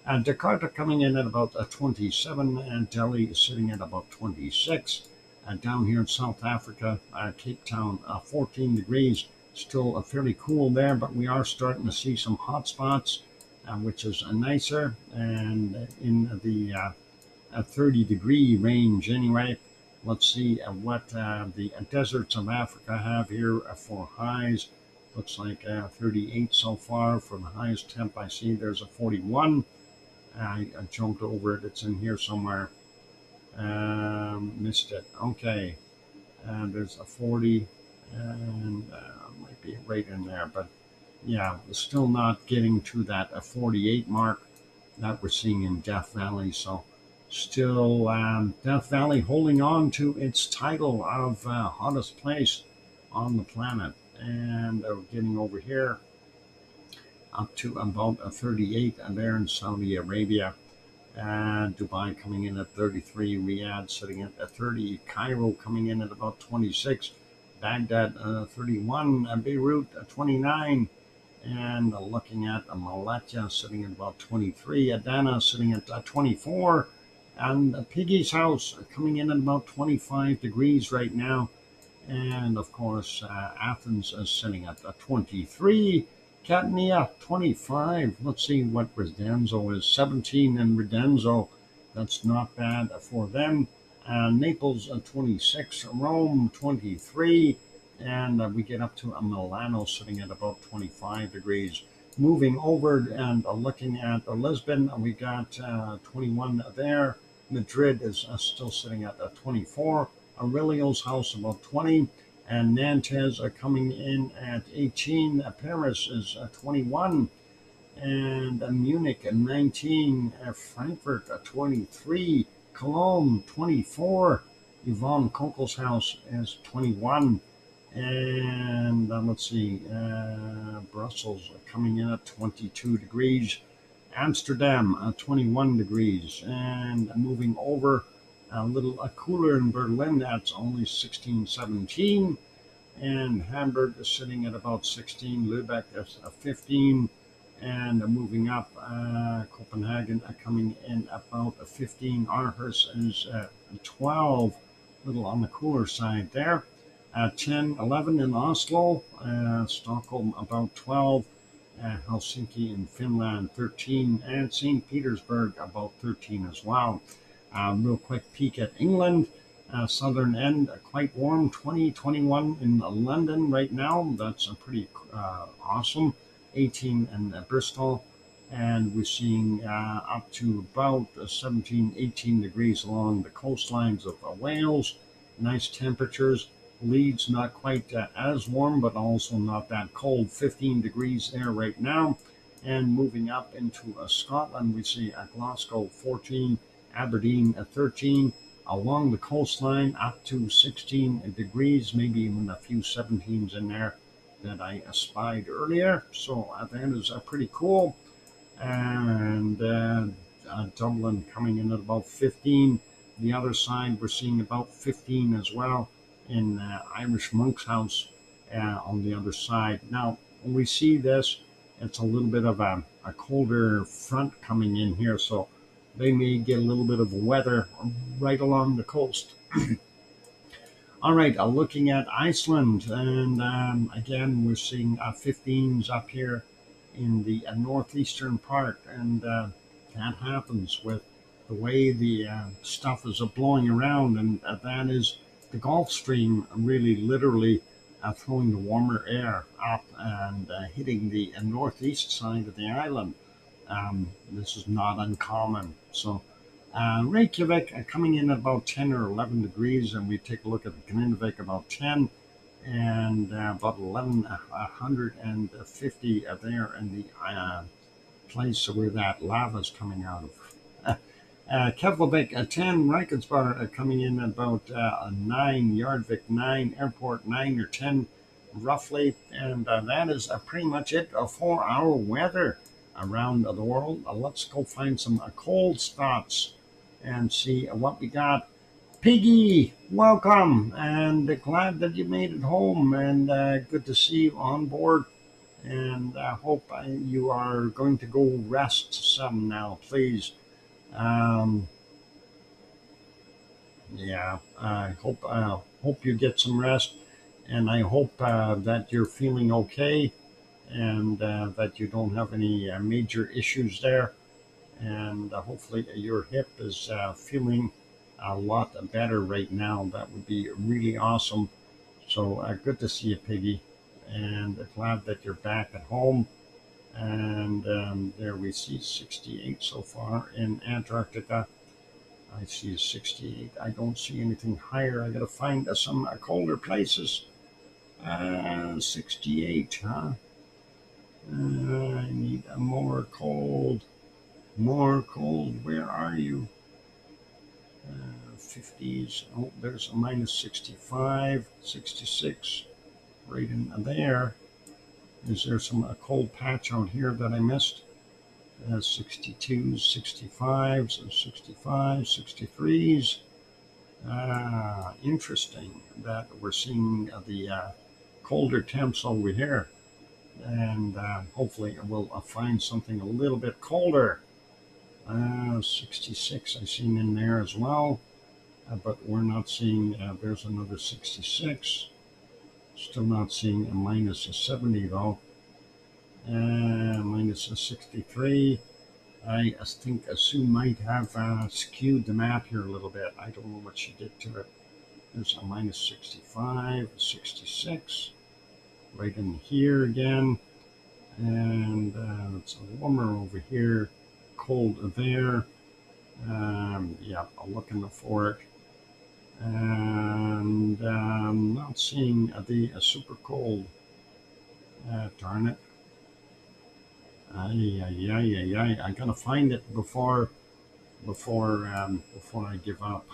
Jakarta coming in at about 27, and Delhi is sitting at about 26. Down here in South Africa, Cape Town, 14 degrees, still fairly cool there, but we are starting to see some hot spots, which is nicer, and in the 30-degree range anyway. Let's see what the deserts of Africa have here for highs. Looks like 38 so far for the highest temp I see. There's a 41. I jumped over it. It's in here somewhere. Missed it. Okay. There's a 40, and might be right in there. But yeah, still not getting to that 48 mark that we're seeing in Death Valley. So still Death Valley holding on to its title of hottest place on the planet. And getting over here up to about a 38 there in Saudi Arabia. Dubai coming in at 33, Riyadh sitting at 30, Cairo coming in at about 26, Baghdad 31, Beirut 29, and looking at Malatya sitting at about 23, Adana sitting at 24, and Piggy's house coming in at about 25 degrees right now. And of course, Athens is sitting at 23. Catania 25. Let's see what Redenzo is. 17 in Redenzo. That's not bad for them. Naples 26. Rome 23. And we get up to Milano sitting at about 25 degrees. Moving over and looking at Lisbon, we got 21 there. Madrid is still sitting at 24. Aurelio's house about 20, and Nantes are coming in at 18. Paris is 21, and Munich at 19. Frankfurt at 23. Cologne 24. Yvonne Kunkel's house is 21. And let's see, Brussels coming in at 22 degrees. Amsterdam 21 degrees. And moving over, a little cooler in Berlin, that's only 16, 17. And Hamburg is sitting at about 16. Lübeck is 15. And moving up, Copenhagen coming in about 15. Aarhus is 12, a little on the cooler side there. 10, 11 in Oslo. Stockholm about 12. Helsinki in Finland 13. And St. Petersburg about 13 as well. Real quick peek at England, southern end, quite warm, 20, 21 in London right now. That's pretty awesome. 18 in Bristol, and we're seeing up to about 17, 18 degrees along the coastlines of Wales. Nice temperatures. Leeds not quite as warm, but also not that cold. 15 degrees there right now. And moving up into Scotland, we see Glasgow 14. Aberdeen at 13, along the coastline up to 16 degrees, maybe even a few 17s in there that I spied earlier. So that is pretty cool. And Dublin coming in at about 15. The other side, we're seeing about 15 as well in Irish Monk's house on the other side. Now, when we see this, it's a little bit of a colder front coming in here, so they may get a little bit of weather right along the coast. All right, looking at Iceland, and again, we're seeing 15s up here in the northeastern part, and that happens with the way the stuff is blowing around, and that is the Gulf Stream really literally throwing the warmer air up and hitting the northeast side of the island. This is not uncommon. So Reykjavik coming in at about 10 or 11 degrees, and we take a look at the Grindavik about 10, and about 1150 there in the place where that lava is coming out of. Keflavik 10, Reykjanes coming in at about 9, Yardvik 9, Airport 9 or 10 roughly, and that is pretty much it for our weather around the world. Let's go find some cold spots and see what we got. Piggy, welcome, and glad that you made it home, and good to see you on board, and I hope you are going to go rest some now, please. Yeah, I hope you get some rest, and I hope that you're feeling okay, and that you don't have any major issues there, and hopefully your hip is feeling a lot better right now. That would be really awesome. So good to see you, Piggy, and glad that you're back at home. And there we see 68 so far in Antarctica. I see 68. I don't see anything higher. I got to find some colder places. 68, huh? I need a more cold. More cold. Where are you? 50s. Oh, there's a minus 65, 66. Right in there. Is there some cold patch out here that I missed? 62s, 65s, 65s, 63s. Interesting that we're seeing the colder temps over here. And hopefully we'll find something a little bit colder. 66 I've seen in there as well. But we're not seeing, there's another 66. Still not seeing a minus 70 though. Minus 63. I think Sue might have skewed the map here a little bit. I don't know what she did to it. There's a minus 65, 66, right in here again. And it's warmer over here, cold there. Yeah, I'm looking for it. And not seeing the super cold. Darn it. I gotta find it before I give up.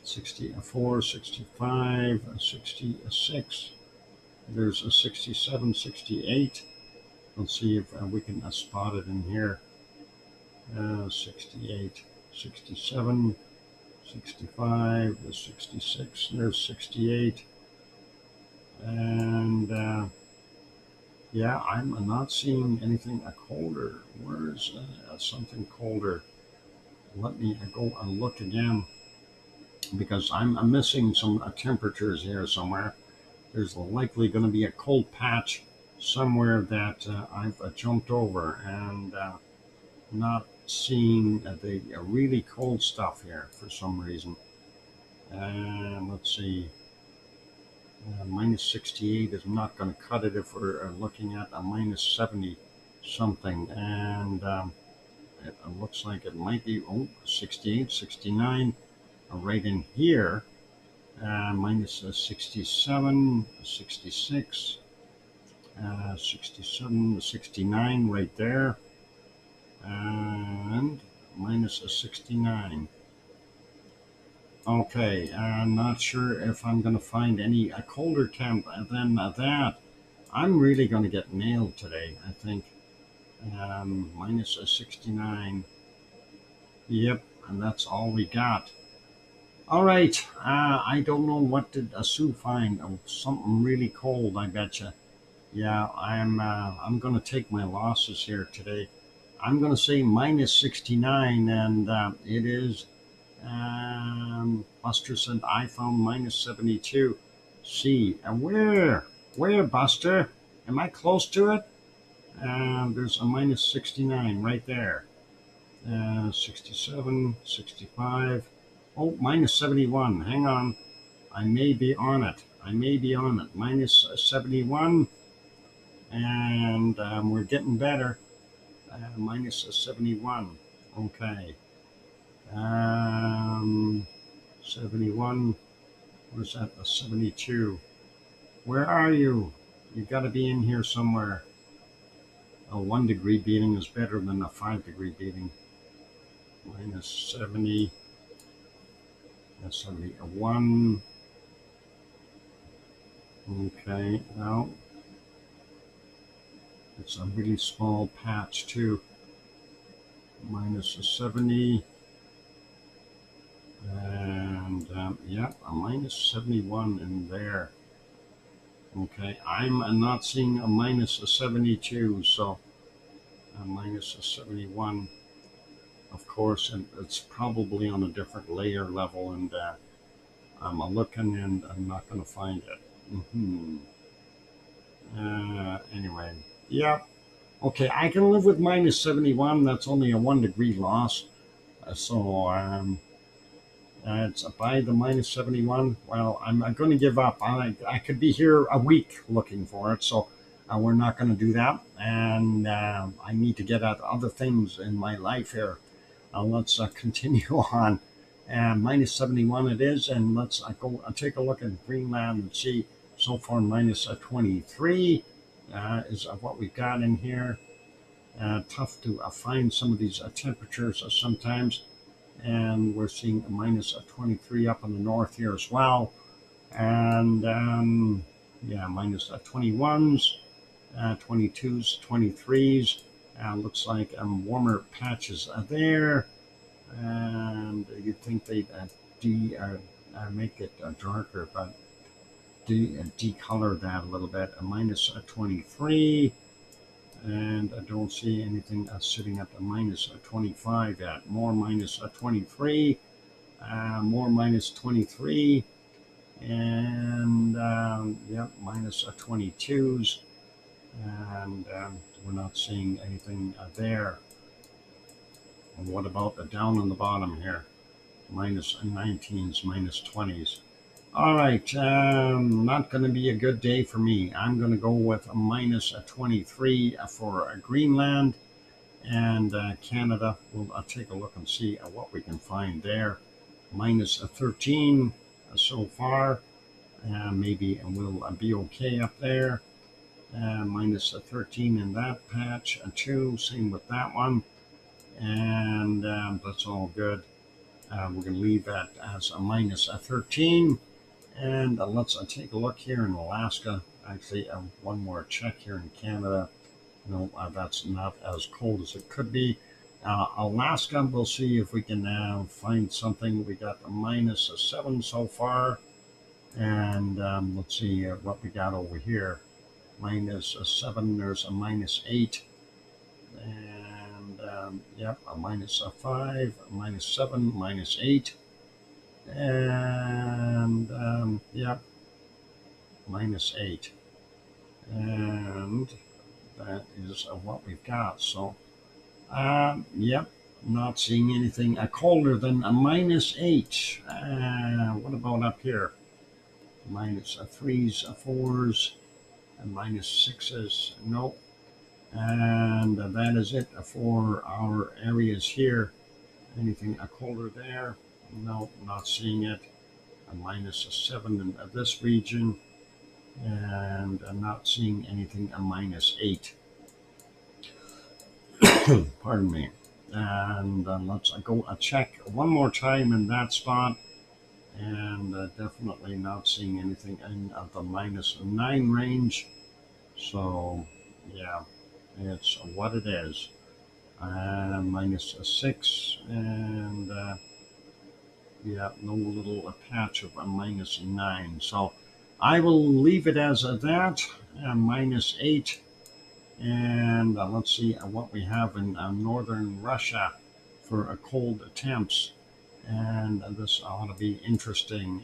64, 65, 66. There's a 67, 68. Let's see if we can spot it in here. 68, 67, 65, 66. There's 68. And yeah, I'm not seeing anything colder. Where's something colder? Let me go and look again, because I'm missing some temperatures here somewhere. There's likely going to be a cold patch somewhere that I've jumped over, and not seeing the really cold stuff here for some reason. And let's see. Minus 68 is not going to cut it if we're looking at a minus 70 something. And it looks like it might be 68, 69 right in here. Minus 67, 66, 67, 69 right there. And minus 69. Okay, I'm not sure if I'm going to find any colder temp than that. I'm really going to get nailed today, I think. Minus 69. Yep, and that's all we got. All right, I don't know what did Sue find. Something really cold, I betcha. Yeah, I'm going to take my losses here today. I'm going to say minus 69, and it is. Buster said I found minus 72. See, and where, Buster? Am I close to it? There's a minus 69 right there. 67, 65. Oh, minus 71. Hang on. I may be on it. Minus 71. And we're getting better. Minus 71. Okay. 71. Where's that? A 72. Where are you? You got to be in here somewhere. A 1 degree beating is better than a 5 degree beating. Minus 70. That's 71. Okay, now it's a really small patch too. Minus a 70. And yeah, a minus 71 in there. Okay, I'm not seeing a minus a 72, so a minus a 71. Of course, and it's probably on a different layer level, and I'm looking and I'm not going to find it. Anyway, yeah. Okay, I can live with minus 71. That's only a 1 degree loss. So It's by the minus 71. Well, I'm going to give up. I could be here a week looking for it, so we're not going to do that. And I need to get at other things in my life here. Let's continue on. Minus 71 it is, and let's go take a look at Greenland and see. So far, minus 23 is what we've got in here. Tough to find some of these temperatures sometimes. And we're seeing a minus 23 up in the north here as well. And yeah, minus 21s, 22s, 23s. Looks like warmer patches there. And you'd think they'd make it darker, but decolor that a little bit. A minus 23. And I don't see anything sitting at the minus 25 yet. More minus 23, more minus 23, and yep, minus 22s, and we're not seeing anything there. And what about the down on the bottom here? Minus 19s, minus 20s. All right, not going to be a good day for me. I'm going to go with a minus 23 for Greenland, and Canada. We'll take a look and see what we can find there. Minus 13 so far. Maybe we'll be okay up there. Minus 13 in that patch too. Same with that one, and that's all good. We're going to leave that as a minus 13. And let's take a look here in Alaska. Actually, one more check here in Canada. No, that's not as cold as it could be. Alaska, we'll see if we can find something. We got a minus 7 so far. And let's see what we got over here. Minus 7, there's a minus 8. And yep, a minus 5, a minus 7, minus 8. And yep, minus 8, and that is what we've got. So yep, not seeing anything colder than a minus 8. What about up here? Minus 3s, 4s, and minus 6s. Nope. And that is it for our areas here. Anything colder there? No, not seeing it. A minus 7 in this region, and I'm not seeing anything a minus 8. Pardon me. And let's go check one more time in that spot, and definitely not seeing anything in the minus 9 range. So yeah, it's what it is. Minus 6, and yeah, no little patch of a minus 9. So I will leave it as that, minus 8. And let's see what we have in northern Russia for cold temps. And this ought to be interesting.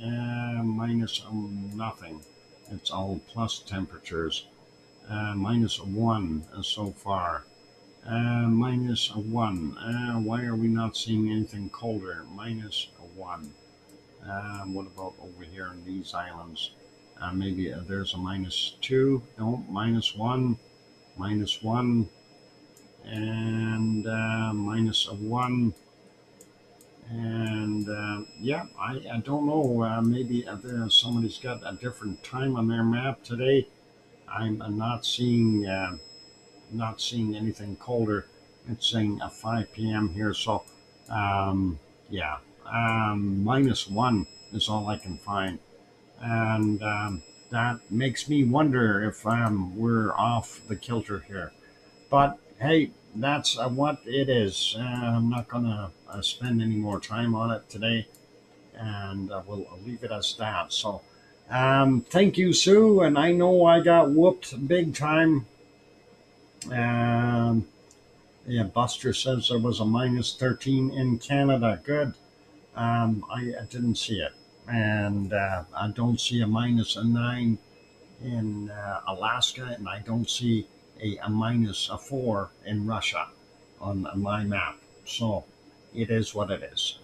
Minus nothing. It's all plus temperatures. Minus 1 so far. Minus 1. Why are we not seeing anything colder? Minus 1. What about over here in these islands? Maybe there's a minus 2. No, minus 1. Minus 1. And minus 1. And yeah, I don't know. Maybe somebody's got a different time on their map today. I'm not seeing anything colder. It's saying 5 p.m. here, so yeah, minus 1 is all I can find, and that makes me wonder if we're off the kilter here. But hey, that's what it is. I'm not gonna spend any more time on it today, and we'll leave it as that. So thank you, Sue, and I know I got whooped big time. Yeah, Buster says there was a minus 13 in Canada. Good. I didn't see it. And I don't see a minus 9 in Alaska, and I don't see a minus 4 in Russia on my map. So it is what it is.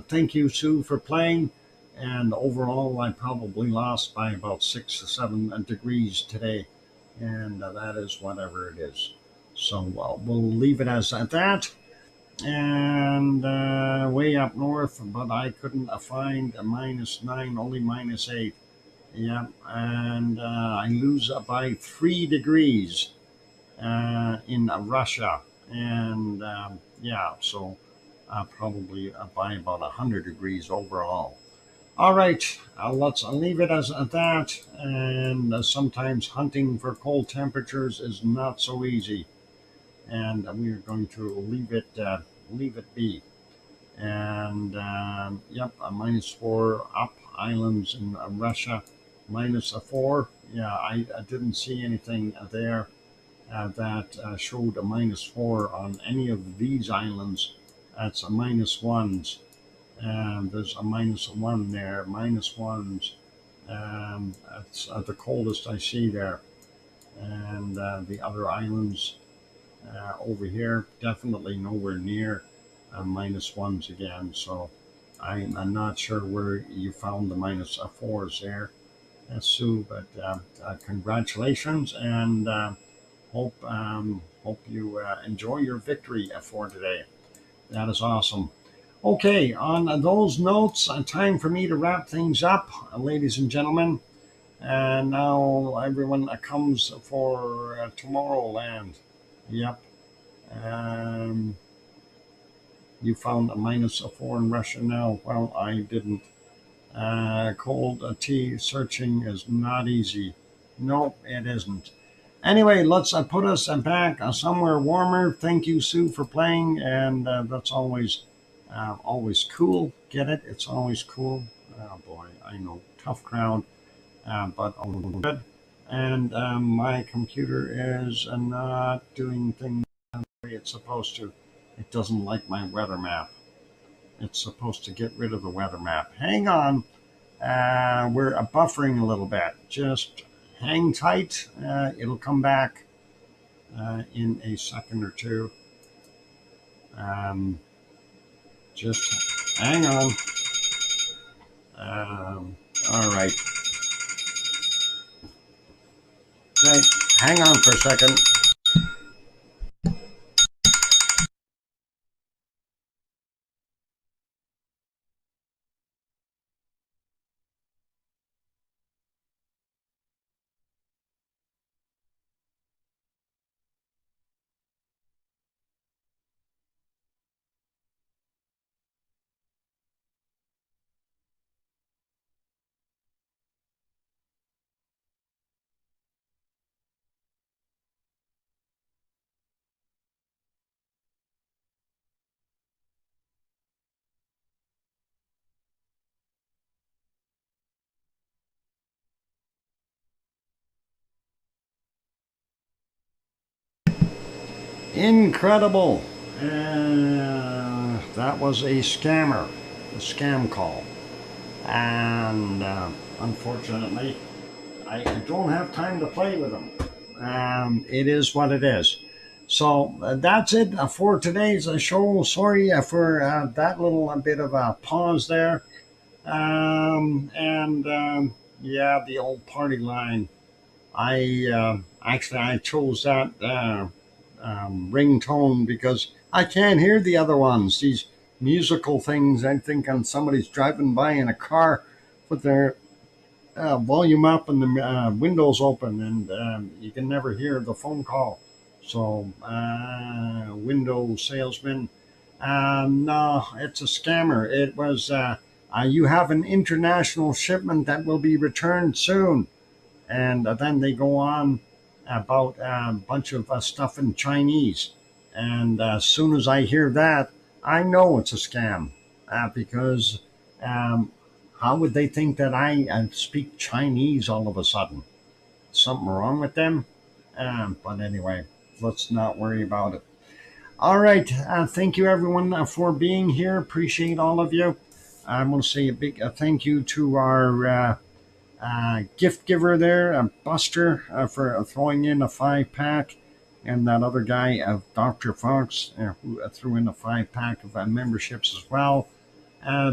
Thank you, Sue, for playing. And overall, I probably lost by about 6 to 7 degrees today, and that is whatever it is. So we'll leave it as at that. And way up north, but I couldn't find a -9, only -8. Yeah, and I lose by 3 degrees in Russia, and yeah, so probably by about 100 degrees overall. All right, let's leave it as at that. And sometimes hunting for cold temperatures is not so easy, and we're going to leave it be. And yep, a -4 up islands in Russia, -4. Yeah, I didn't see anything there that showed a -4 on any of these islands. That's a -1s, and there's a -1 there, -1s. That's the coldest I see there, and the other islands over here definitely nowhere near -1s again. So I'm not sure where you found the -4s there, Sue. But congratulations, and hope you enjoy your victory for today. That is awesome. Okay, on those notes, time for me to wrap things up, ladies and gentlemen. And now everyone comes for Tomorrowland. Yep. Um, you found a -4 in Russia now. Well, I didn't. Cold tea searching is not easy. Nope, it isn't. Anyway, let's put us back somewhere warmer. Thank you, Sue, for playing, and that's always cool. Get it? It's always cool. Oh boy, I know, tough crowd, but all good. And my computer is not doing things the way it's supposed to. It doesn't like my weather map. It's supposed to get rid of the weather map. Hang on. We're buffering a little bit. Just hang tight. It'll come back in a second or two. Just hang on. All right. Okay, hang on for a second. Incredible. That was a scam call. And unfortunately, I don't have time to play with them. It is what it is. So that's it for today's show. Sorry for that little bit of a pause there. And yeah, the old party line. I chose that ringtone because I can't hear the other ones. These musical things. I think somebody's driving by in a car with their volume up and the windows open, and you can never hear the phone call. So, window salesman. No, it's a scammer. It was, you have an international shipment that will be returned soon. And then they go on about a bunch of stuff in Chinese. And as soon as I hear that, I know it's a scam because how would they think that I speak Chinese all of a sudden? Something wrong with them? But anyway, let's not worry about it. All right. Thank you, everyone, for being here. Appreciate all of you. I want to say a big thank you to our gift giver there, Buster, for throwing in a 5-pack. and that other guy, Dr. Fox, who threw in a 5-pack of memberships as well.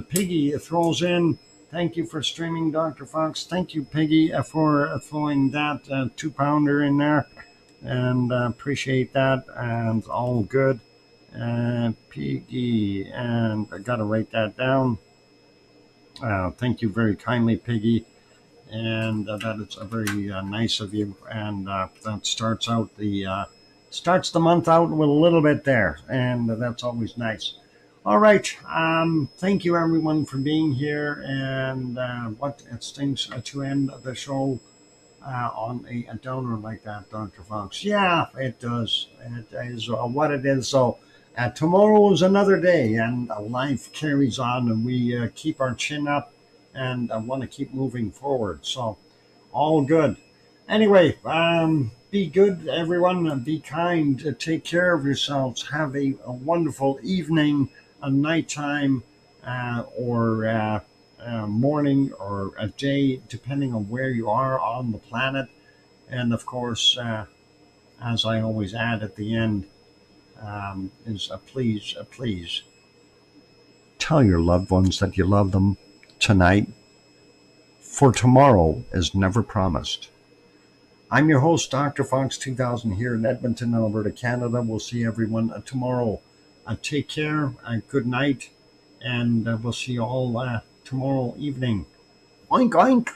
Piggy throws in, thank you for streaming, Dr. Fox. Thank you, Piggy, for throwing that 2-pounder in there, and appreciate that, and all good. Piggy, and I got to write that down. Thank you very kindly, Piggy, and that is very nice of you. And that starts the month out with a little bit there, and that's always nice. All right. Thank you, everyone, for being here. And what it stings to end the show on a downer like that, Dr. Fox. Yeah, it does. It is what it is. So tomorrow is another day, and life carries on, and we keep our chin up and want to keep moving forward. So all good. Anyway, be good, everyone. Be kind. Take care of yourselves. Have a wonderful evening, a nighttime, or morning, or a day, depending on where you are on the planet. And of course, as I always add at the end, is please tell your loved ones that you love them tonight, for tomorrow is never promised. I'm your host, Dr. Fox2000, here in Edmonton, Alberta, Canada. We'll see everyone tomorrow. Take care, good night, and we'll see you all tomorrow evening. Oink, oink.